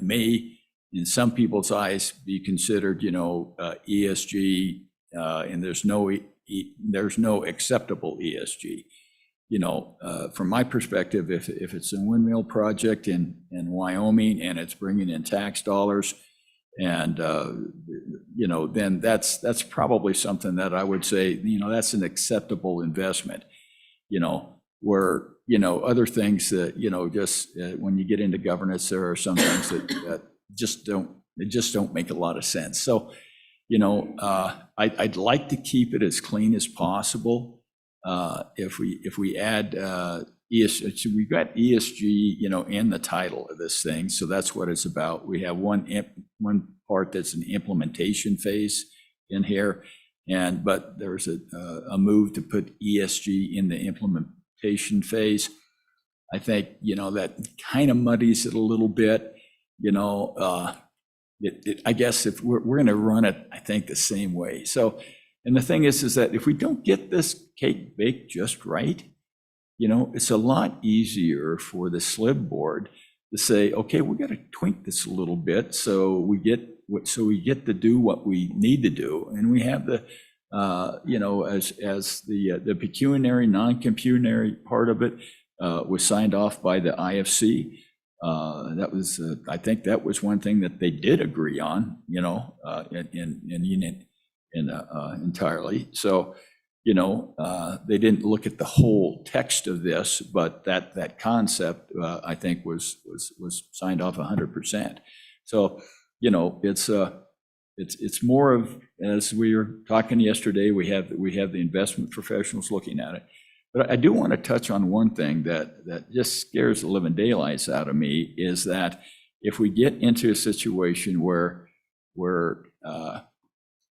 S19: may, in some people's eyes, be considered, ESG, and there's no acceptable ESG. From my perspective, if it's a windmill project in Wyoming and it's bringing in tax dollars, and then that's probably something that I would say, that's an acceptable investment. Where other things that just when you get into governance, there are some things that just don't make a lot of sense. So, I'd like to keep it as clean as possible. If we add ESG, so we've got ESG, in the title of this thing. So that's what it's about. We have one part that's an implementation phase in here, but there's a move to put ESG in the implementation phase. I think that kind of muddies it a little bit. I guess if we're going to run it, I think the same way. So, and the thing is that if we don't get this cake baked just right, it's a lot easier for the SLIB board to say, okay, we got to tweak this a little bit so we get to do what we need to do, and we have the as the pecuniary, non-pecuniary part of it was signed off by the IFC. That was, I think that was one thing that they did agree on, entirely. So, they didn't look at the whole text of this, but that concept, I think, was signed off 100%. So, it's more of, as we were talking yesterday, we have the investment professionals looking at it. But I do want to touch on one thing that just scares the living daylights out of me, is that if we get into a situation where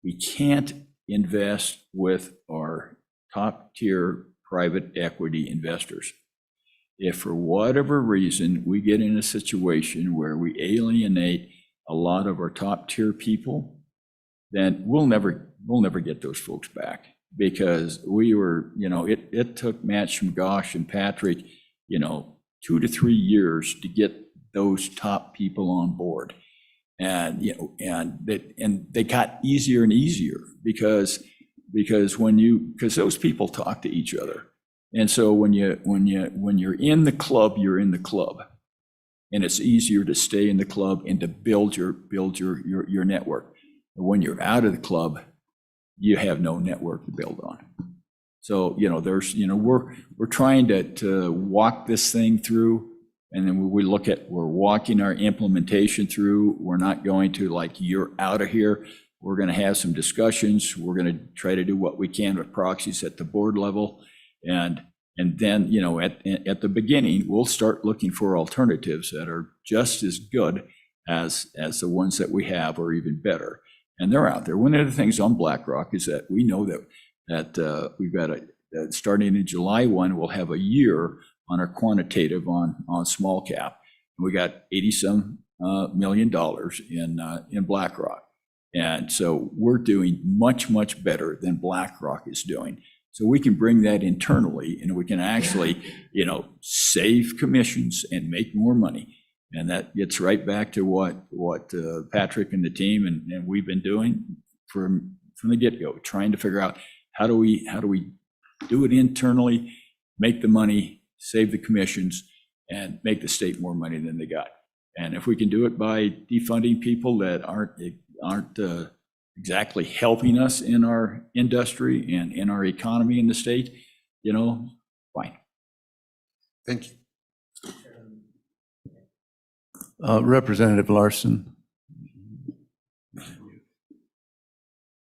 S19: we can't invest with our top tier private equity investors, if for whatever reason we get in a situation where we alienate a lot of our top tier people, then we'll never get those folks back. Because we were, it took Matt Schmgosh and Patrick, 2 to 3 years to get those top people on board. And, they got easier and easier because those people talk to each other. And so when you're in the club, you're in the club. And it's easier to stay in the club and to build your network. But when you're out of the club, you have no network to build on. So, we're trying to walk this thing through, and then we're walking our implementation through. We're not going to you're out of here. We're going to have some discussions. We're going to try to do what we can with proxies at the board level. And then, at the beginning, we'll start looking for alternatives that are just as good as the ones that we have, or even better. And they're out there. One of the things on BlackRock is that we know that we've got starting in July 1, we'll have a year on our quantitative on small cap. And we got $80-some million in BlackRock. And so we're doing much, much better than BlackRock is doing. So we can bring that internally and we can actually, save commissions and make more money. And that gets right back to what Patrick and the team and we've been doing from the get-go, trying to figure out how do we do it internally, make the money, save the commissions, and make the state more money than they got. And if we can do it by defunding people that aren't exactly helping us in our industry and in our economy in the state, fine.
S20: Thank you.
S3: Representative Larson.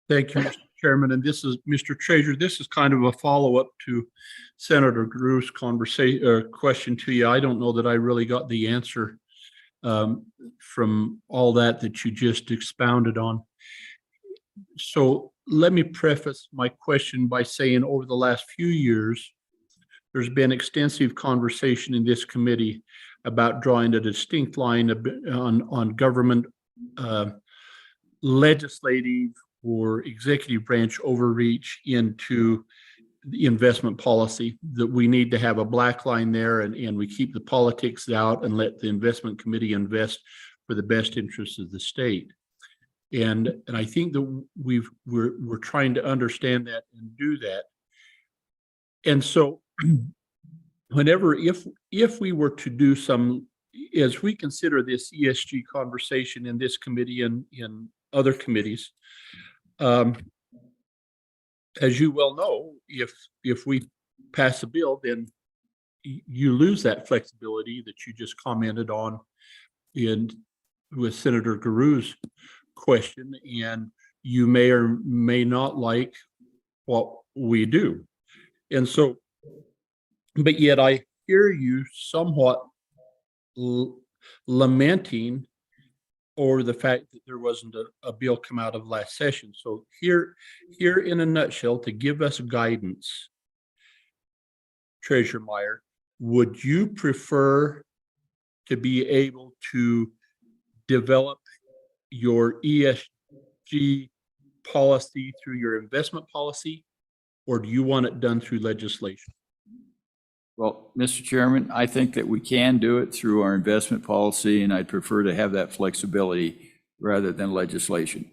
S4: Thank you, Mr. Chairman. And this is, Mr. Treasurer, this is kind of a follow-up to Senator Gru's question to you. I don't know that I really got the answer from all that you just expounded on. So let me preface my question by saying over the last few years, there's been extensive conversation in this committee about drawing a distinct line on government legislative or executive branch overreach into the investment policy, that we need to have a black line there and we keep the politics out and let the investment committee for the best interests of the state. And I think that we're trying to understand that and do that. And so if we were to do some, as we consider this ESG conversation in this committee and in other committees, as you well know, if we pass a bill, then you lose that flexibility that you just commented on with Senator Gru's question, and you may or may not like what we do. And so, but yet I hear you somewhat lamenting over the fact that there wasn't a bill come out of last session. So here in a nutshell, to give us guidance, Treasurer Meyer, would you prefer to be able to develop your ESG policy through your investment policy, or do you want it done through legislation?
S19: Well, Mr. Chairman, I think that we can do it through our investment policy, and I'd prefer to have that flexibility rather than legislation.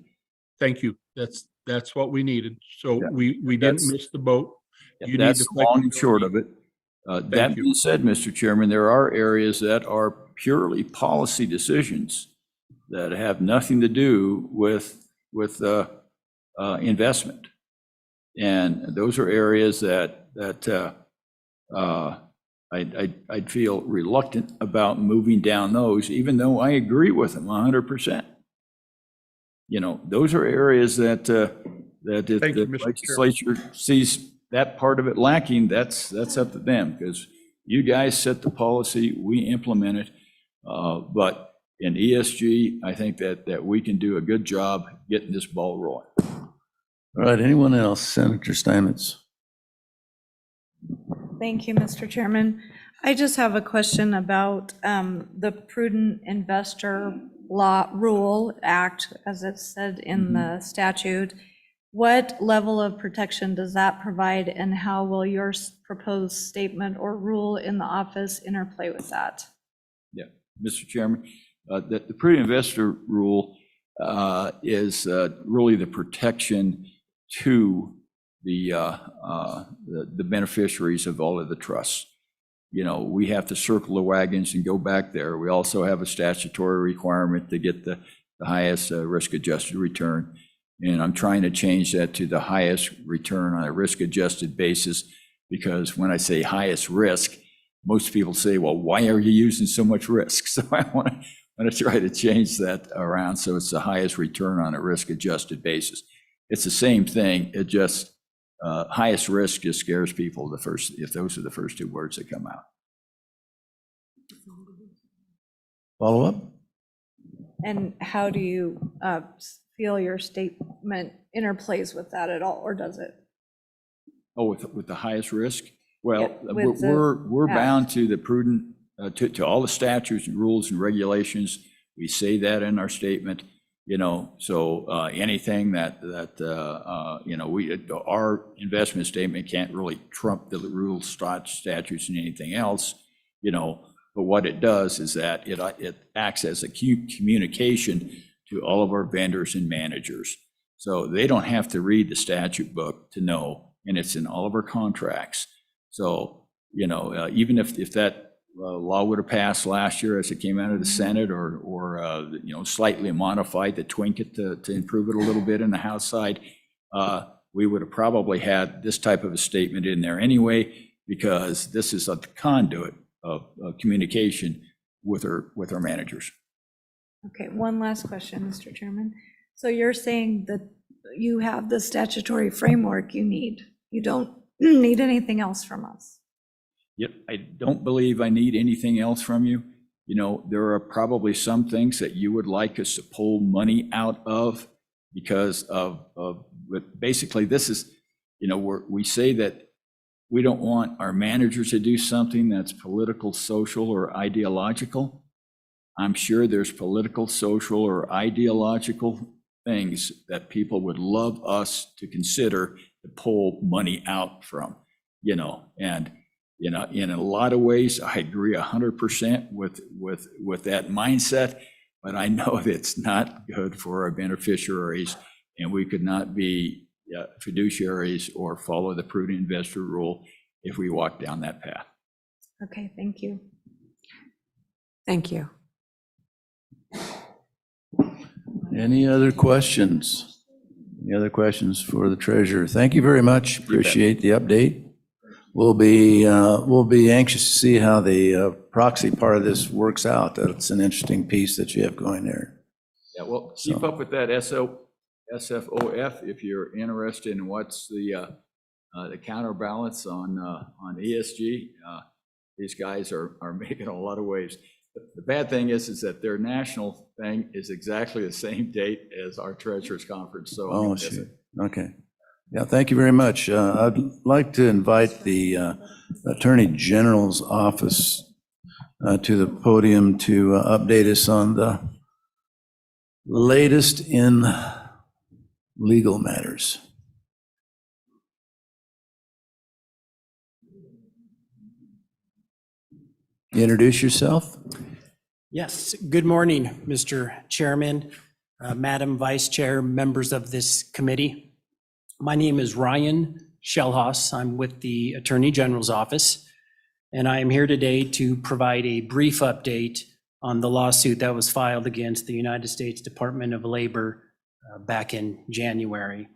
S4: Thank you. That's what we needed. So we didn't miss the boat. You
S19: That's
S4: need
S19: long and short of it. That being said, Mr. Chairman, there are areas that are purely policy decisions that have nothing to do with investment. And those are areas that I'd feel reluctant about moving down those, even though I agree with them 100%. Those are areas that if the legislature sees that part of it lacking, that's up to them, because you guys set the policy, we implement it. But in ESG, I think that we can do a good job getting this ball rolling.
S3: All right, anyone else? Senator Steinmetz.
S6: Thank you, Mr. Chairman. I just have a question about the Prudent Investor Law Rule Act, as it's said in the statute. What level of protection does that provide, and how will your proposed statement or rule in the office interplay with that?
S19: Yeah, Mr. Chairman, the Prudent Investor Rule is really the protection to the beneficiaries of all of the trusts. We have to circle the wagons and go back there. We also have a statutory requirement to get the highest risk-adjusted return. And I'm trying to change that to the highest return on a risk-adjusted basis, because when I say highest risk, most people say, well, why are you using so much risk? So I want to try to change that around so it's the highest return on a risk-adjusted basis. It's the same thing. It just highest risk just scares people if those are the first two words that come out.
S3: Follow up?
S6: And how do you feel your statement interplays with that at all, or does it?
S19: Oh, with the highest risk? Well,
S6: Yeah, with
S19: we're bound to the prudent, to all the statutes and rules and regulations. We say that in our statement. So anything that, our investment statement can't really trump the rules, statutes, and anything else, but what it does is that it acts as a communication to all of our vendors and managers. So they don't have to read the statute book to know, and it's in all of our contracts. So, even if that law would have passed last year as it came out of the Senate or slightly modified to tweak it to improve it a little bit in the House side, we would have probably had this type of a statement in there anyway, because this is a conduit of communication with our managers.
S6: Okay, one last question, Mr. Chairman. So you're saying that you have the statutory framework you need. You don't need anything else from us?
S19: Yep, I don't believe I need anything else from you. There are probably some things that you would like us to pull money out of because but basically this is, we say that we don't want our managers to do something that's political, social, or ideological. I'm sure there's political, social, or ideological things that people would love us to consider to pull money out from, and in a lot of ways, I agree 100% with that mindset, but I know that it's not good for our beneficiaries, and we could not be fiduciaries or follow the prudent investor rule if we walk down that path.
S6: Okay, thank you.
S14: Thank you.
S3: Any other questions? Any other questions for the treasurer? Thank you very much. Appreciate the update. We'll be anxious to see how the proxy part of this works out. That's an interesting piece that you have going there.
S19: Yeah, well, keep up with that SFOF if you're interested in what's the counterbalance on ESG. These guys are making a lot of waves. The bad thing is that their national thing is exactly the same date as our treasurers conference. So
S3: Oh, shoot. Okay. Yeah, thank you very much. I'd like to invite the Attorney General's office to the podium to update us on the latest in legal matters. Introduce yourself.
S7: Yes, good morning, Mr. Chairman, Madam Vice Chair, members of this committee. My name is Ryan Shellhaus. I'm with the Attorney General's office, and I am here today to provide a brief update on the lawsuit that was filed against the United States Department of Labor back in January.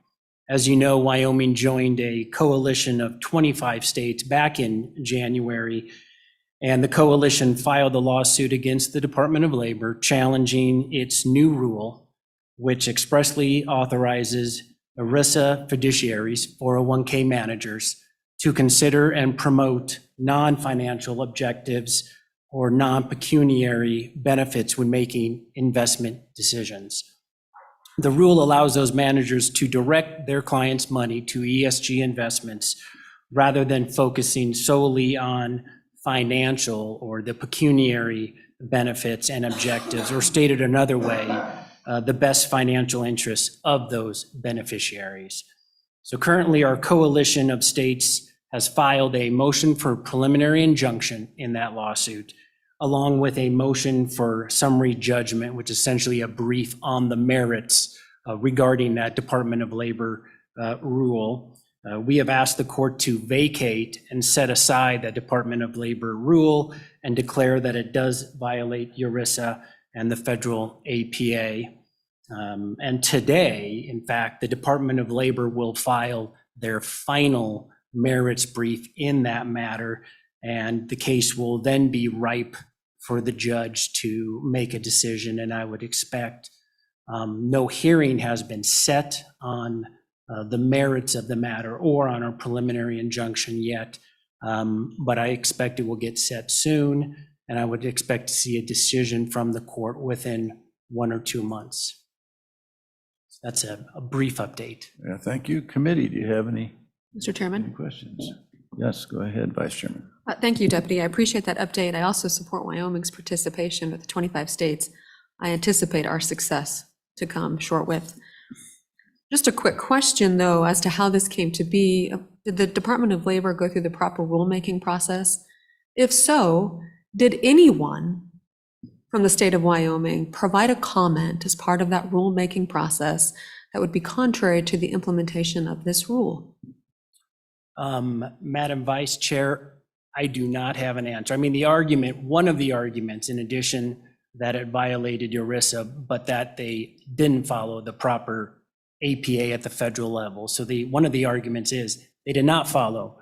S7: As you know, Wyoming joined a coalition of 25 states back in January, and the coalition filed a lawsuit against the Department of Labor challenging its new rule, which expressly authorizes ERISA fiduciaries, 401k managers, to consider and promote non-financial objectives or non-pecuniary benefits when making investment decisions. The rule allows those managers to direct their clients' money to ESG investments rather than focusing solely on financial or the pecuniary benefits and objectives, or stated another way, the best financial interests of those beneficiaries. So currently, our coalition of states has filed a motion for preliminary injunction in that lawsuit, along with a motion for summary judgment, which is essentially a brief on the merits regarding that Department of Labor rule. We have asked the court to vacate and set aside that Department of Labor rule and declare that it does violate ERISA and the federal APA. And today, in fact, the Department of Labor will file their final merits brief in that matter, and the case will then be ripe for the judge to make a decision. And I would expect no hearing has been set on the merits of the matter or on our preliminary injunction yet, but I expect it will get set soon, and I would expect to see a decision from the court within 1 or 2 months. So that's a brief update.
S3: Yeah, thank you. Committee, do you have any
S14: Mr. Chairman?
S3: questions? Yes, go ahead, Vice Chairman.
S14: Thank you, Deputy. I appreciate that update. I also support Wyoming's participation with the 25 states. I anticipate our success to come short with. Just a quick question, though, as to how this came to be. Did the Department of Labor go through the proper rulemaking process? If so, did anyone from the state of Wyoming provide a comment as part of that rulemaking process that would be contrary to the implementation of this rule?
S7: Madam Vice Chair, I do not have an answer. I mean, one of the arguments, in addition that it violated ERISA, but that they didn't follow the proper APA at the federal level. So one of the arguments is they did not follow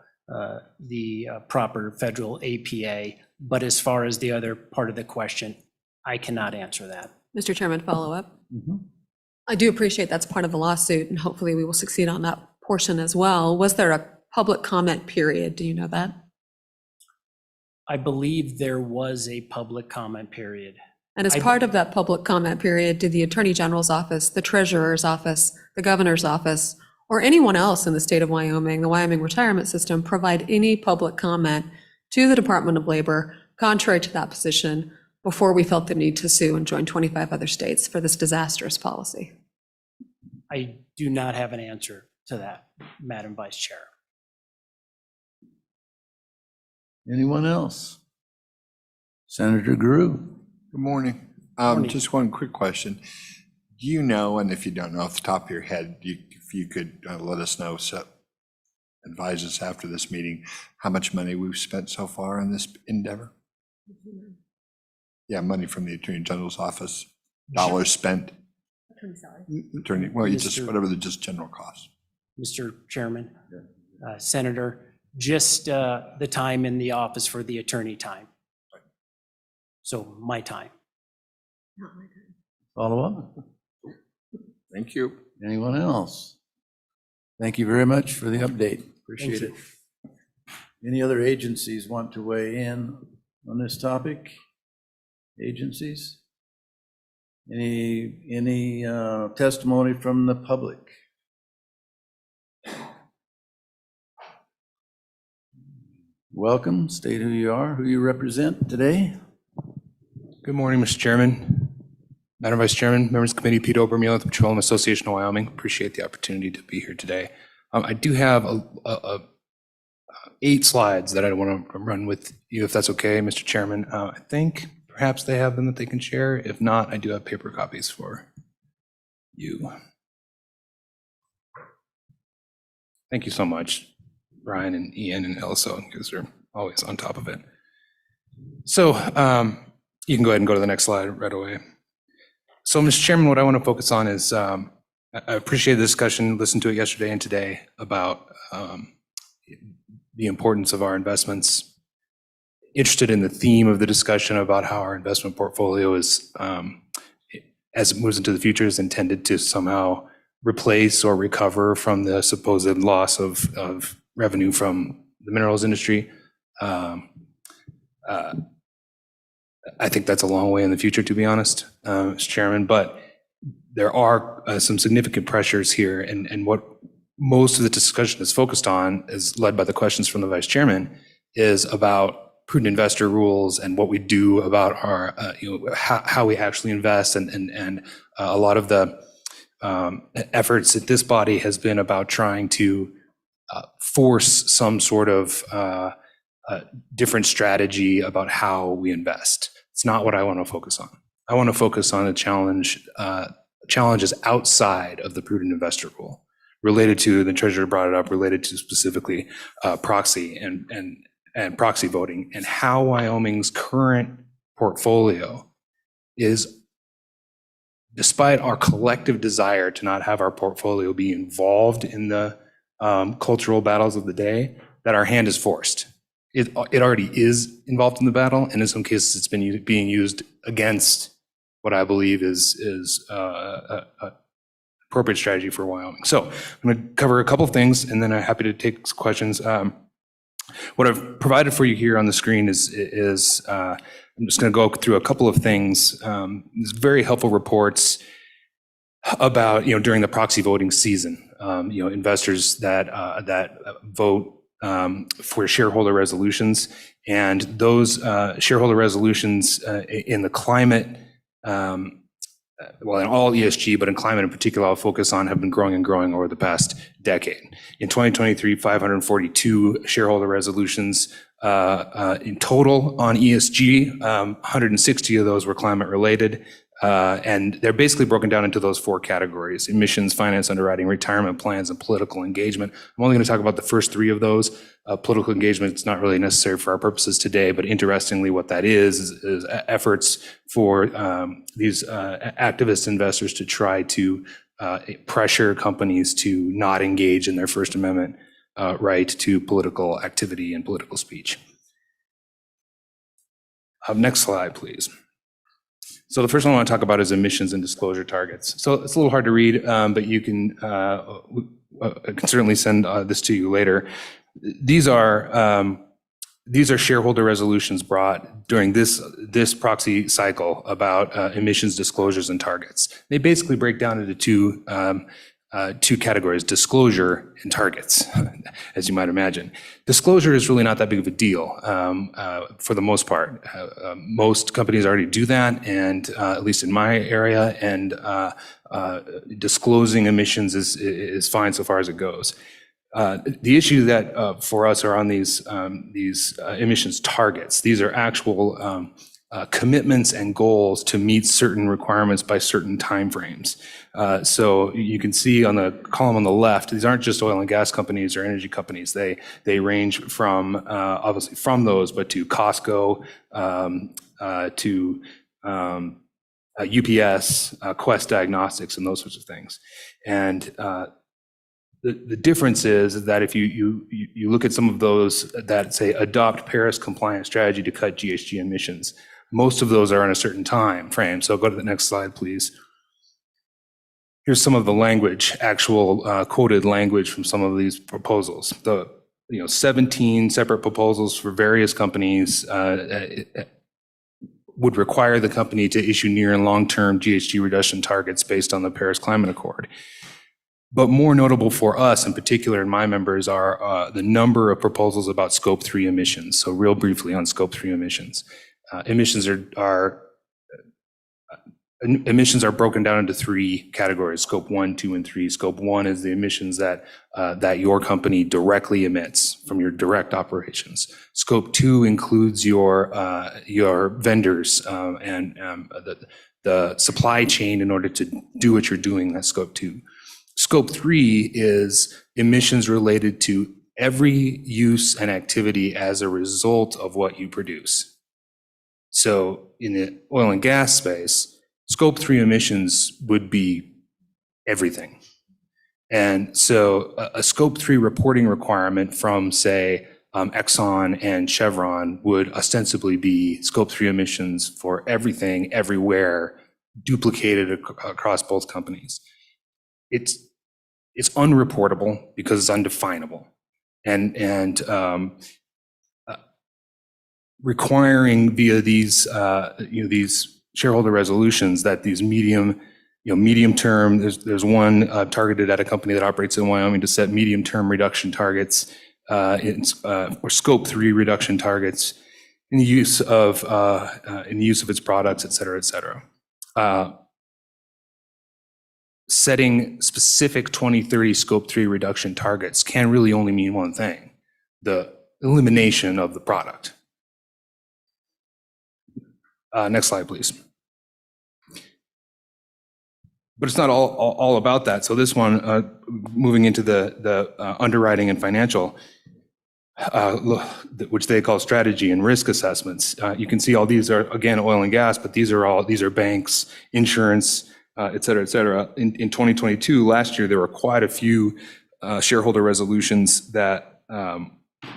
S7: the proper federal APA. But as far as the other part of the question, I cannot answer that.
S14: Mr. Chairman, follow up. I do appreciate that's part of the lawsuit, and hopefully we will succeed on that portion as well. Was there a public comment period? Do you know that?
S7: I believe there was a public comment period.
S14: And as part of that public comment period, did the Attorney General's office, the Treasurer's office, the Governor's office, or anyone else in the state of Wyoming, the Wyoming retirement system, provide any public comment to the Department of Labor contrary to that position before we felt the need to sue and join 25 other states for this disastrous policy?
S7: I do not have an answer to that, Madam Vice Chair.
S3: Anyone else? Senator Grew.
S20: Good morning. Just one quick question. Do you know, and if you don't know off the top of your head, if you could let us know, advise us after this meeting, how much money we've spent so far on this endeavor? Yeah, money from the Attorney General's office, dollars spent. Attorney, well, you just, whatever the just general cost.
S7: Mr. Chairman, Senator, just the time in the office for the attorney time. So my time.
S3: Follow up?
S20: Thank you.
S3: Anyone else? Thank you very much for the update. Appreciate it. Any other agencies want to weigh in on this topic? Agencies? Any testimony from the public? Welcome, state who you are, who you represent today.
S5: Good morning, Mr. Chairman, Madam Vice Chairman, members of the committee, Pete Obermehl with the Petroleum Association of Wyoming. Appreciate the opportunity to be here today. I do have 8 slides that I want to run with you, if that's okay, Mr. Chairman. I think perhaps they have them that they can share. If not, I do have paper copies for you. Thank you so much, Brian and Ian and Elsa, because they're always on top of it. So you can go ahead and go to the next slide right away. So, Mr. Chairman, what I want to focus on is I appreciate the discussion, listened to it yesterday and today about the importance of our investments. Interested in the theme of the discussion about how our investment portfolio is, as it moves into the future, is intended to somehow replace or recover from the supposed loss of revenue from the minerals industry. I think that's a long way in the future, to be honest, Mr. Chairman, but there are some significant pressures here, and what most of the discussion is focused on, is led by the questions from the Vice Chairman, is about prudent investor rules and what we do about our, how we actually invest, and a lot of the efforts at this body has been about trying to force some sort of different strategy about how we invest. It's not what I want to focus on. I want to focus on a challenges outside of the prudent investor rule, related to, the treasurer brought it up, related to specifically proxy and proxy voting, and how Wyoming's current portfolio is, despite our collective desire to not have our portfolio be involved in the cultural battles of the day, that our hand is forced. It already is involved in the battle, and in some cases it's been being used against what I believe is appropriate strategy for Wyoming. So I'm going to cover a couple of things, and then I'm happy to take questions. What I've provided for you here on the screen is I'm just going to go through a couple of things. There's very helpful reports about, during the proxy voting season, investors that vote for shareholder resolutions, and those shareholder resolutions in the climate well, in all ESG, but in climate in particular, I'll focus on, have been growing and growing over the past decade. In 2023, 542 shareholder resolutions in total on ESG. 160 of those were climate related. And they're basically broken down into those four categories: emissions, finance, underwriting, retirement plans, and political engagement. I'm only going to talk about the first three of those. Political engagement is not really necessary for our purposes today, but interestingly, what that is efforts for these activist investors to try to pressure companies to not engage in their First Amendment right to political activity and political speech. Next slide, please. So the first one I want to talk about is emissions and disclosure targets. So it's a little hard to read, but you can, I can certainly send this to you later. These are shareholder resolutions brought during this proxy cycle about emissions disclosures and targets. They basically break down into two categories: disclosure and targets, as you might imagine. Disclosure is really not that big of a deal for the most part. Most companies already do that, and at least in my area, and disclosing emissions is fine so far as it goes. The issue that for us are on these emissions targets. These are actual commitments and goals to meet certain requirements by certain timeframes. So you can see on the column on the left, these aren't just oil and gas companies or energy companies. They range from obviously from those, but to Costco, to UPS, Quest Diagnostics, and those sorts of things. And the difference is that if you look at some of those that say adopt Paris compliant strategy to cut GHG emissions, most of those are in a certain time frame. So go to the next slide, please. Here's some of the language, actual quoted language from some of these proposals. 17 separate proposals for various companies would require the company to issue near and long-term GHG reduction targets based on the Paris Climate Accord. But more notable for us, in particular, and my members, are the number of proposals about Scope 3 emissions. So real briefly on Scope 3 emissions. Emissions are broken down into three categories: Scope 1, 2, and 3. Scope 1 is the emissions that your company directly emits from your direct operations. Scope 2 includes your vendors and the supply chain in order to do what you're doing. That's Scope 2. Scope 3 is emissions related to every use and activity as a result of what you produce. So in the oil and gas space, Scope 3 emissions would be everything. And so a Scope 3 reporting requirement from, say, Exxon and Chevron would ostensibly be Scope 3 emissions for everything, everywhere, duplicated across both companies. It's unreportable because it's undefinable, and requiring via these these shareholder resolutions that these medium term. There's one targeted at a company that operates in Wyoming to set medium term reduction targets or Scope 3 reduction targets in the use of its products, et cetera, et cetera. Setting specific 2030 Scope 3 reduction targets can really only mean one thing: the elimination of the product. Next slide, please. But it's not all about that. So this one, moving into the underwriting and financial, which they call strategy and risk assessments. You can see all these are, again, oil and gas, but these are banks, insurance, et cetera, et cetera. In 2022, last year, there were quite a few shareholder resolutions that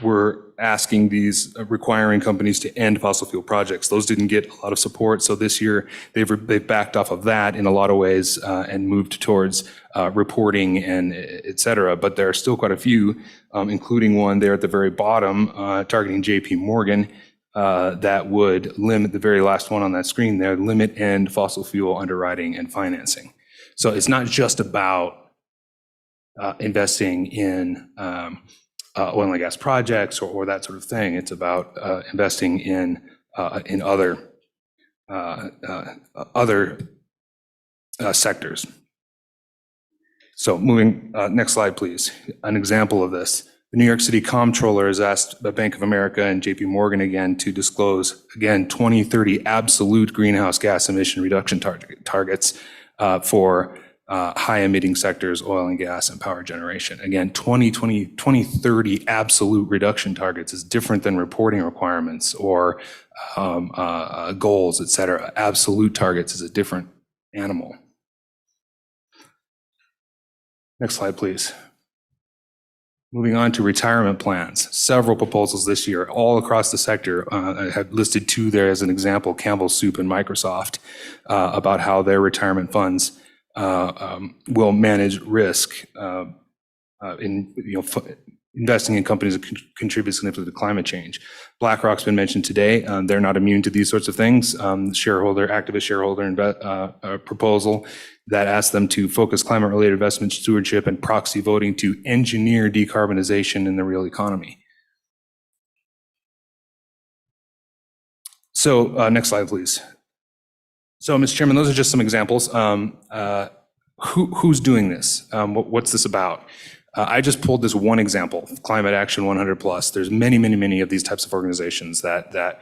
S5: were asking these, requiring companies to end fossil fuel projects. Those didn't get a lot of support. So this year, they've backed off of that in a lot of ways and moved towards reporting and et cetera. But there are still quite a few, including one there at the very bottom, targeting JP Morgan, that would limit, the very last one on that screen there, limit end fossil fuel underwriting and financing. So it's not just about investing in oil and gas projects or that sort of thing. It's about investing in other sectors. So moving, next slide, please. An example of this. The New York City Comptroller has asked Bank of America and JP Morgan again to disclose, again, 2030 absolute greenhouse gas emission reduction targets for high emitting sectors, oil and gas and power generation. Again, 2030 absolute reduction targets is different than reporting requirements or goals, et cetera. Absolute targets is a different animal. Next slide, please. Moving on to retirement plans. Several proposals this year, all across the sector. I have listed two there as an example, Campbell Soup and Microsoft, about how their retirement funds will manage risk in investing in companies that contribute significantly to climate change. BlackRock's been mentioned today. They're not immune to these sorts of things. Activist shareholder proposal that asks them to focus climate-related investment stewardship and proxy voting to engineer decarbonization in the real economy. So next slide, please. So, Mr. Chairman, those are just some examples. Who's doing this? What's this about? I just pulled this one example, Climate Action 100+. There's many, many, many of these types of organizations that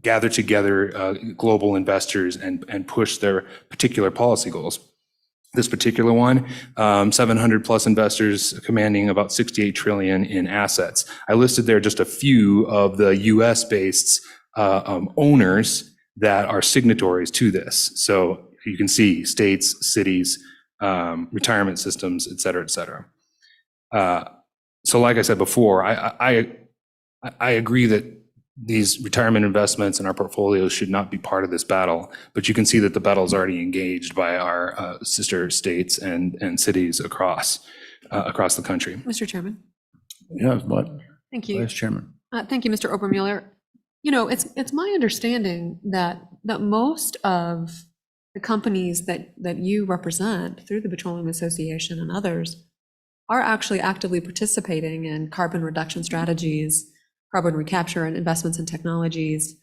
S5: gather together global investors and push their particular policy goals. This particular one, 700+ investors commanding about 68 trillion in assets. I listed there just a few of the US-based owners that are signatories to this. So you can see states, cities, retirement systems, et cetera, et cetera. So like I said before, I agree that these retirement investments in our portfolios should not be part of this battle, but you can see that the battle is already engaged by our sister states and cities across the country.
S14: Mr. Chairman.
S3: Yeah, what?
S14: Thank you.
S3: Vice Chairman.
S14: Thank you, Mr. Obermueller. You know, it's my understanding that most of the companies that you represent through the Petroleum Association and others are actually actively participating in carbon reduction strategies, carbon recapture and investments in technologies,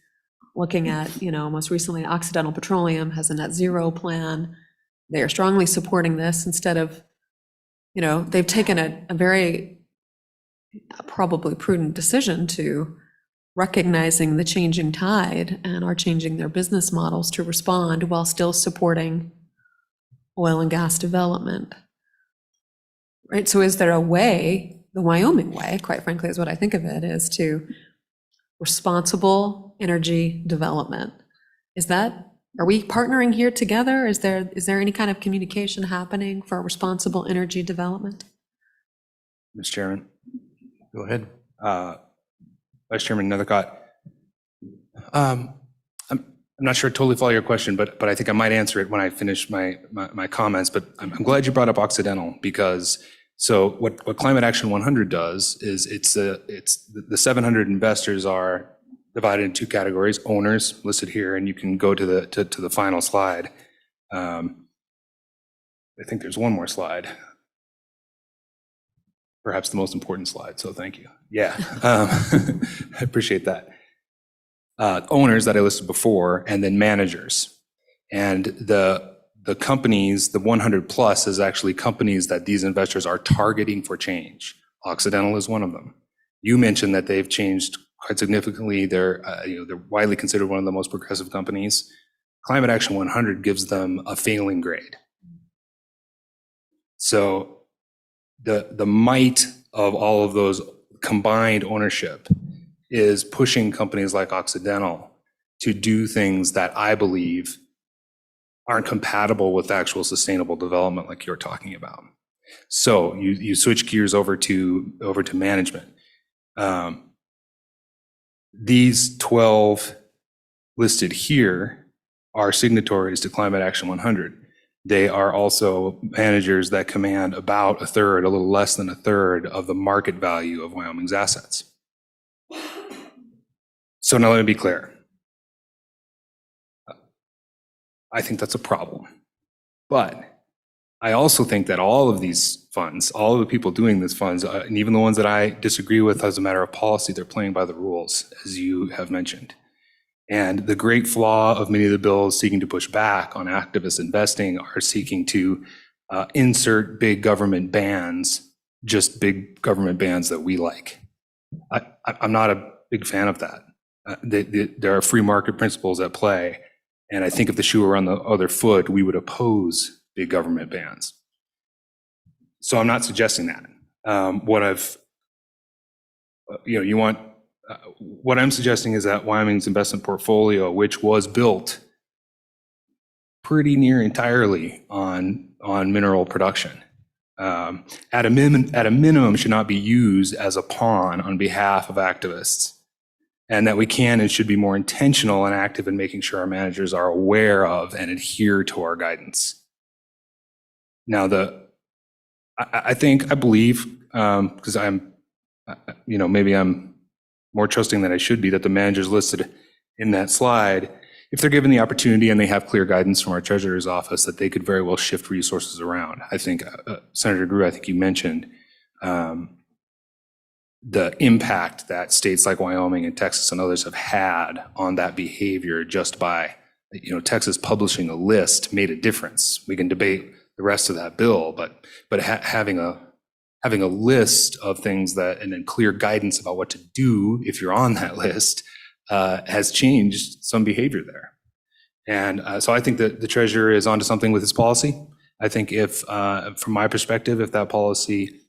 S14: looking at, most recently Occidental Petroleum has a net zero plan. They are strongly supporting this instead of, they've taken a very probably prudent decision to recognizing the changing tide and are changing their business models to respond while still supporting oil and gas development. Right, so is there a way, the Wyoming way, quite frankly, is what I think of it, is to responsible energy development? Are we partnering here together? Is there any kind of communication happening for responsible energy development?
S5: Mr. Chairman.
S3: Go ahead.
S5: Vice Chairman Nethercott. I'm not sure I totally follow your question, but I think I might answer it when I finish my comments. But I'm glad you brought up Occidental, because so what Climate Action 100 does is it's the 700 investors are divided in two categories: owners listed here, and you can go to the final slide. I think there's one more slide. Perhaps the most important slide, so thank you. Yeah, I appreciate that. Owners that I listed before, and then managers. And the companies, the 100+ is actually companies that these investors are targeting for change. Occidental is one of them. You mentioned that they've changed quite significantly. They're widely considered one of the most progressive companies. Climate Action 100 gives them a failing grade. So the might of all of those combined ownership is pushing companies like Occidental to do things that I believe aren't compatible with actual sustainable development like you're talking about. So you switch gears over to management. These 12 listed here are signatories to Climate Action 100. They are also managers that command about a third, a little less than a third of the market value of Wyoming's assets. So now let me be clear. I think that's a problem. But I also think that all of these funds, all of the people doing these funds, and even the ones that I disagree with as a matter of policy, they're playing by the rules, as you have mentioned. And the great flaw of many of the bills seeking to push back on activist investing are seeking to insert big government bans, just big government bans that we like. I'm not a big fan of that. There are free market principles at play. And I think if the shoe were on the other foot, we would oppose big government bans. So I'm not suggesting that. What I'm suggesting is that Wyoming's investment portfolio, which was built pretty near entirely on mineral production, at a minimum should not be used as a pawn on behalf of activists, and that we can and should be more intentional and active in making sure our managers are aware of and adhere to our guidance. Now, I believe, because maybe I'm more trusting than I should be, that the managers listed in that slide, if they're given the opportunity and they have clear guidance from our treasurer's office, that they could very well shift resources around. I think, Senator Grew, I think you mentioned the impact that states like Wyoming and Texas and others have had on that behavior just by, Texas publishing a list made a difference. We can debate the rest of that bill, but having a list of things and then clear guidance about what to do if you're on that list has changed some behavior there. And so I think that the treasurer is onto something with his policy. I think if, from my perspective, if that policy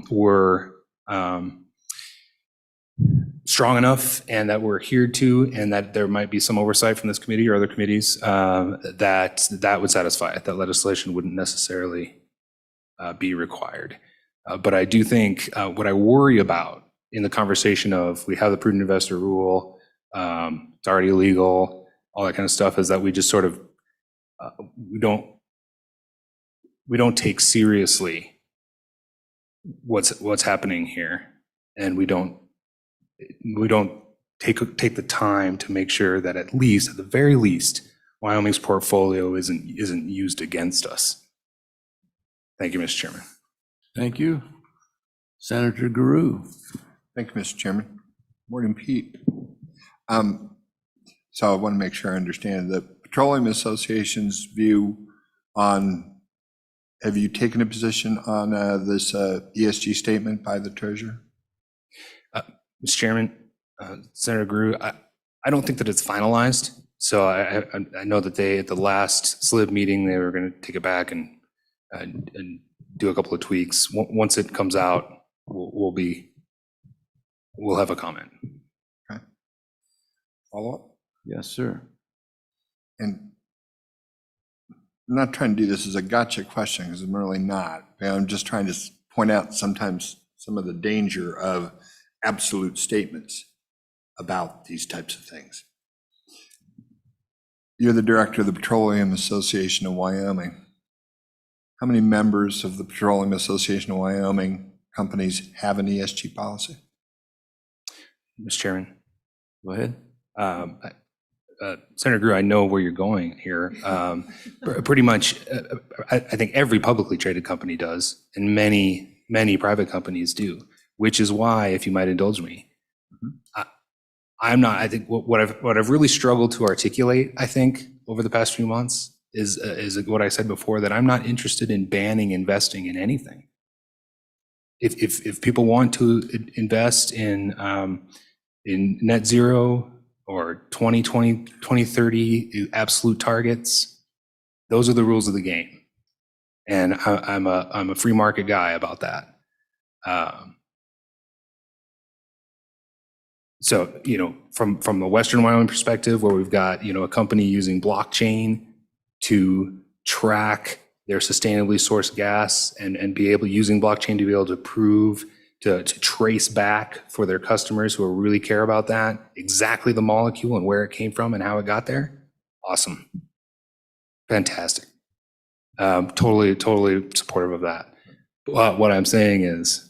S5: were strong enough and that we're adhered to, and that there might be some oversight from this committee or other committees, that would satisfy it. That legislation wouldn't necessarily be required. But I do think what I worry about in the conversation of we have the prudent investor rule, it's already illegal, all that kind of stuff, is that we just sort of we don't take seriously what's happening here, and we don't take the time to make sure that at the very least, Wyoming's portfolio isn't used against us. Thank you, Mr. Chairman.
S3: Thank you. Senator Guru.
S20: Thank you, Mr. Chairman. Morning, Pete. So I want to make sure I understand the Petroleum Association's view on, have you taken a position on this ESG statement by the treasurer?
S5: Mr. Chairman, Senator Gru, I don't think that it's finalized. So I know that they, at the last SLIB meeting, they were going to take it back and do a couple of tweaks. Once it comes out, we'll have a comment.
S20: Okay. Follow up?
S3: Yes, sir.
S20: And I'm not trying to do this as a gotcha question, because I'm really not. I'm just trying to point out sometimes some of the danger of absolute statements about these types of things. You're the director of the Petroleum Association of Wyoming. How many members of the Petroleum Association of Wyoming companies have an ESG policy?
S5: Mr. Chairman.
S3: Go ahead.
S5: Senator Grew, I know where you're going here. Pretty much, I think every publicly traded company does, and many, many private companies do, which is why, if you might indulge me, I think what I've really struggled to articulate, I think, over the past few months is what I said before, that I'm not interested in banning investing in anything. If people want to invest in net zero or 2020, 2030 absolute targets, those are the rules of the game. And I'm a free market guy about that. So, from the Western Wyoming perspective, where we've got, a company using blockchain to track their sustainably sourced gas and be able, using blockchain to be able to prove, to trace back for their customers who really care about that, exactly the molecule and where it came from and how it got there. Awesome. Fantastic. Totally supportive of that. But what I'm saying is,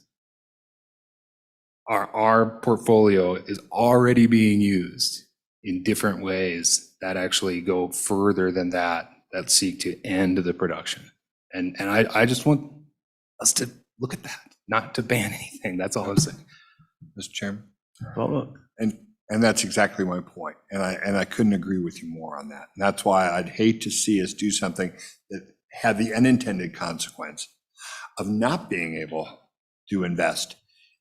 S5: our portfolio is already being used in different ways that actually go further than that seek to end the production. And I just want us to look at that, not to ban anything. That's all I'm saying.
S20: Mr. Chairman.
S3: Follow up.
S20: And And that's exactly my point. And I couldn't agree with you more on that. And that's why I'd hate to see us do something that had the unintended consequence of not being able to invest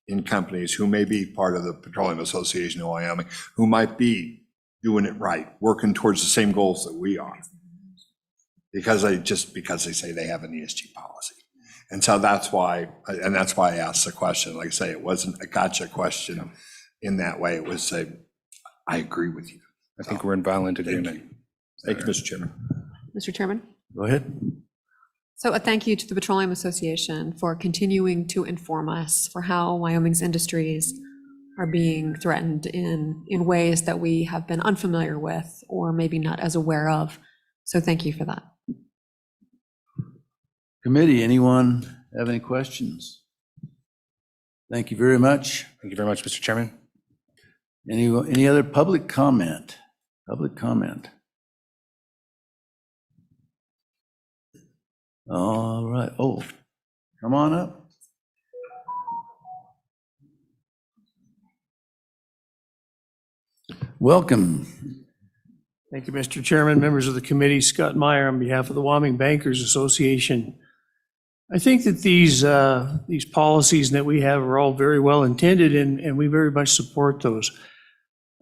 S20: in companies who may be part of the Petroleum Association of Wyoming, who might be doing it right, working towards the same goals that we are. Because they say they have an ESG policy. And so that's why I asked the question. Like I say, it wasn't a gotcha question in that way. It was I agree with you.
S5: I think we're in violent agreement.
S20: Thank you, Mr. Chairman.
S14: Mr. Chairman?
S3: Go ahead.
S14: So a thank you to the Petroleum Association for continuing to inform us for how Wyoming's industries are being threatened in ways that we have been unfamiliar with or maybe not as aware of. So thank you for that.
S3: Committee, anyone have any questions? Thank you very much.
S5: Thank you very much, Mr. Chairman.
S3: Any other public comment? Public comment? All right. Oh, come on up. Welcome.
S13: Thank you, Mr. Chairman, members of the committee. Scott Meyer on behalf of the Wyoming Bankers Association. I think that these policies that we have are all very well intended, and we very much support those.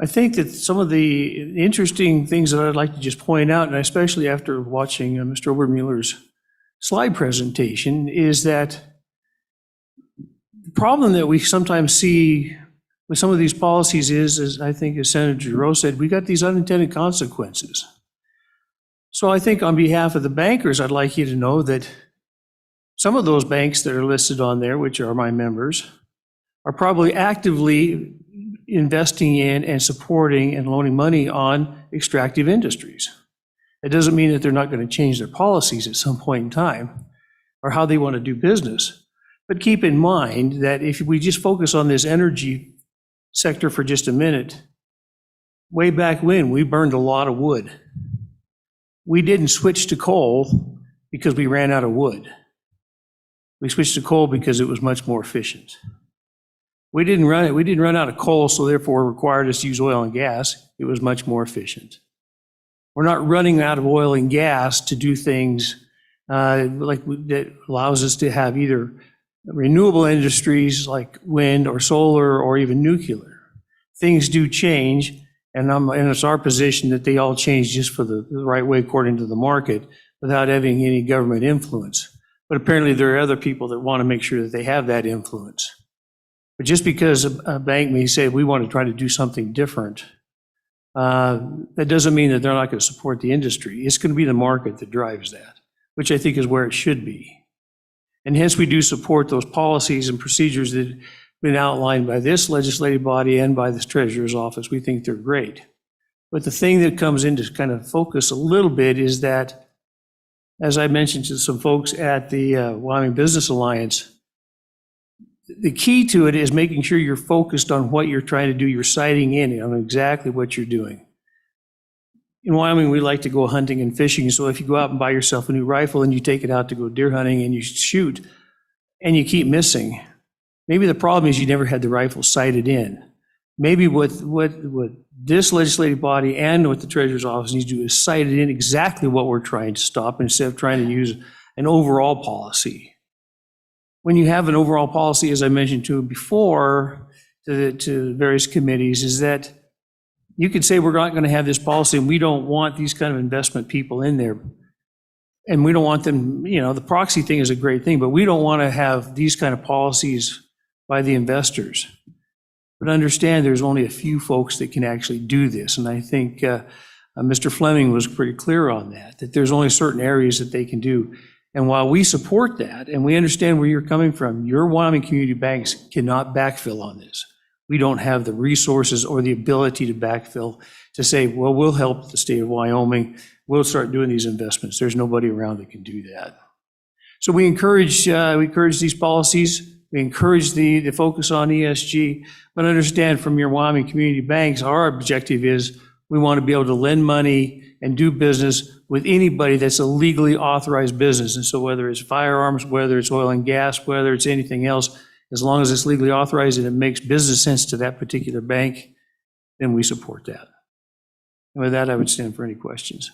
S13: I think that some of the interesting things that I'd like to just point out, and especially after watching Mr. Obermuller's slide presentation, is that the problem that we sometimes see with some of these policies is, as I think as Senator Giroux said, we got these unintended consequences. So I think on behalf of the bankers, I'd like you to know that some of those banks that are listed on there, which are my members, are probably actively investing in and supporting and loaning money on extractive industries. It doesn't mean that they're not going to change their policies at some point in time or how they want to do business. But keep in mind that if we just focus on this energy sector for just a minute, way back when, we burned a lot of wood. We didn't switch to coal because we ran out of wood. We switched to coal because it was much more efficient. We didn't run out of coal, so therefore it required us to use oil and gas. It was much more efficient. We're not running out of oil and gas to do things that allows us to have either renewable industries like wind or solar or even nuclear. Things do change, and it's our position that they all change just for the right way according to the market without having any government influence. But apparently there are other people that want to make sure that they have that influence. But just because a bank may say we want to try to do something different, that doesn't mean that they're not going to support the industry. It's going to be the market that drives that, which I think is where it should be. And hence we do support those policies and procedures that have been outlined by this legislative body and by the Treasurer's office. We think they're great. But the thing that comes into kind of focus a little bit is that, as I mentioned to some folks at the Wyoming Business Alliance, the key to it is making sure you're focused on what you're trying to do. You're sighting in on exactly what you're doing. In Wyoming, we like to go hunting and fishing. So if you go out and buy yourself a new rifle and you take it out to go deer hunting and you shoot and you keep missing, maybe the problem is you never had the rifle sighted in. Maybe what this legislative body and what the Treasurer's office needs to do is sight it in exactly what we're trying to stop instead of trying to use an overall policy. When you have an overall policy, as I mentioned to before, to various committees, is that you could say we're not going to have this policy and we don't want these kind of investment people in there. And we don't want them, the proxy thing is a great thing, but we don't want to have these kind of policies by the investors. But understand there's only a few folks that can actually do this. And I think Mr. Fleming was pretty clear on that there's only certain areas that they can do. And while we support that, and we understand where you're coming from, your Wyoming community banks cannot backfill on this. We don't have the resources or the ability to backfill to say, well, we'll help the state of Wyoming. We'll start doing these investments. There's nobody around that can do that. So we encourage these policies. We encourage the focus on ESG, but understand from your Wyoming community banks, our objective is we want to be able to lend money and do business with anybody that's a legally authorized business. And so whether it's firearms, whether it's oil and gas, whether it's anything else, as long as it's legally authorized and it makes business sense to that particular bank, then we support that. And with that, I would stand for any questions.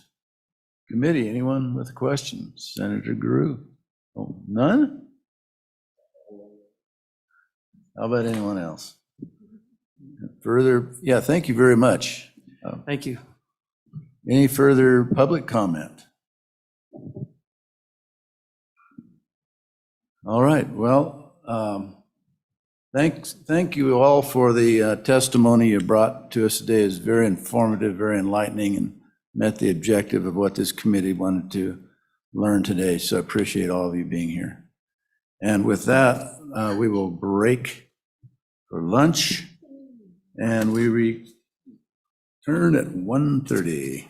S3: Committee, anyone with a question? Senator Guru? Oh, none? How about anyone else? Further, yeah, thank you very much.
S13: Thank you.
S3: Any further public comment? All right, well, thank you all for the testimony you brought to us today. It's very informative, very enlightening, and met the objective of what this committee wanted to learn today. So I appreciate all of you being here. And with that, we will break for lunch, and we return at 1:30.